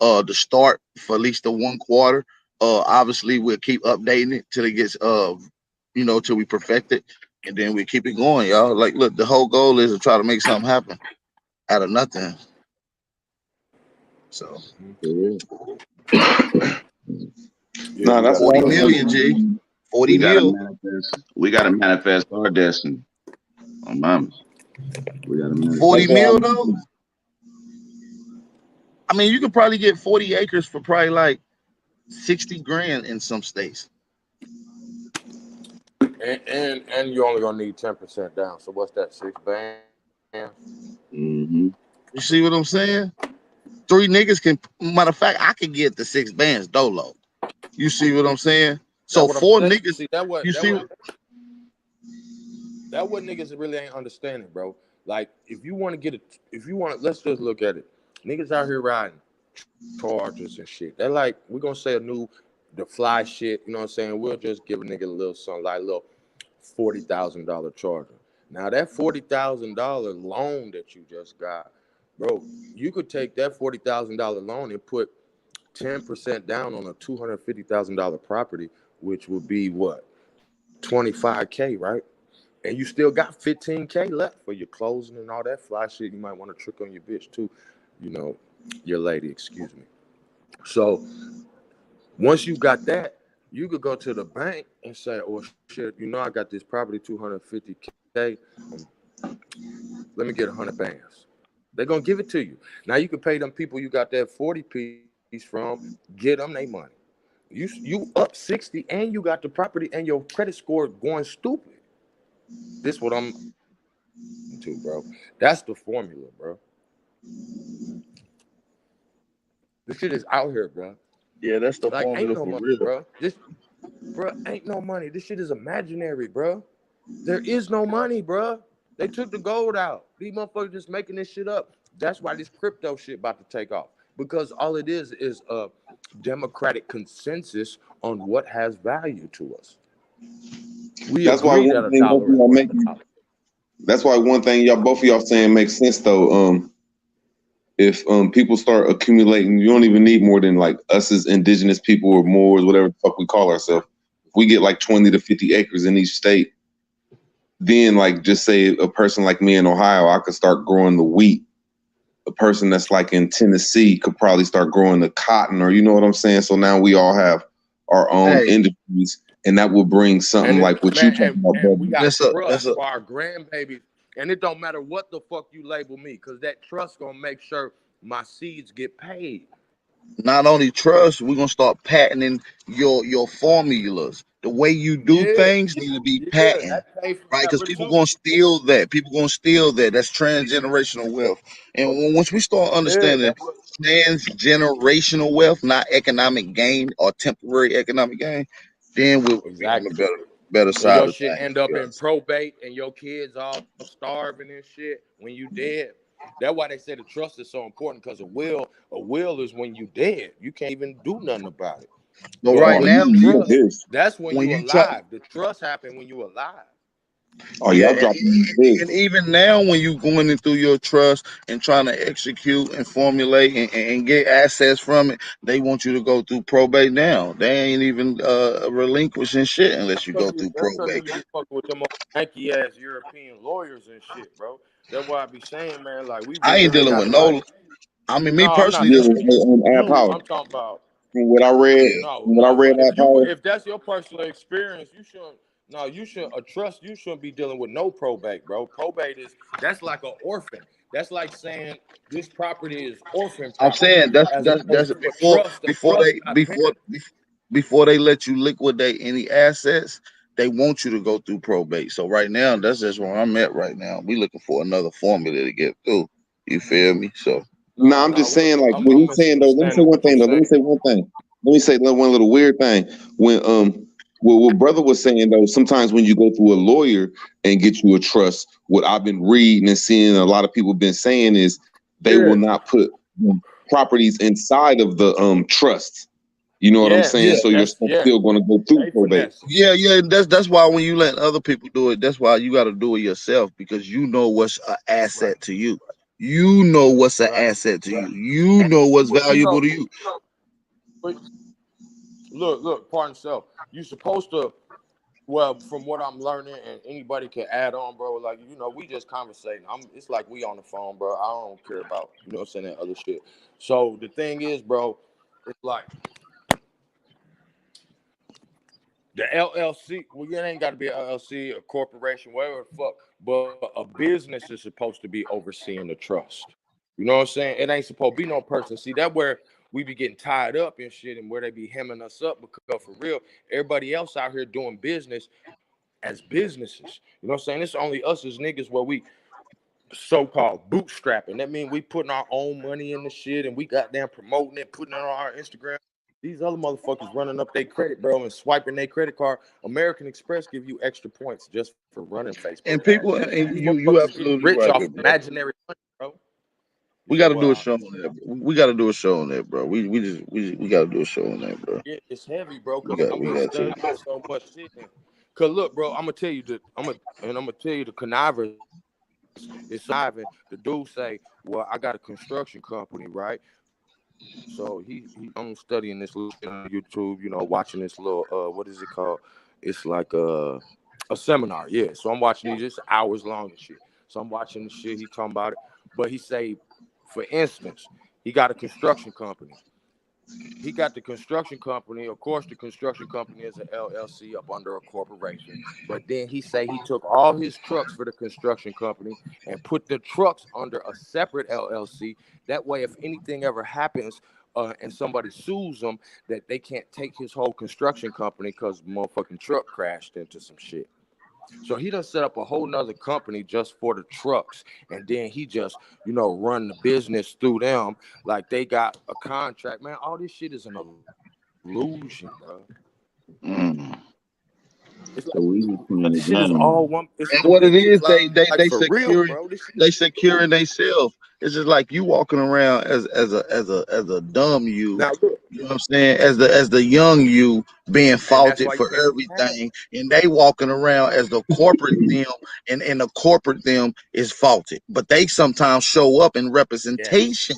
to start for at least the 1 quarter. Obviously we'll keep updating it till it gets you know, till we perfect it, and then we keep it going, y'all. Like, look, the whole goal is to try to make something happen out of nothing. So No, that's 40 million, G. 40 million. We gotta manifest our destiny. Oh, mama. We gotta manifest 40 mil though. I mean, you could probably get 40 acres for probably like 60 grand in some states. And you're only gonna need 10% down. So what's that, 6 bands? Mm-hmm. You see what I'm saying? 3 niggas can. Matter of fact, I can get the 6 bands dolo. You see what I'm saying? So That's what I'm 4 saying. niggas. See, You see? that what niggas really ain't understanding, bro. Like, if you want to let's just look at it. Niggas out here riding Chargers and shit. They're like, we're gonna say the fly shit, you know what I'm saying? We'll just give a nigga a little something like a little $40,000 Charger. Now that $40,000 loan that you just got, bro, you could take that $40,000 loan and put 10% down on a $250,000 property, which would be what? $25K, right? And you still got $15K left for your closing and all that fly shit. You might want to trick on your bitch too, you know, your lady, excuse me. So once you got that, you could go to the bank and say, "Oh shit, you know I got this property, $250K. Let me get 100 bands." They're gonna give it to you. Now you can pay them people you got that 40 piece from, get them their money. You up 60 and you got the property and your credit score going stupid. This what I'm into, bro. That's the formula, bro. This shit is out here, bro. Yeah, that's the Like, ain't formula no for money, real. bro. Bro, ain't no money. This shit is imaginary, bro. There is no money, bro. They took the gold out. These motherfuckers just making this shit up. That's why this crypto shit about to take off. Because all it is a democratic consensus on what has value to us. We That's why agree one that a thing both of dollar is y'all worth make. a dollar. That's why one thing both of y'all saying makes sense though. If people start accumulating, you don't even need more than like us as indigenous people or Moors, whatever the fuck we call ourselves. If we get like 20 to 50 acres in each state, then like just say a person like me in Ohio, I could start growing the wheat. A person that's like in Tennessee could probably start growing the cotton, or you know what I'm saying? So now we all have our own industries, and that will bring something like what you talking about. And we got That's trust a for our grandbabies. And it don't matter what the fuck you label me, because that trust gonna make sure my seeds get paid. not only trust, we're gonna start patenting your formulas. The way you do things need to be patented, That pay right? Because forever people too. gonna steal that. People gonna steal that. That's transgenerational wealth. And once we start understanding transgenerational wealth, not economic gain or temporary economic gain, then we'll be on the Exactly. better When side your of shit things. end up in probate and your kids all starving and shit when you dead. That's why they say the trust is so important, because a will is when you dead. You can't even do nothing about it. But But right with now, the trust, that's when when you you try, alive. The trust happened when you alive. Oh, yeah, y'all dropping big. and even now, when you going in through your trust and trying to execute and formulate and get assets from it, they want you to go through probate now. They ain't even relinquishing shit unless you go through That's because probate. niggas be fucking with them Yankee ass European lawyers and shit, bro. That's why I be saying, man, like, we I ain't really dealing gotta with like. no. I mean, me No, I'm personally, not Yeah, this. saying Ad you. Power. I'm talking about. From what I read, No, from what I no. read, But Ad Power. if that's your personal experience, you shouldn't. No, you should a trust. You shouldn't be dealing with no probate, bro. Probate that's like an orphan. That's like saying this property is orphan I'm property, saying that's as that's opposed to a before trust. A before trust they got benefits. before they let you liquidate any assets, they want you to go through probate. So right now, that's just where I'm at right now. We looking for another formula to get through. You feel me? So No, I'm just saying, like when I'm he's saying though. Let me say misunderstanding one what you're thing though. Let me saying. say one thing. Let me say one little weird thing. When what brother was saying though, sometimes when you go through a lawyer and get you a trust, what I've been reading and seeing a lot of people been saying is they will not put properties inside of the trust. You know what I'm saying? So your stuff's still going to go through They probate. finesse. yeah. That's why when you let other people do it, that's why you got to do it yourself, because you know what's an asset to you. You know what's an asset to you. You know what's But you valuable know, to you. but look, pardon self. You supposed to. Well, from what I'm learning, and anybody can add on, bro. Like, we just conversating. It's like we on the phone, bro. I don't care about, saying that other shit. So the thing is, bro, it's like the LLC. Well, it ain't got to be an LLC, a corporation, whatever the fuck. But a business is supposed to be overseeing the trust. You know what I'm saying? It ain't supposed to be no person. See, that where we be getting tied up and shit, and where they be hemming us up, because for real, everybody else out here doing business as businesses. You know what I'm saying? It's only us as niggas where we so-called bootstrapping. That means we putting our own money in the shit and we goddamn promoting it, putting it on our Instagram. These other motherfuckers running up their credit, bro, and swiping their credit card. American Express give you extra points just for running Facebook. And people, and These you motherfuckers absolutely rich right, off big bro. imaginary money, bro. We got to do a show on that. We got to do a show on that, bro. We got to do a show on that, bro. Yeah, it's heavy, bro. We Cause got I've been to. studying so much shit. Cause look, bro, I'm gonna tell you the connivers. It's conniving. The dude say, "Well, I got a construction company, right?" So I'm studying this little shit on YouTube, you know, watching this little what is it called? It's like a seminar, yeah. So I'm watching these just hours long and shit. So I'm watching the shit, he talking about it. But he say, for instance, he got a construction company. He got the construction company. Of course, the construction company is an LLC up under a corporation. But then he say he took all his trucks for the construction company and put the trucks under a separate LLC. That way, if anything ever happens and somebody sues him, that they can't take his whole construction company because motherfucking truck crashed into some shit. So he done set up a whole nother company just for the trucks. And then he just, you know, run the business through them like they got a contract. Man, all this shit is an illusion, bro. It's like, this shit is all one. It's And what it is, like they for real, securing, bro. they securing themselves. It's just like you walking around as a dumb you. Now look, You know what I'm saying? As the young you being faulted for you everything, and they walking around as the corporate them, and the corporate them is faulted. But they sometimes show up in representation.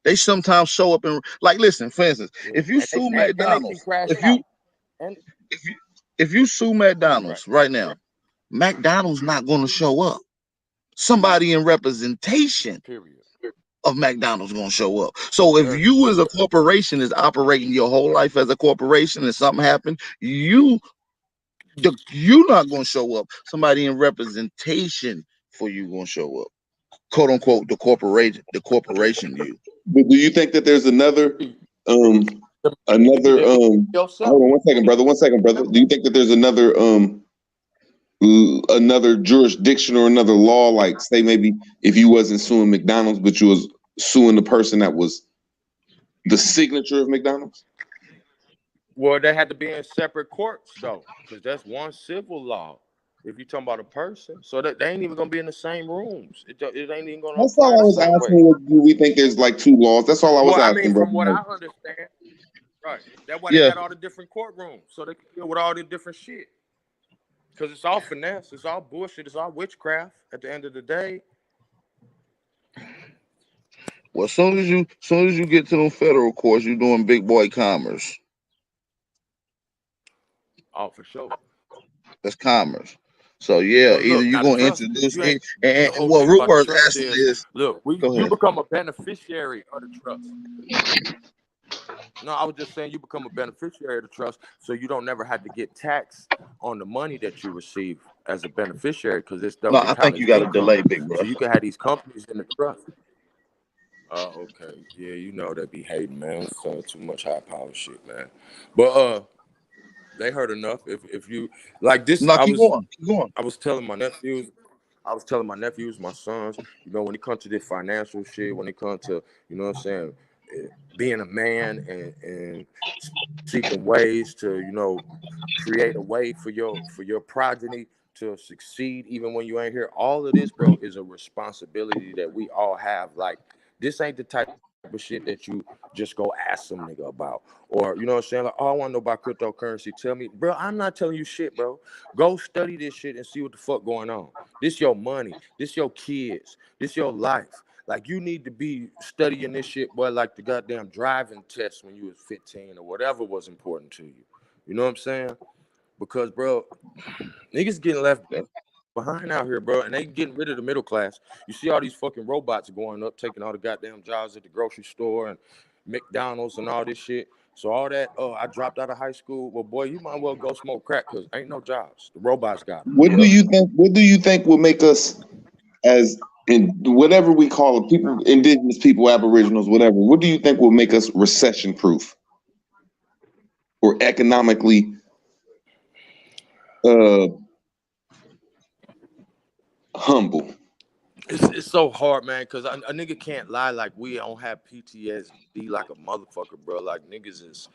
They sometimes show up in, like, listen, for instance, if you sue McDonald's, if you sue McDonald's right now, McDonald's not going to show up. Somebody in representation of McDonald's going to show up. So if you as a corporation is operating your whole life as a corporation and something happened, you're not going to show up. Somebody in representation for you going to show up. Quote unquote, the corporation you. But do you think that there's another hold on 1 second, brother. 1 second, brother. Do you think that there's another jurisdiction or another law, like say maybe if you wasn't suing McDonald's but you was suing the person that was the signature of McDonald's? Well, they had to be in separate courts though, because that's one civil law. If you're talking about a person, so that they ain't even gonna be in the same rooms. It ain't even gonna. That's all I was asking. Do we think there's like two laws? That's all I was asking. I mean, from what I understand, right? That's why they got all the different courtrooms, so they can deal with all the different shit. Because it's all finesse, it's all bullshit, it's all witchcraft. At the end of the day. Well, as soon as you get to them federal courts, you're doing big boy commerce. Oh, for sure. That's commerce. So yeah, either you're gonna introduce it, and what Rupert's asking is, look, you become a beneficiary of the trust. No, I was just saying you become a beneficiary of the trust, so you don't never have to get taxed on the money that you receive as a beneficiary, because it's no, I think you got a delay, big bro. So you can have these companies in the trust. Oh, okay. Yeah, you know they be hating, man. So too much high power shit, man. But they heard enough. If you like this, no, keep going. I was telling my nephews, my sons, you know, when it comes to this financial shit, when it comes to, you know what I'm saying, being a man and seeking ways to, you know, create a way for your progeny to succeed even when you ain't here. All of this, bro, is a responsibility that we all have. Like, this ain't the type of shit that you just go ask some nigga about. Or, you know what I'm saying? Like, oh, I want to know about cryptocurrency. Tell me. Bro, I'm not telling you shit, bro. Go study this shit and see what the fuck going on. This your money. This your kids. This your life. Like, you need to be studying this shit, boy, like the goddamn driving test when you was 15 or whatever was important to you. You know what I'm saying? Because, bro, niggas getting left behind out here, bro, and they getting rid of the middle class. You see all these fucking robots going up, taking all the goddamn jobs at the grocery store and McDonald's and all this shit. So all that, I dropped out of high school. Well, boy, you might well go smoke crack because ain't no jobs. The robots got them. What do you think will make us, as in whatever we call it, people, indigenous people, aboriginals, whatever, what do you think will make us recession proof or economically humble? It's so hard, man, because a nigga can't lie like we don't have PTSD like a motherfucker, bro. Like niggas is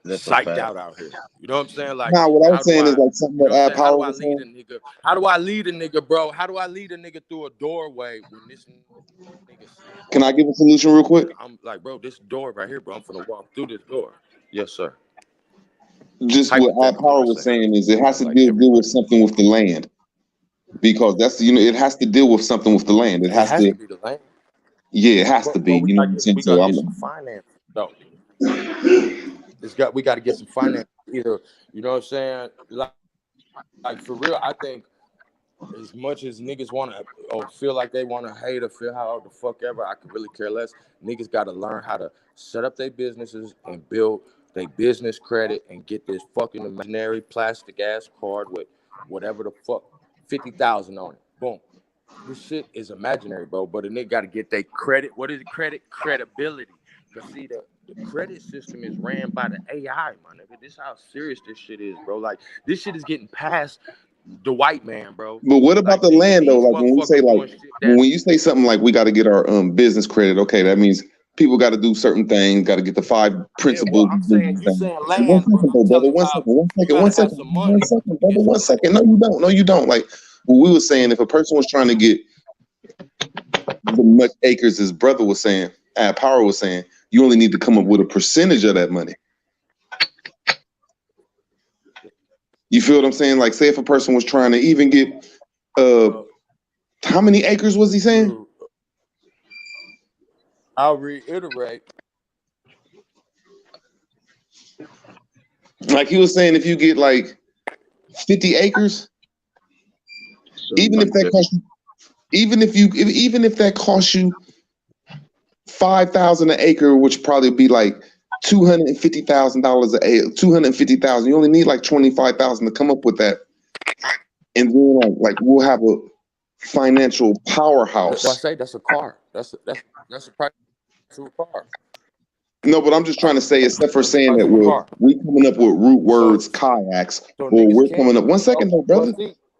That's a psyched fact. out here. You know what I'm saying? Like, Nah, what I how was do saying is I, like something you know that what I'm Ad saying? How Power do I was lead saying. a nigga? How do I lead a nigga, bro? How do I lead a nigga through a doorway when this nigga Can I give a solution real quick? I'm like, bro, this door right here, bro. I'm finna walk through this door. Yes, sir. Just what Ad Power was saying is it has to Like deal with something with the land, because that's it has to deal with something with the land. It It has has to, to be the land. yeah, it has to But be. we You know what gotta I'm get saying? we So gotta get some I'm finance though. We gotta get some finance either. You know what I'm saying? Like for real, I think as much as niggas wanna or feel like they wanna hate or feel how the fuck ever, I could really care less. Niggas gotta learn how to set up their businesses and build their business credit and get this fucking imaginary plastic ass card with whatever the fuck 50,000 on it. Boom. This shit is imaginary, bro. But a nigga gotta get their credit. What is credit? Credibility. Cause see, the credit system is ran by the AI, my nigga. This how serious this shit is, bro. Like this shit is getting past the white man, bro. But what about Like the land though? these Like when we say motherfuckers like doing shit when that's you say something like we got to get our business credit, okay, that means people got to do certain things, got to get the 5 yeah. Well, principles I'm of saying business you thing. saying One land, but second I'm though, brother. telling you One how second. One you second. One gotta have second. some One money second, to brother. get One some land. second. No, you don't. No, you don't. Like what we were saying, if a person was trying to get the much acres, his brother was saying, Ad Power was saying, you only need to come up with a percentage of that money. You feel what I'm saying? Like, say if a person was trying to even get, how many acres was he saying? I'll reiterate. Like he was saying, if you get like 50 acres, even if that costs you, even if that costs you 5,000 an acre, which probably be like $250,000 a acre, 250,000. You only need like 25,000 to come up with that, and then like we'll have a financial powerhouse. Well, I say that's a car. That's a price to a car. No, but I'm just trying to say, except for saying that we coming up with root words, kayaks, So or niggas we're can. coming up. 1 second though, brother.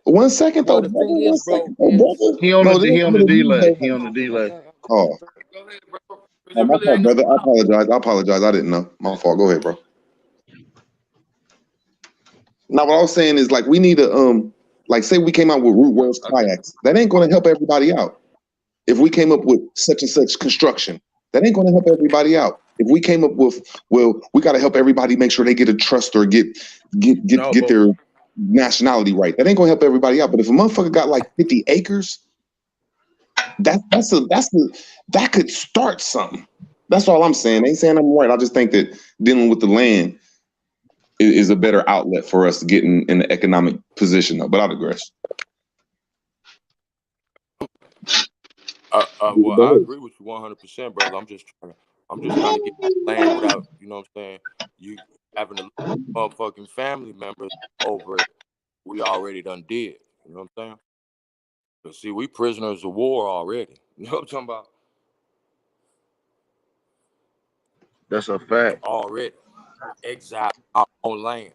1 second though, The brother. thing 1 is, bro, second though, brother. He on No, the delay. He on the delay. Oh. Oh, my fault, brother. I apologize. I didn't know. My fault. Go ahead, bro. Now, what I was saying is like we need to like say we came out with root words kayaks. That ain't going to help everybody out. If we came up with such and such construction, that ain't going to help everybody out. If we came up with, well, we got to help everybody make sure they get a trust or get their nationality right. That ain't going to help everybody out. But if a motherfucker got like 50 acres, that could start something. That's all I'm saying. I ain't saying I'm right. I just think that dealing with the land is a better outlet for us to get in the economic position. Though. But I digress. Well, I agree with you 100%, brother. I'm just trying to get land without, you know what I'm saying, you having a motherfucking family members over it. We already done did. You know what I'm saying? But see, we prisoners of war already. You know what I'm talking about? That's a fact. Already. Exile our own land.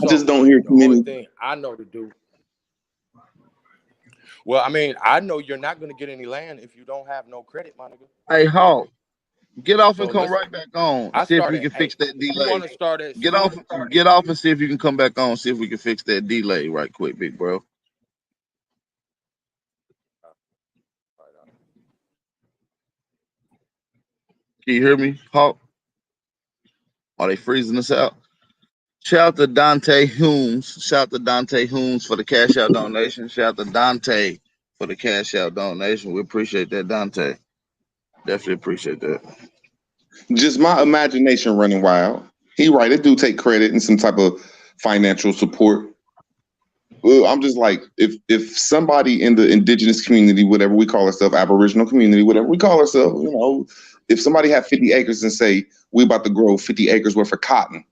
I just don't hear too many. Only thing I know to do. Well, I mean, I know you're not going to get any land if you don't have no credit, my nigga. Hey, Hawk, get off and come right back on. I See if start we at can fix that You delay. want to start at Get off and see if you can come back on. See if we can fix that delay right quick, big bro. Can you hear me, Hawk? Are they freezing us out? Shout out to Dante Humes. Shout out to Dante Humes for the cash out donation. Shout out to Dante for the cash out donation. We appreciate that, Dante. Definitely appreciate that. Just my imagination running wild. He right. It do take credit and some type of financial support. Well, I'm just like, if somebody in the indigenous community, whatever we call ourselves, Aboriginal community, whatever we call ourselves, you know, if somebody had 50 acres and say we about to grow 50 acres worth of cotton,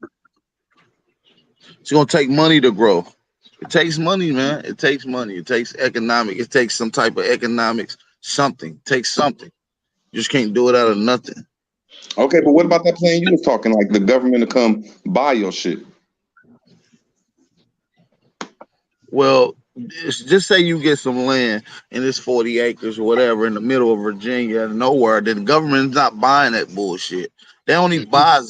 it's gonna take money to grow. It takes money, man. It takes money. It takes economic. It takes some type of economics. Something. It takes something. You just can't do it out of nothing. Okay, but what about that plan you was talking, like the government to come buy your shit? Well, just say you get some land and it's 40 acres or whatever in the middle of Virginia, nowhere, then the government's not buying that bullshit. They only buy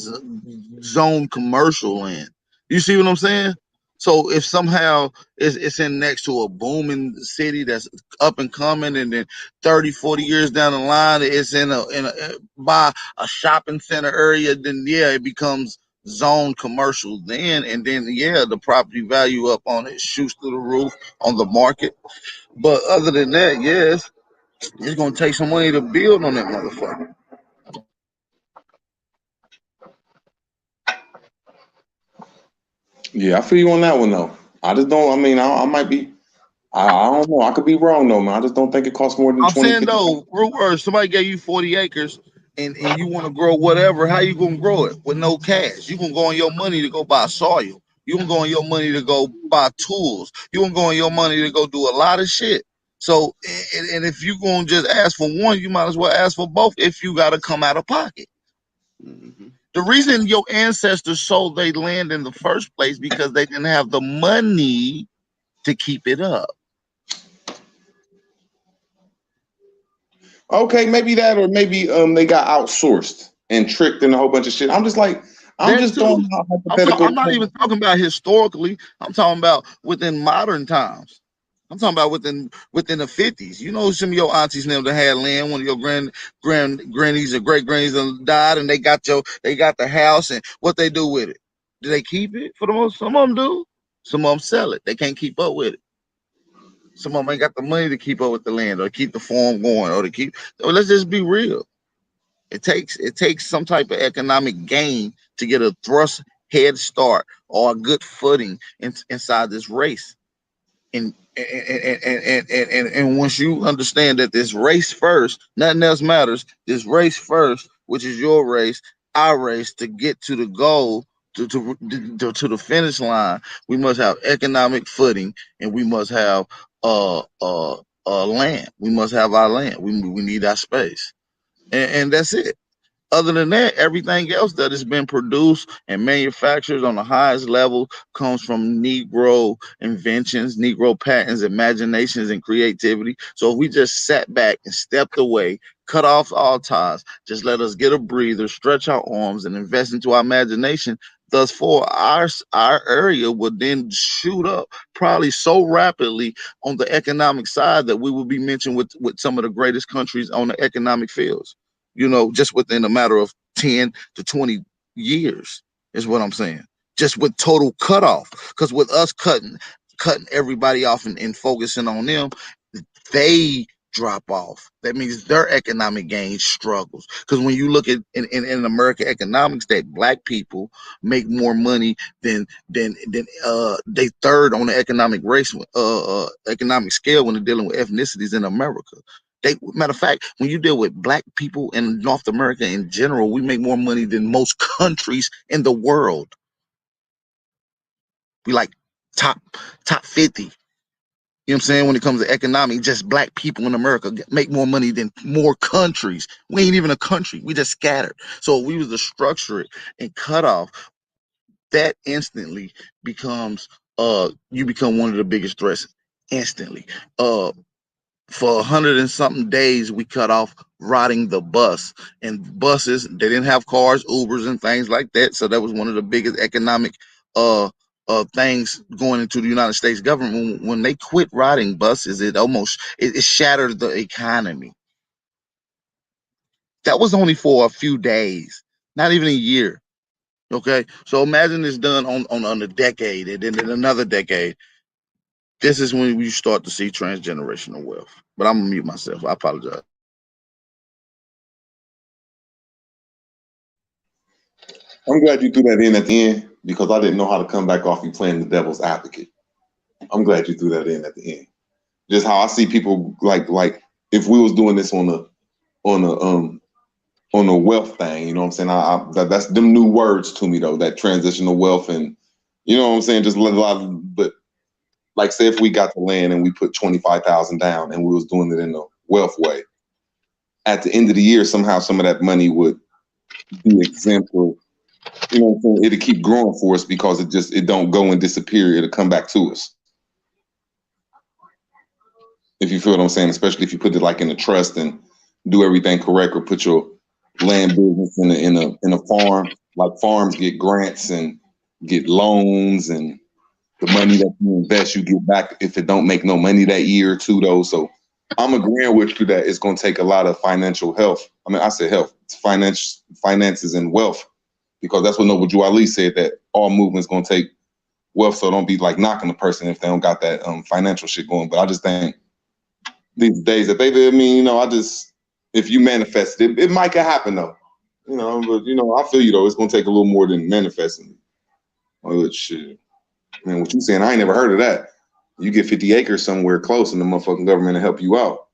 zone commercial land. You see what I'm saying? So if somehow it's in next to a booming city that's up and coming, and then 30, 40 years down the line, it's in a by a shopping center area, then yeah, it becomes zone commercial then, and then yeah, the property value up on it shoots through the roof on the market. But other than that, yes, it's gonna take some money to build on that motherfucker. Yeah, I feel you on that one though. I just don't. I mean, I might be. I don't know. I could be wrong though, man. I just don't think it costs more than I'm 20, saying 50. though, real words, somebody gave you 40 acres and you want to grow whatever, how you gonna grow it with no cash? You gonna go on your money to go buy soil. You gonna go on your money to go buy tools. You gonna go on your money to go do a lot of shit. So, and if you gonna just ask for one, you might as well ask for both if you gotta come out of pocket. The reason your ancestors sold their land in the first place because they didn't have the money to keep it up. Okay, maybe that, or maybe they got outsourced and tricked in a whole bunch of shit. I'm just like, I'm That just too. throwing out hypothetical. I'm not even talking about historically. I'm talking about within modern times. I'm talking about within the 50s. You know, some of your aunties and them that had land. One of your grannies or great grannies died, and they got the house. And what they do with it? Do they keep it? For the most, some of them do. Some of them sell it. They can't keep up with it. Some of them ain't got the money to keep up with the land or keep the farm going or to keep. So let's just be real. It takes some type of economic gain to get a thrust head start or a good footing inside this race. And once you understand that this race first, nothing else matters. This race first, which is your race, our race, to get to the goal, to the finish line, we must have economic footing, and we must have land. We must have our land. We need our space, and that's it. Other than that, everything else that has been produced and manufactured on the highest level comes from Negro inventions, Negro patents, imaginations, and creativity. So if we just sat back and stepped away, cut off all ties, just let us get a breather, stretch our arms, and invest into our imagination, thus for our area would then shoot up probably so rapidly on the economic side that we would be mentioned with some of the greatest countries on the economic fields, just within a matter of 10 to 20 years is what I'm saying. Just with total cutoff. Because with us cutting everybody off and focusing on them, they drop off. That means their economic gain struggles. Because when you look at in American economics, that black people make more money than they third on the economic race economic scale when they're dealing with ethnicities in America. Matter of fact, when you deal with black people in North America in general, we make more money than most countries in the world. We like top 50. You know what I'm saying? When it comes to economic, just black people in America make more money than more countries. We ain't even a country. We just scattered. So if we was to structure it and cut off, that instantly becomes you become one of the biggest threats instantly. For 100 and something days, we cut off riding the bus, and buses, they didn't have cars, Ubers, and things like that. So that was one of the biggest economic things going into the United States government. When they quit riding buses, it shattered the economy. That was only for a few days, not even a year. Okay, so imagine it's done on a decade, and then in another decade. This is when we start to see transgenerational wealth. But I'm gonna mute myself. I apologize. I'm glad you threw that in at the end because I didn't know how to come back off you playing the devil's advocate. I'm glad you threw that in at the end. Just how I see people like if we was doing this on a wealth thing, you know what I'm saying? That's them new words to me though, that transitional wealth, and you know what I'm saying? Just a lot of, but like say if we got the land and we put 25,000 down and we was doing it in a wealth way, at the end of the year somehow some of that money would be exempt, or you know what I'm saying, it'll keep growing for us because it don't go and disappear, it'll come back to us. If you feel what I'm saying, especially if you put it like in a trust and do everything correct, or put your land business in a farm. Like farms get grants and get loans, and the money that you invest, you get back if it don't make no money that year or two, though. So I'm agreeing with you that it's going to take a lot of financial health. I mean, I said health, finances and wealth, because that's what Noble Drew Ali said, that all movements going to take wealth. So don't be like knocking the person if they don't got that financial shit going. But I just think these days that they live, I mean, if you manifest it, it might happen though. But I feel you though. It's going to take a little more than manifesting. Oh shit. Man, what you saying? I ain't never heard of that. You get 50 acres somewhere close, and the motherfucking government will help you out.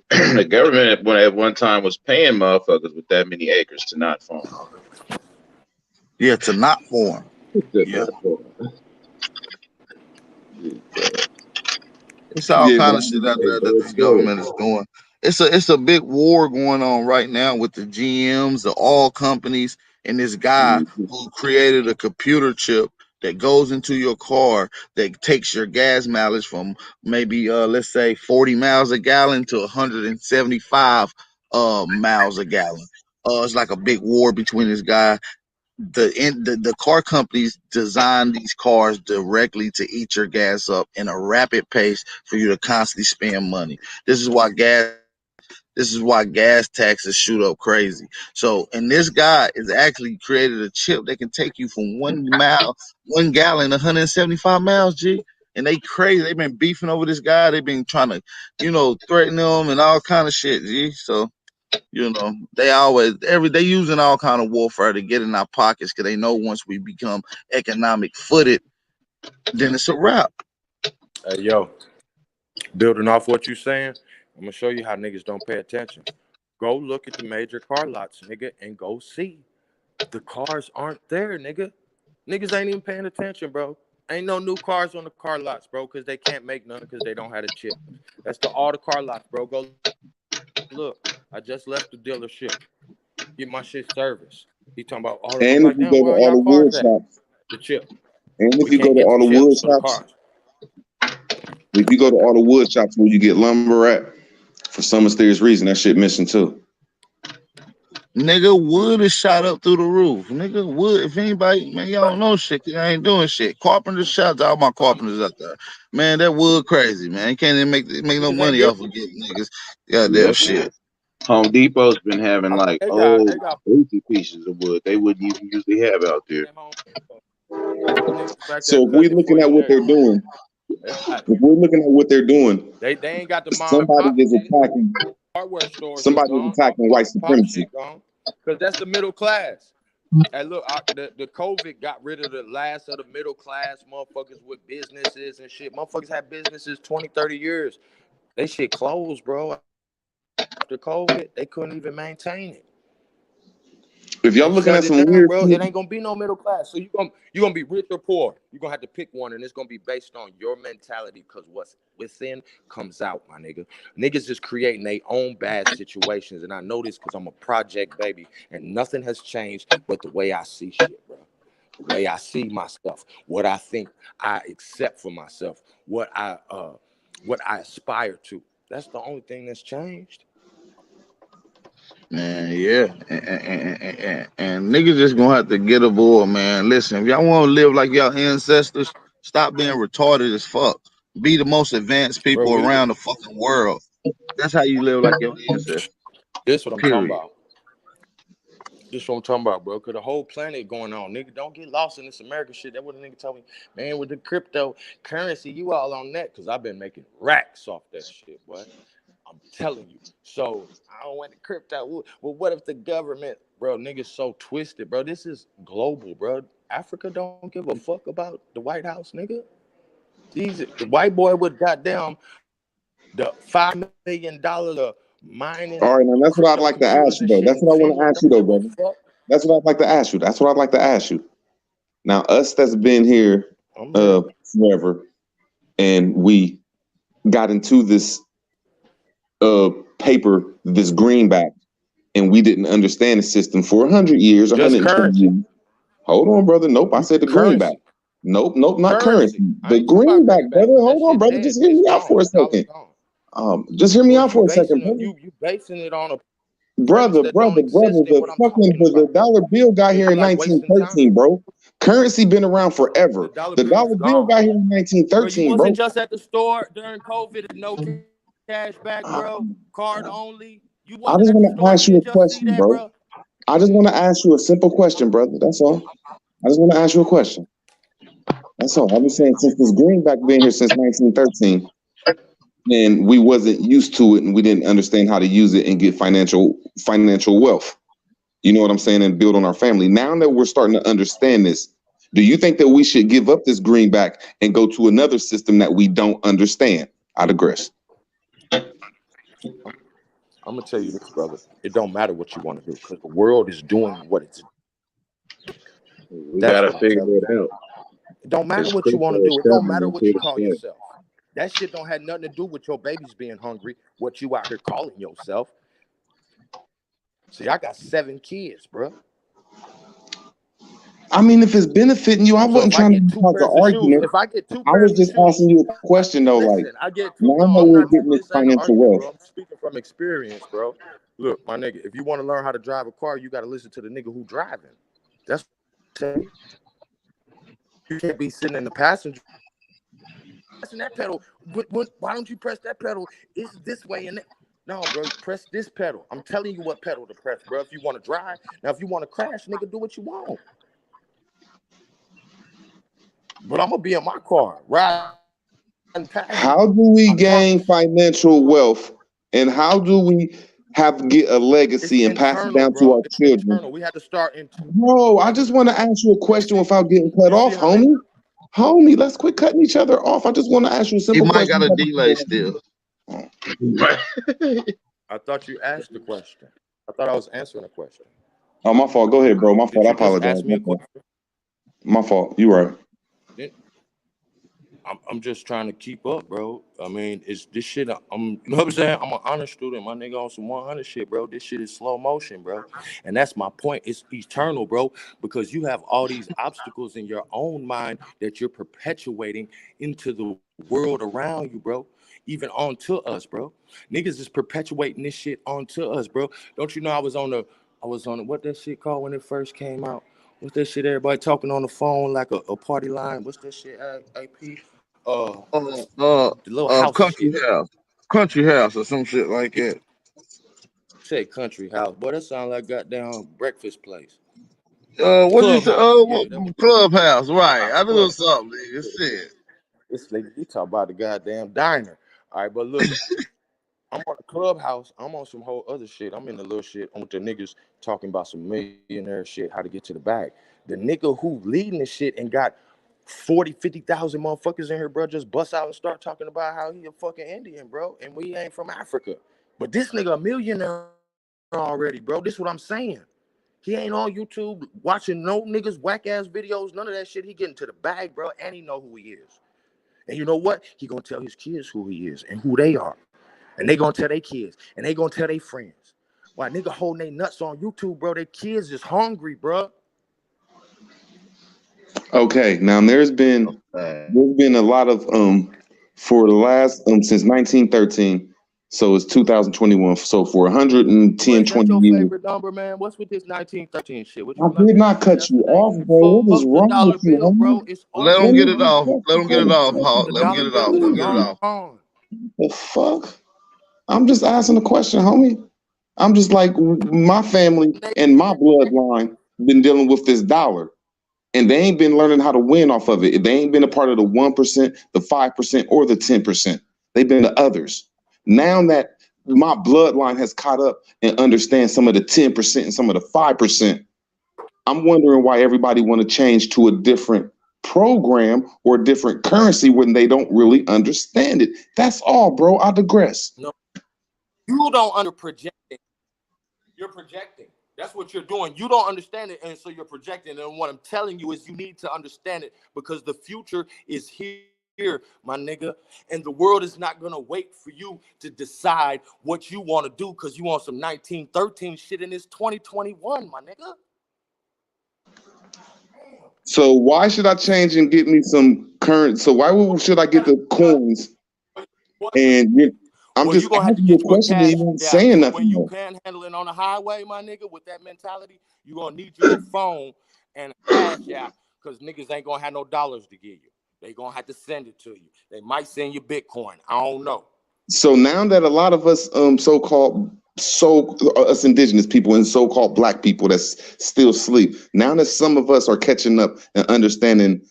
The government at one time was paying motherfuckers with that many acres to not farm. Yeah, to not farm. Yeah. It's all kind of shit out there that this government is doing. It's a big war going on right now with the GMs, the oil companies, and this guy who created a computer chip that goes into your car that takes your gas mileage from maybe let's say 40 miles a gallon to 175 miles a gallon. It's like a big war between this guy. The car companies design these cars directly to eat your gas up in a rapid pace for you to constantly spend money. This is why gas taxes shoot up crazy. So, and this guy is actually created a chip that can take you from 1 gallon, 175 miles, G. And they crazy. They've been beefing over this guy. They've been trying to, threaten him and all kind of shit, G. So, they using all kind of warfare to get in our pockets, because they know once we become economic footed, then it's a wrap. Hey, yo, building off what you saying, I'm gonna show you how niggas don't pay attention. Go look at the major car lots, nigga, and go see. The cars aren't there, nigga. Niggas ain't even paying attention, bro. Ain't no new cars on the car lots, bro, because they can't make none because they don't have a chip. That's all the car lots, bro. Go look. I just left the dealership. Get my shit serviced. He talking about all the And if you go to all the wood shops, the chip. and if you go to all the wood shops, if you go to all the wood shops where you get lumber at, for some mysterious reason, that shit missing too. Nigga, wood is shot up through the roof. Nigga, wood, if anybody, man, y'all don't know shit, I ain't doing shit. Carpenters, shout out to all my carpenters out there. Man, that wood crazy, man. You can't even make no money off of getting niggas goddamn shit. Home Depot's been having like old basic pieces of wood they wouldn't even usually have out there. So if we're looking at what they're doing, they ain't got the somebody is attacking. Hardware stores. Somebody is attacking white supremacy. Because that's the middle class. And look, the COVID got rid of the last of the middle class motherfuckers with businesses and shit. Motherfuckers had businesses 20, 30 years. They shit closed, bro. After COVID, they couldn't even maintain it. If y'all looking at some weird, bro, it ain't gonna be no middle class. So you're gonna be rich or poor. You're gonna have to pick one, and it's gonna be based on your mentality, because what's within comes out, my nigga. Niggas just creating their own bad situations, and I know this because I'm a project baby, and nothing has changed but the way I see shit, bro. The way I see my stuff, what I think I accept for myself, what I aspire to. That's the only thing that's changed. Man, yeah, and niggas just gonna have to get aboard, man. Listen, if y'all want to live like y'all ancestors, stop being retarded as fuck. Be the most advanced people around the fucking world. That's how you live like your ancestors. This what I'm talking about. This what I'm talking about, bro. Cause the whole planet going on, nigga. Don't get lost in this American shit. That what a nigga told me, man. With the cryptocurrency, you all on that? Cause I've been making racks off that shit, boy. I'm telling you. So I don't want the crypto. Well, what if the government, bro? Niggas so twisted, bro. This is global, bro. Africa don't give a fuck about the White House, nigga. The white boy with goddamn the $5 million mining. All right, now that's what I'd like to ask you though. That's what I want to ask you though, brother. That's what I'd like to ask you. That's what I'd like to ask you. Now, us that's been here forever, and we got into this paper, this greenback, and we didn't understand the system for 100 years, 120 years. Hold on, brother. Nope, I said the greenback. Nope, not Currency. currency. I The ain't talking about greenback, greenback brother. because that Hold on, shit brother. dead. Just hear It's me out gone. for a The dollar's second. gone. Just hear me But out you for a second, basing it, brother. you basing it on a premise Brother, that don't brother, brother. exist in what I'm talking The about. dollar bill got So here you in like wasting time. 1913, bro. Currency been around The forever. dollar The bill is dollar bill gone. got here in Bro, you 1913, wasn't bro. just at the store during COVID and no cash back, bro. Card only. You I wasn't just at the want to store. You ask you didn't a just see question, that, bro. bro. I just want to ask you a simple question, brother. That's all. I just want to ask you a question. That's all. I've been saying since this greenback been here since 1913, and we wasn't used to it, and we didn't understand how to use it and get financial wealth. You know what I'm saying? And build on our family. Now that we're starting to understand this, do you think that we should give up this greenback and go to another system that we don't understand? I digress. I'm gonna tell you this, brother. It don't matter what you want to do because the world is doing what it's. We That's gotta what I'm figure telling you. it out. It don't matter It's what you want to crypto is do. It don't coming matter into what you the call play. yourself. That shit don't have nothing to do with your babies being hungry. What you out here calling yourself? See, I got 7 kids, bro. I mean, if it's benefiting you, I So wasn't if I trying to get 2 cause an pairs of shoes, argument. if I get 2 I was pairs of just shoes, asking you a question though, like listen, I get 2. now No, that I'm we're not. getting this This ain't an financial argument, wealth. bro. I'm speaking from experience, bro. Look, my nigga, if you want to learn how to drive a car, you got to listen to the nigga who driving. That's what you can't be sitting in the passenger. Pressing that pedal. Why don't you press that pedal? It's this way and that. No, bro, press this pedal. I'm telling you what pedal to press, bro. If you want to drive, now if you want to crash, nigga, do what you want. But I'm gonna be in my car, riding past. How do we gain financial wealth, and how do we get a legacy and pass it Internal, down to bro. our It's children? internal. We had to start internal. Bro, I just want to ask you a question without getting cut You see off, how they? homie. Homie, let's quit cutting each other off. I just want to ask you a He simple might got question. a delay still. I thought you asked the question. I thought I was answering a question. Oh, my fault. Go ahead, bro. My fault. Did I you just apologize. ask me a question? My fault. You right. I'm just trying to keep up, bro. I mean, it's this shit. You know what I'm saying? I'm an honor student, my nigga, on some 100 shit, bro. This shit is slow motion, bro. And that's my point. It's eternal, bro, because you have all these obstacles in your own mind that you're perpetuating into the world around you, bro. Even onto us, bro. Niggas is perpetuating this shit onto us, bro. Don't you know I was on what that shit called when it first came out? What's that shit? Everybody talking on the phone like a party line. What's that shit? AP. The little house Country shit. house or some shit like that. Say country house, boy. That sound like goddamn breakfast place. What you say? Clubhouse. Yeah, Clubhouse, right? I knew it was Clubhouse. something, nigga. Shit. This nigga, you talk about the goddamn diner. All right, but look, I'm on the Clubhouse. I'm on some whole other shit. I'm in the little shit. I'm with the niggas talking about some millionaire shit, how to get to the bag. The nigga who leading the shit and got 40, 50,000 motherfuckers in here, bro, just bust out and start talking about how he a fucking Indian, bro, and we ain't from Africa. But this nigga a millionaire already, bro. This is what I'm saying. He ain't on YouTube watching no niggas whack ass videos, none of that shit. He getting to the bag, bro, and he know who he is. And you know what? He gonna tell his kids who he is and who they are. And they gonna tell their kids, and they gonna tell their friends. Why nigga holding their nuts on YouTube, bro? Their kids is hungry, bro. Okay, now there's been a lot of for the last since 1913, so it's 2021. So for 110, Is that 20 your years, favorite number, man? What's with this 1913 shit? What I you like? did not cut That's you the name. off, bro. What is Fuck the wrong with dollar you, bill, homie? bro. It's Let over. him Let get me it off. Let him get it off, Hawk. The Let him get dollar it bill off. is Let him get it off. gone. the fuck? I'm just asking a question, homie. I'm just like my family and my bloodline been dealing with this dollar. And they ain't been learning how to win off of it. They ain't been a part of the 1%, the 5%, or the 10%. They've been the others. Now that my bloodline has caught up and understands some of the 10% and some of the 5%, I'm wondering why everybody want to change to a different program or a different currency when they don't really understand it. That's all, bro. I digress. No, you don't under project it. You're projecting. That's what you're doing. You don't understand it, and so you're projecting. And what I'm telling you is you need to understand it because the future is here, my nigga. And the world is not gonna wait for you to decide what you want to do because you want some 1913 shit in this 2021, my nigga. So why should I change and get me some current? So why should I get the coins? And I'm Well, just you're gonna have to asking you a get you a question and cash you aren't app. saying So when nothing you more. panhandling on the highway, my nigga, with that mentality, you're gonna need you a phone and a cash app, because niggas ain't gonna have no dollars to give you. They gonna have to send it to you. They might send you Bitcoin. I don't know. So now that a lot of us us indigenous people and so-called black people that's still asleep, now that some of us are catching up and understanding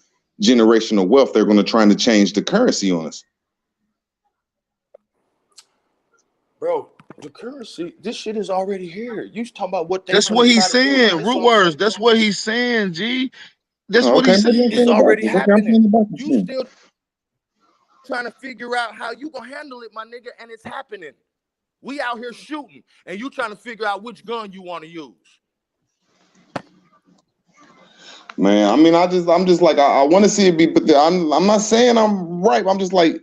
generational wealth, they're going to try to change the currency on us. Bro, the currency, this shit is already here. You talking about what they That's gonna what he's try to do. saying. This Root what I'm saying. words. That's what he's saying, G. That's Oh, what okay, he's maybe I'm saying. It's saying it already backwards. Okay, I'm saying happening. it backwards You then. still trying to figure out how you gonna handle it, my nigga, and it's happening. We out here shooting, and you trying to figure out which gun you want to use. Man, I mean, I'm just like, I want to see it be, but I'm not saying I'm right. I'm just like,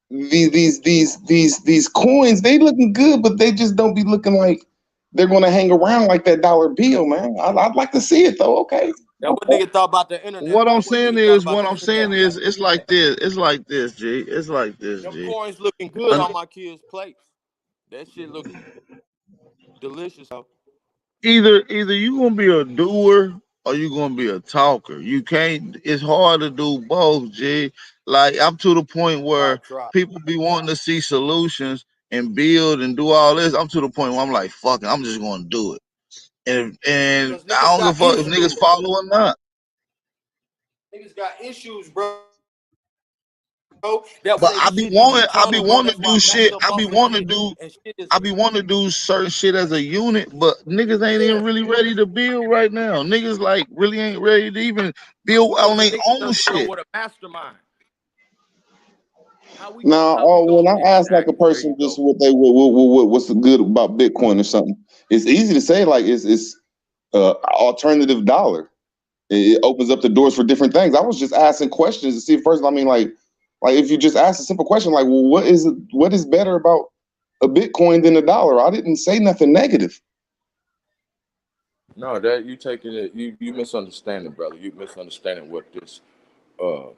these coins, they looking good, but they just don't be looking like they're gonna hang around like that dollar bill, man. I'd like to see it though. Okay. Now, what nigga thought about the internet, What man? I'm What saying nigga thought is, about the internet, man? it's like this. It's like this, G. It's like this, Them G. coins looking good on my kids' plates. That shit look delicious. Either you gonna be a doer or you gonna be a talker. You can't. It's hard to do both, G. Like I'm to the point where Try. people be wanting to see solutions and build and do all this. I'm to the point where I'm like, fuck it, I'm just gonna do it. And Because I niggas don't give got a fuck if niggas issues. follow or not. Niggas got issues, bro. That But say this shit is I be eternal, bro. wanting That's to why do I'm maxed shit. up off of shit. And shit is, I be wanting to do certain shit as a unit, but niggas ain't yeah. even really ready to build right now. Niggas like really ain't ready to even build Because on the their niggas own doesn't know shit. what a mastermind. How we Now, when I ask like a exactly? There you person go. just what's the good about Bitcoin or something, it's easy to say like it's alternative dollar. It opens up the doors for different things. I was just asking questions to see first. I mean, like if you just ask a simple question like, well, what is better about a Bitcoin than a dollar? I didn't say nothing negative. No, that you taking it, you misunderstanding, brother. You misunderstanding what this uh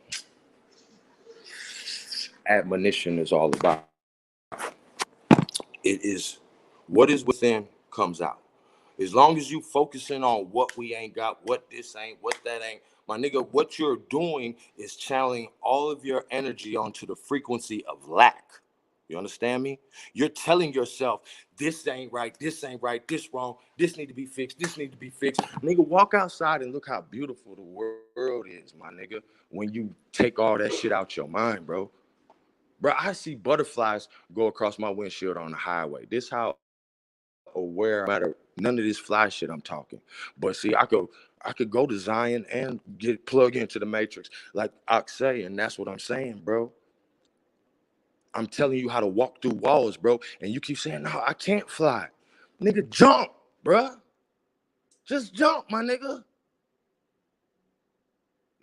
admonition is all about. It is what is within comes out. As long as you focusing on what we ain't got, what this ain't, what that ain't, my nigga, what you're doing is channeling all of your energy onto the frequency of lack. You understand me? You're telling yourself, this ain't right, this wrong, this need to be fixed, this need to be fixed. Nigga, walk outside and look how beautiful the world is, my nigga, when you take all that shit out your mind, bro. Bro, I see butterflies go across my windshield on the highway. This how aware, matter none of this fly shit I'm talking. But see, I could go to Zion and get plugged into the matrix, like I say, and that's what I'm saying, bro. I'm telling you how to walk through walls, bro. And you keep saying, no, I can't fly. Nigga, jump, bro. Just jump, my nigga.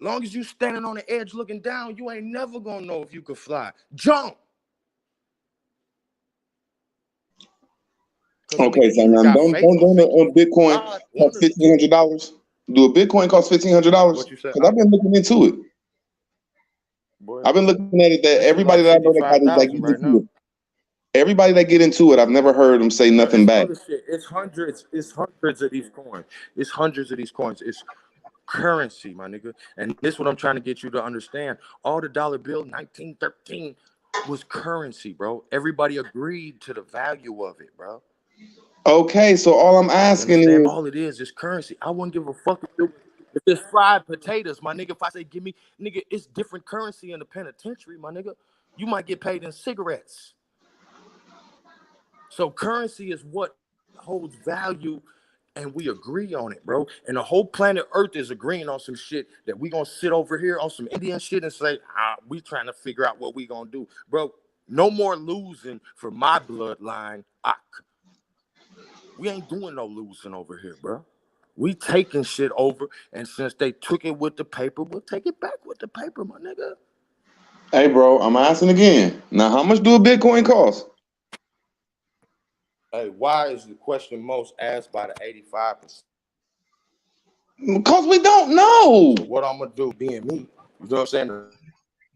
Long as you standing on the edge looking down, you ain't never gonna know if you could fly. Jump. Okay, so now don't Bitcoin God cost wanted to give $1,500? Do a Bitcoin cost $1,500? what you said. Because I've been looking into it. Boy, I've been looking at it that that shit everybody like that I know that got it, that 55,000 get right into now. it, everybody that get into it, I've never heard them say Bro, nothing it's bad. other shit. It's hundreds of these coins. It's hundreds of these coins. It's currency, my nigga. And this is what I'm trying to get you to understand. All the dollar bill 1913 was currency, bro. Everybody agreed to the value of it, bro. Okay, so all I'm You asking understand? is, All it is currency. I wouldn't give a fuck if it's fried potatoes, my nigga. If I say give me, nigga, it's different currency in the penitentiary, my nigga. You might get paid in cigarettes. So currency is what holds value, and we agree on it, bro. And the whole planet Earth is agreeing on some shit that we gonna sit over here on some Indian shit and say, we trying to figure out what we gonna do, bro. No more losing for my bloodline. We ain't doing no losing over here, bro. We taking shit over, and since they took it with the paper, we'll take it back with the paper, my nigga. hey, bro, I'm asking again. Now, how much do a Bitcoin cost? Hey, why is the question most asked by the 85%? Because we don't know. So what I'm gonna do, being me, you know what I'm saying? The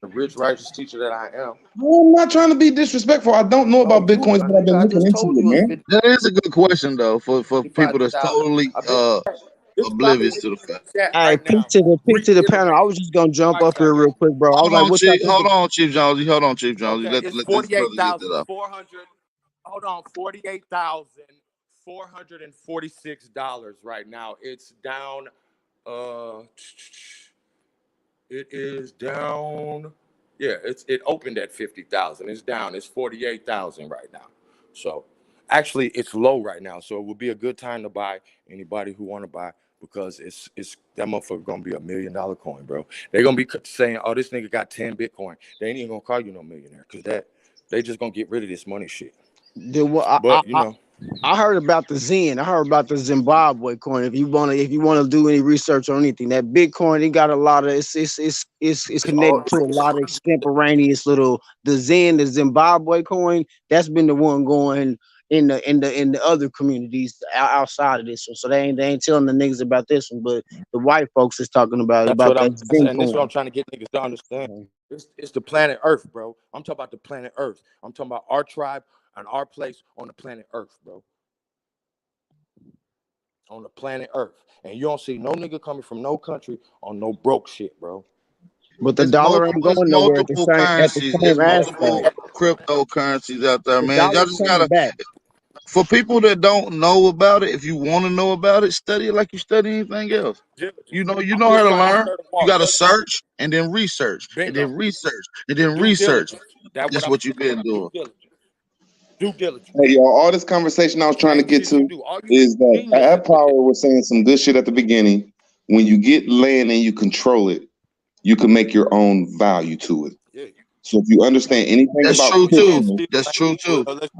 rich righteous teacher that I am. I'm not trying to be disrespectful. I don't know about Bitcoins, but I've been looking into it, man. That is a good question though for people that's totally oblivious to the fact. Hey, peace to the panel. I was just gonna jump up here real quick, bro. I was like, what y'all Hold think? on, Chief Jonesy. Hold on, Chief Jonesy. Okay, Let it's this brother get that up. 48,400. Hold on, $48,446 right now. It's down. It is down. Yeah, it opened at 50,000. It's down. It's 48,000 right now. So actually, it's low right now. So it would be a good time to buy. Anybody who want to buy, because it's that motherfucker gonna be $1 million coin, bro. They're gonna be saying, "Oh, this nigga got 10 Bitcoin." They ain't even gonna call you no millionaire, because they just gonna get rid of this money shit. But you know. I heard about the Zen. I heard about the Zimbabwe coin. If you wanna do any research on anything, that Bitcoin, it got a lot of it's connected to a lot of extemporaneous little the Zen, the Zimbabwe coin. That's been the one going in the other communities outside of this one. So they ain't telling the niggas about this one, but the white folks is talking about that Zen And this is what coin. I'm trying to get niggas to understand. It's the planet Earth, bro. I'm talking about the planet Earth. I'm talking about our tribe and our place on the planet Earth, bro. On the planet Earth. And you don't see no nigga coming from no country on no broke shit, bro. But the dollar ain't going nowhere at the same aspect. Cryptocurrencies out there, The man. Y'all dollar's just coming gotta. back. For people that don't know about it, if you want to know about it, study it like you study anything else. You know I'm how just to trying to learn. stir the You water. got to search and then research and Bingo. then research and then Due research. diligence. That's what you've been doing. Due diligence. Hey, y'all, all this conversation I was trying to get to is that Ad Power was saying some good shit at the beginning. When you get land and you control it, you can make your own value to it. Yeah. So if you understand anything That's about true crypto, too. That's true too. let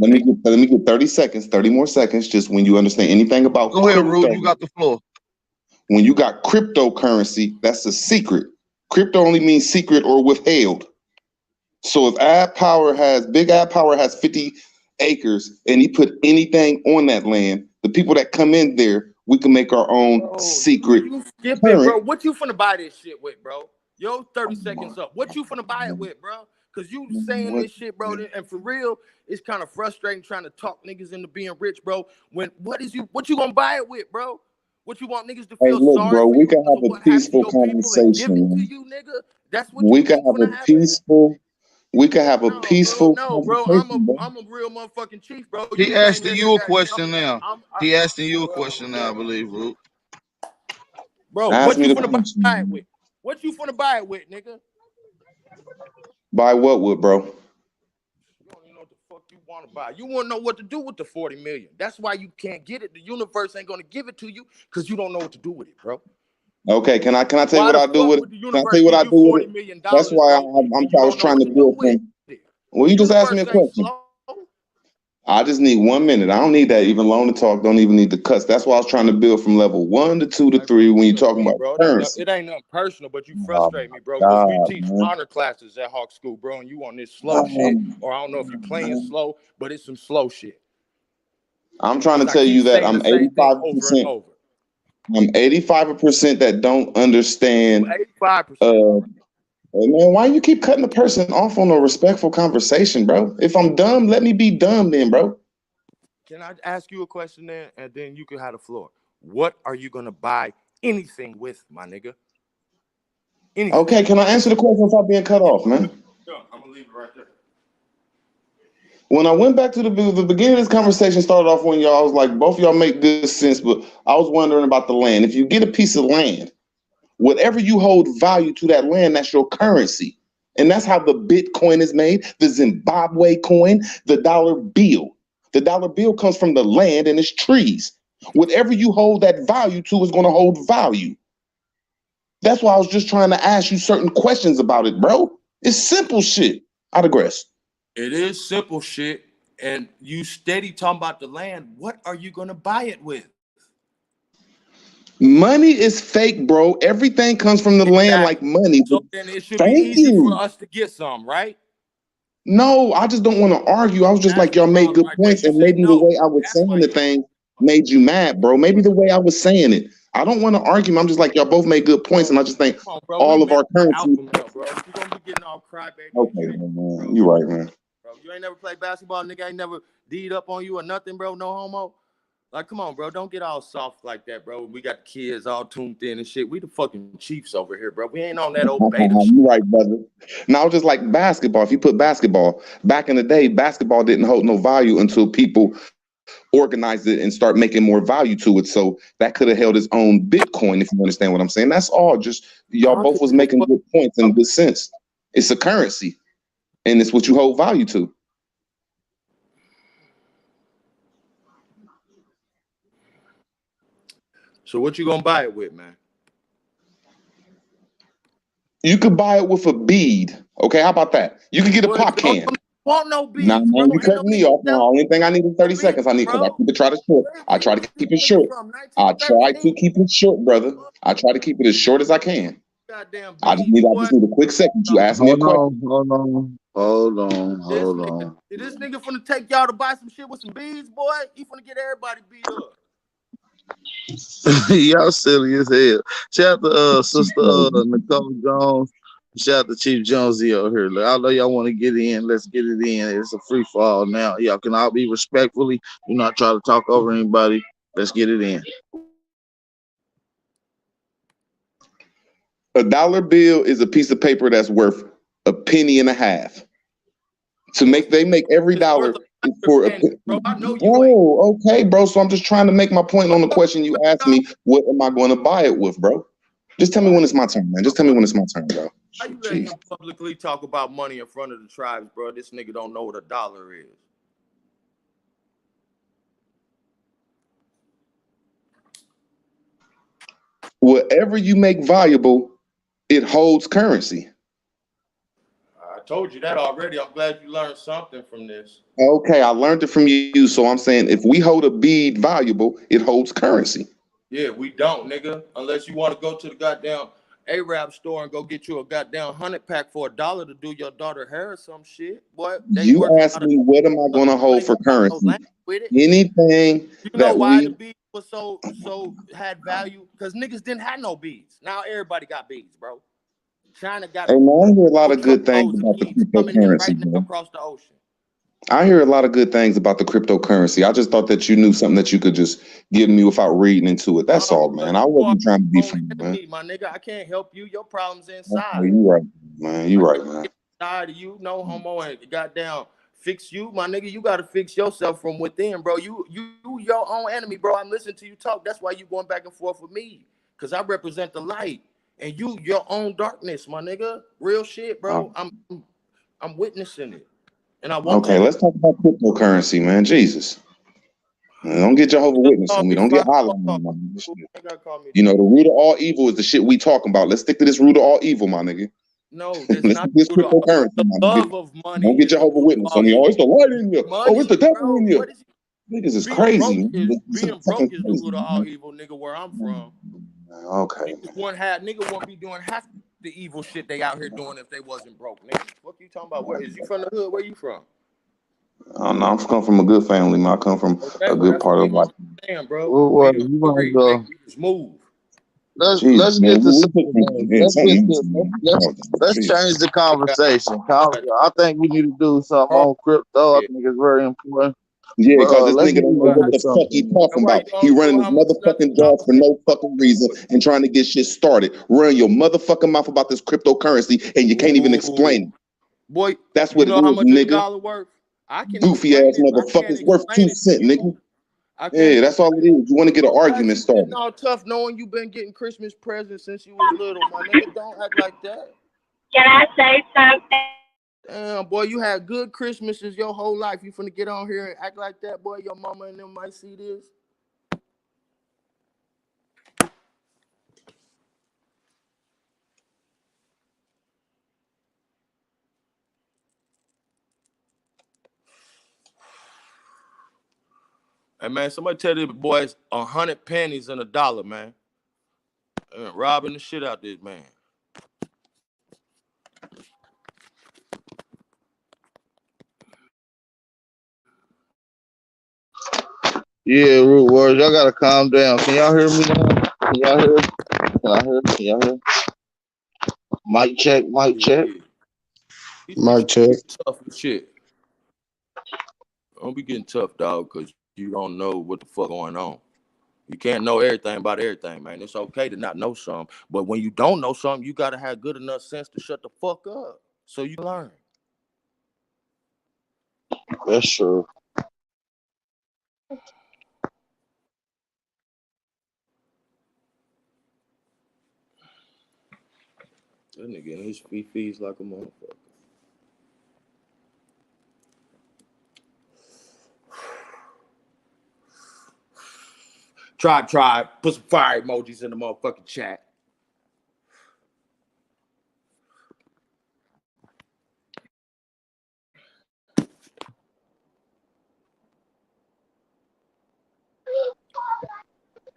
me get 30 seconds, 30 more seconds. Just when you understand anything about Go ahead, crypto, Rude. You got the floor. when you got cryptocurrency, that's a secret. Crypto only means secret or withheld. So if Big Ad Power has 50 acres and he put anything on that land, the people that come in there, we can make our own secret. You skip it, bro. What you finna buy this shit with, bro? Yo, 30 seconds up. What you finna buy it with, bro? Because you saying this shit, bro, and for real, it's kind of frustrating trying to talk niggas into being rich, bro. What you gonna buy it with, bro? What you want niggas to Hey, feel look, sorry bro, for we you can because have of a what happened to peaceful your people and give it to conversation. you, nigga? That's what We you can think have finna a happen? peaceful No, bro. conversation, bro. I'm a real motherfucking chief, bro. He You came asking in you here, a question now. He asking you a well, question now, I believe, Rude. bro, Ask what me you the finna question. buy it with? What you finna buy it with, nigga? Buy what with, bro? You don't even know what the fuck you want to buy. You want to know what to do with the 40 million. That's why you can't get it. The universe ain't gonna give it to you because you don't know what to do with it, bro. Okay, can I tell you Why what the I do fuck with it? would the Can I tell universe you what give I you do with $40 it? million, That's why bro, and you I was don't know trying what to to do build with from. it? Well, The you just asked me a universe ain't question. slow. I just need 1 minute. I don't need that even long to talk. Don't even need the cuts. That's why I was trying to build from level 1 to 2 to 3 when you're talking about Bro, currency. it ain't nothing personal, but you Oh frustrate me, bro, my because we God, teach man. honor classes at Hawk School, bro, and you on this slow shit, or I don't know if you playing slow, but it's some slow shit. I'm trying to I tell keep you that saying I'm the same thing over and 85%. over. I'm 85% that don't understand. 85%. Man, why you keep cutting the person off on a respectful conversation, bro? If I'm dumb, let me be dumb then, bro. Can I ask you a question then, and then you can have the floor? What are you gonna buy anything with, my nigga? Anything. Okay, can I answer the question without being cut off, man? Yeah, I'm gonna leave it right there. When I went back to the beginning of this conversation started off when y'all was like, both of y'all make good sense, but I was wondering about the land. If you get a piece of land, whatever you hold value to that land, that's your currency. And that's how the Bitcoin is made, the Zimbabwe coin, the dollar bill. The dollar bill comes from the land and its trees. Whatever you hold that value to is going to hold value. That's why I was just trying to ask you certain questions about it, bro. It's simple shit. I digress. It is simple shit, and you steady talking about the land. What are you gonna buy it with? Money is fake, bro. Everything comes from the land like money. So then it should be Thank easy you. for us to get some, right? No, I just don't want to argue. I was just like, y'all made good points, and maybe the way I was saying the thing made you mad, bro. Maybe the way I was saying it. I don't want to argue. I'm just like, y'all both made good points, and I just think Come on, bro. all We of our currency. alpha male, bro. You gonna be getting all crybaby. Okay, man. You're right, man. Bro, you ain't never played basketball, nigga. Ain't never D'd up on you or nothing, bro. No homo. Like, come on, bro. Don't get all soft like that, bro. We got the kids all tuned in and shit. We the fucking Chiefs over here, bro. We ain't on that old beta shit. You're right, brother. Now, just like basketball, if you put basketball back in the day, basketball didn't hold no value until people organized it and start making more value to it. So that could have held its own Bitcoin, if you understand what I'm saying. That's all. Just y'all both was making good points in good sense. It's a currency, and it's what you hold value to. So what you gonna buy it with, man? You could buy it with a bead. Okay, how about that? You could get a pop can. Want no beads, Now, bro. you cut me off. The only thing I need is 30 seconds. I need because I keep it try to short. I try to keep it short. I try to keep it short, brother. I try to keep it as short as I can. Goddamn beads, I just need a quick second. You ask me a question. Hold on. Is this nigga finna take y'all to buy some shit with some beads, boy? He finna get everybody beat up. Y'all silly as hell. Shout out to Sister Nicole Jones. Shout out to Chief Jonesy over here. Look, I know y'all want to get in. Let's get it in. It's a free fall now. Y'all can all be respectfully. Do not try to talk over anybody. Let's get it in. A dollar bill is a piece of paper that's worth a penny and a half. They make every dollar for a penny. Oh, okay, bro. So I'm just trying to make my point on the question you asked me. What am I going to buy it with, bro? Just tell me when it's my turn, man. Just tell me when it's my turn, bro. How you let him publicly talk about money in front of the tribes, bro? This nigga don't know what a dollar is. Whatever you make valuable, it holds currency. I told you that already. I'm glad you learned something from this. Okay, I learned it from you. So I'm saying if we hold a bead valuable, it holds currency. Yeah, we don't, nigga. Unless you want to go to the goddamn Arab store and go get you a goddamn 100-pack for $1 to do your daughter hair or some shit. What? You asked me, what am I going to hold for currency? Anything you know that why we... the beads was so had value? Because niggas didn't have no beads. Now everybody got beads, bro. China got. Hey, man, I hear a lot of good things about the cryptocurrency, bro. Across the ocean. I hear a lot of good things about the cryptocurrency. I just thought that you knew something that you could just give me without reading into it. That's all, man. I wasn't trying to be funny, man. My nigga, I can't help you. Your problem's inside. Okay, you right, man. You right, man. Inside of you, no homo, and goddamn fix you, my nigga. You gotta fix yourself from within, bro. You your own enemy, bro. I'm listening to you talk. That's why you going back and forth with me, cause I represent the light, and you your own darkness, my nigga. Real shit, bro. I'm witnessing it. And I want okay, let's talk about cryptocurrency, man. Jesus. Don't get Jehovah's Witness on me. Don't get Allah on me. You know, the root of all evil is the shit we talking about. Let's stick to this root of all evil, my nigga. No, it's not this cryptocurrency, the love of money. Don't get Jehovah's Witness on me. Oh, it's the light in you. Oh, it's the devil in you. Niggas is crazy. Being broke is the root of all evil, nigga, where I'm from. Okay. Nigga won't be doing half the evil shit they out here doing if they wasn't broke, nigga. What you talking about? Where is you from the hood? Where you from? I don't know. I'm come from a good family, man. I come from a good part of life. Damn, bro. Well, you want to go? Just move. Let's get to let's change the conversation. I think we need to do something on crypto. I think it's very important. Yeah, because this nigga don't know what the fuck he talking about. He running his motherfucking jaws for no fucking reason and trying to get shit started. Run your motherfucking mouth about this cryptocurrency and you can't even explain it. Boy, that's what you it know is, how much nigga. a dollar worth? I can goofy ass motherfuckers worth 2 cents, nigga. Yeah, that's all it is. You want to get an argument started. All tough knowing you've been getting Christmas presents since you was little, my nigga. Don't act like that. Can I say something? Damn, boy, you had good Christmases your whole life. You finna get on here and act like that, boy. Your mama and them might see this. Hey, man, somebody tell these boys 100 pennies and $1, man. Robbing the shit out this man. Yeah, Root Warriors, y'all gotta calm down. Can y'all hear me now? Can y'all hear? Can I hear? Can y'all hear? Mic check. Mic check. Mic check. Tough as shit. Don't be getting tough, dog, because you don't know what the fuck going on. You can't know everything about everything, man. It's okay to not know something, but when you don't know something, you gotta have good enough sense to shut the fuck up so you learn. That's true. That nigga in his fees like a motherfucker. Try. Put some fire emojis in the motherfucking chat.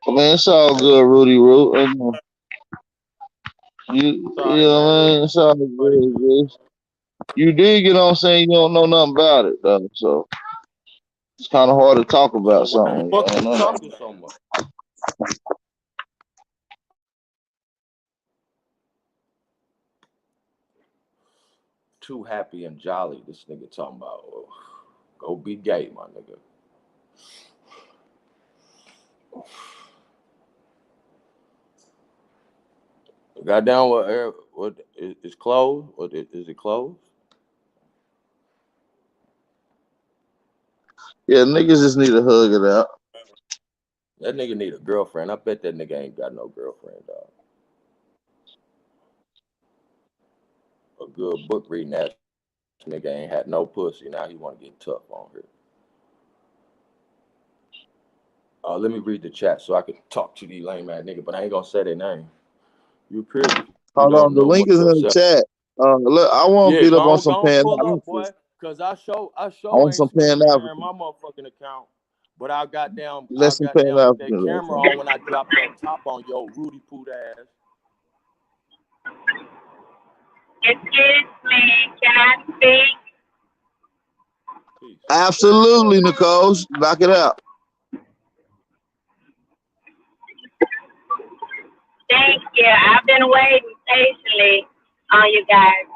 I mean, it's all good, Rudy Root. You know what I mean? It's all good. You did get on saying you don't know nothing about it, though. So it's kind of hard to talk about something. Fuck you talking so much? Too happy and jolly. This nigga talking about go be gay, my nigga. Goddamn, what is closed? What is it closed? Yeah, niggas just need to hug it out. That nigga need a girlfriend. I bet that nigga ain't got no girlfriend, dog. A good book reading ass nigga ain't had no pussy. Now he want to get tough on her. Let me read the chat so I can talk to these lame ass nigga, but I ain't gonna say their name. You period. Hold on, the link is in the chat. Look, I want to beat up on some pan. Pull up, boy, cause I show I want some pan sharing African. my motherfucking account, but I got down Let I some got pan down with that African. camera on when I dropped that top on your Rudy Poot ass. Excuse me, can I speak? Absolutely, Nicole. Knock it out. Thank you. I've been waiting patiently on you guys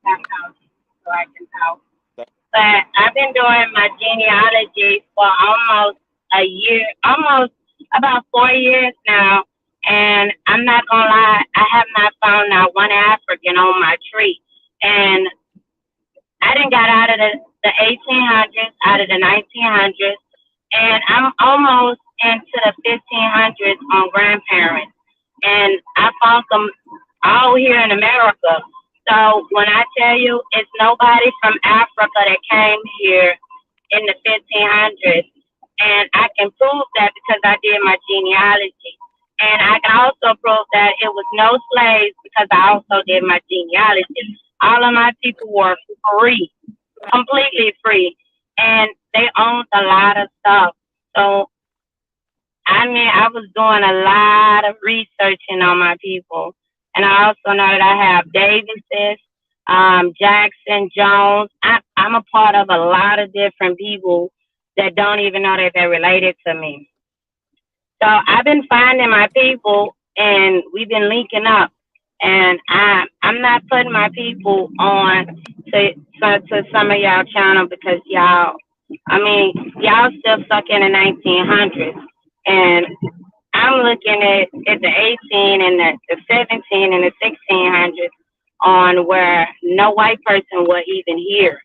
so I can talk. But I've been doing my genealogy for almost a year, almost about 4 years now. And I'm not gonna lie, I have not found not one African on my tree. And I didn't got out of the 1800s, out of the 1900s, and I'm almost into the 1500s on grandparents. And I found them all here in America. So when I tell you it's nobody from Africa that came here in the 1500s, and I can prove that because I did my genealogy. And I can also prove that it was no slaves because I also did my genealogy. All of my people were free, completely free, and they owned a lot of stuff. So, I mean, I was doing a lot of researching on my people. And I also know that I have Davises, Jackson, Jones. I'm a part of a lot of different people that don't even know that they're related to me. So I've been finding my people, and we've been linking up. And I'm not putting my people on to some of y'all channel because y'all still stuck in the 1900s, and I'm looking at the 18 and the 17 and the 1600s on where no white person was even here.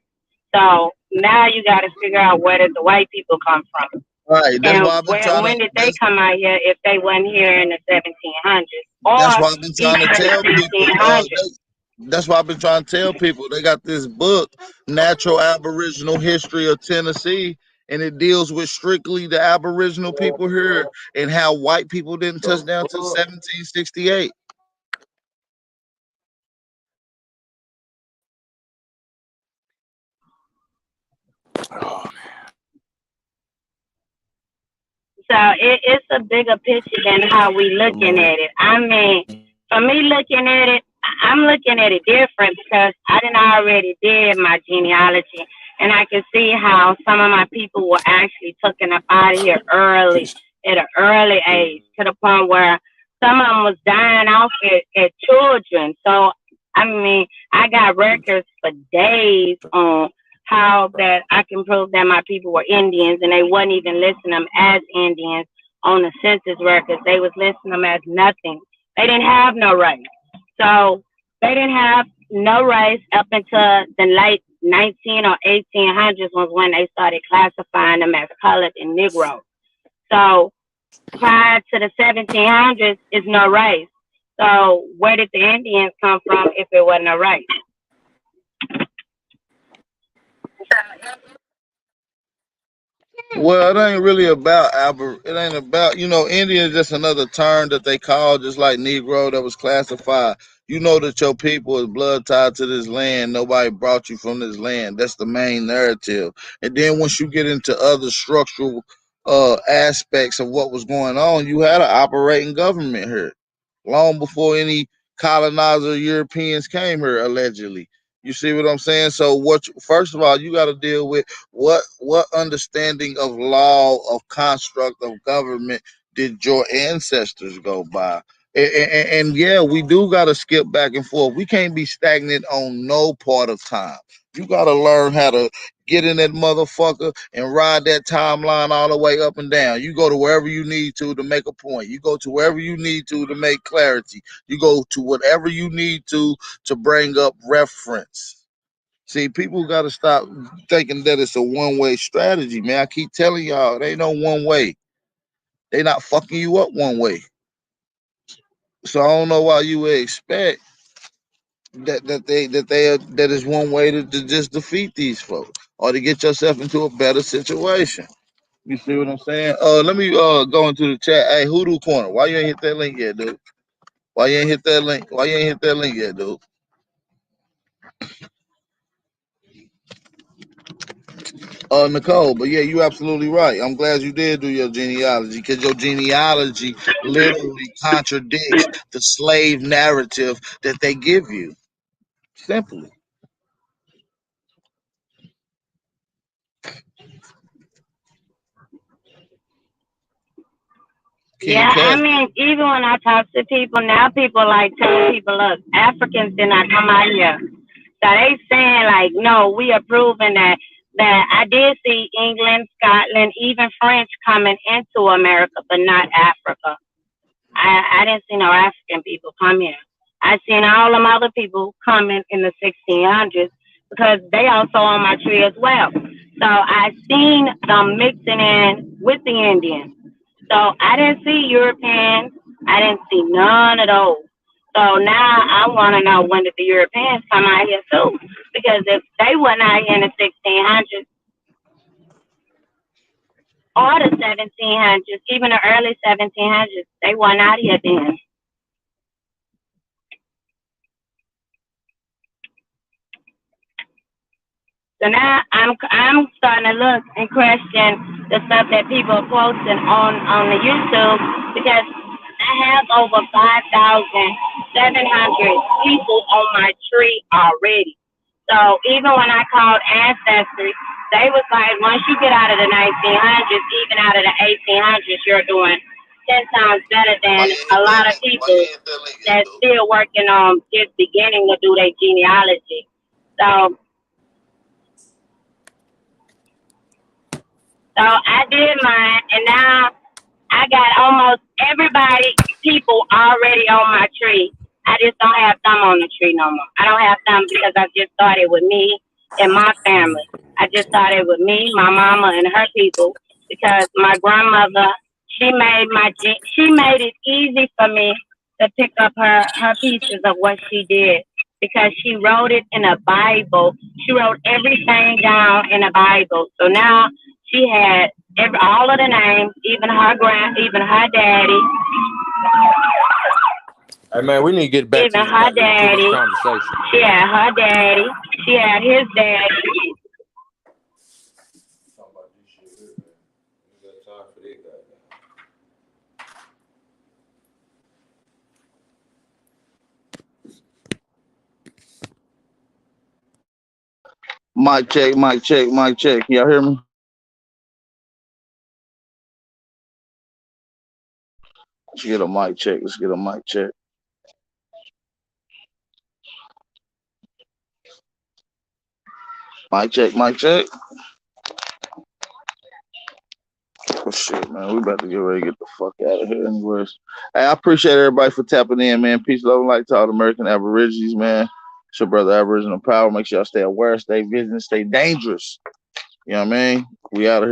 So now you got to figure out where did the white people come from. Right, that's And why I've been trying when to. did they come out here if they weren't here in the 1700s That's or why I've been trying to even tell the people. 1600s? That's why I've been trying to tell people. They got this book, Natural Aboriginal History of Tennessee, and it deals with strictly the Aboriginal people here and how white people didn't touch down till 1768. So it's a bigger picture than how we looking at it. I mean, for me looking at it, I'm looking at it different because I didn't already did my genealogy, and I can see how some of my people were actually taken up out of here early, at an early age, to the point where some of them was dying off at children. So I mean, I got records for days on how that I can prove that my people were Indians, and they wasn't even listing them as Indians on the census records. They was listing them as nothing. They didn't have no race. So they didn't have no race up until the late 19 or 1800s was when they started classifying them as colored and Negro. So prior to the 1700s is no race. So where did the Indians come from if it wasn't a race? Well, it ain't really about it ain't about, Indian is just another term that they call, just like Negro that was classified. You know that your people is blood tied to this land. Nobody brought you from this land. That's the main narrative. And then once you get into other structural aspects of what was going on, you had an operating government here long before any colonizer Europeans came here, allegedly. You see what I'm saying? So first of all, you got to deal with what understanding of law, of construct of government did your ancestors go by? And yeah, we do got to skip back and forth. We can't be stagnant on no part of time. You got to learn how to get in that motherfucker and ride that timeline all the way up and down. You go to wherever you need to make a point. You go to wherever you need to make clarity. You go to whatever you need to bring up reference. See, people got to stop thinking that it's a one-way strategy, man. I keep telling y'all, it ain't no one way. They not fucking you up one way. So I don't know why you would expect that is one way to just defeat these folks or to get yourself into a better situation. You see what I'm saying? Let me go into the chat. Hey, Hoodoo Corner, why you ain't hit that link yet, dude? Why you ain't hit that link? Why you ain't hit that link yet, dude? Nicole, but yeah, you absolutely right. I'm glad you did do your genealogy because your genealogy literally contradicts the slave narrative that they give you. Simply. Yeah, I mean, even when I talk to people now, people like telling people, look, Africans did not come out here. So they saying like, no, we are proving that I did see England, Scotland, even French coming into America, but not Africa. I didn't see no African people come here. I seen all them other people coming in the 1600s because they also on my tree as well. So I seen them mixing in with the Indians. So I didn't see Europeans. I didn't see none of those. So now I want to know, when did the Europeans come out here too? Because if they weren't out here in the 1600s or the 1700s, even the early 1700s, they weren't out here then. So now I'm starting to look and question the stuff that people are posting on the YouTube, because I have over 5,700 people on my tree already. So even when I called Ancestry, they was like, once you get out of the 1900s, even out of the 1800s, you're doing 10 times better than a lot of people that's still working on just beginning to do their genealogy. So I did mine, and now I got almost people already on my tree. I just don't have them on the tree no more. I don't have them because I just started with me and my family. I just started with me, my mama, and her people, because my grandmother, she made it easy for me to pick up her pieces of what she did, because she wrote it in a Bible. She wrote everything down in a Bible. So now she had all of the names, even her daddy. Hey man, we need to get back even to her daddy. this conversation. She had her daddy. She had his daddy. Mic check, mic check, mic check. Y'all hear me? Let's get a mic check. Let's get a mic check. Mic check, mic check. Oh shit, man. We about to get ready to get the fuck out of here anyways. Hey, I appreciate everybody for tapping in, man. Peace, love, and light to all the American Aborigines, man. It's your brother Aboriginal Power. Make sure y'all stay aware, stay vigilant, stay dangerous. You know what I mean? We out of here.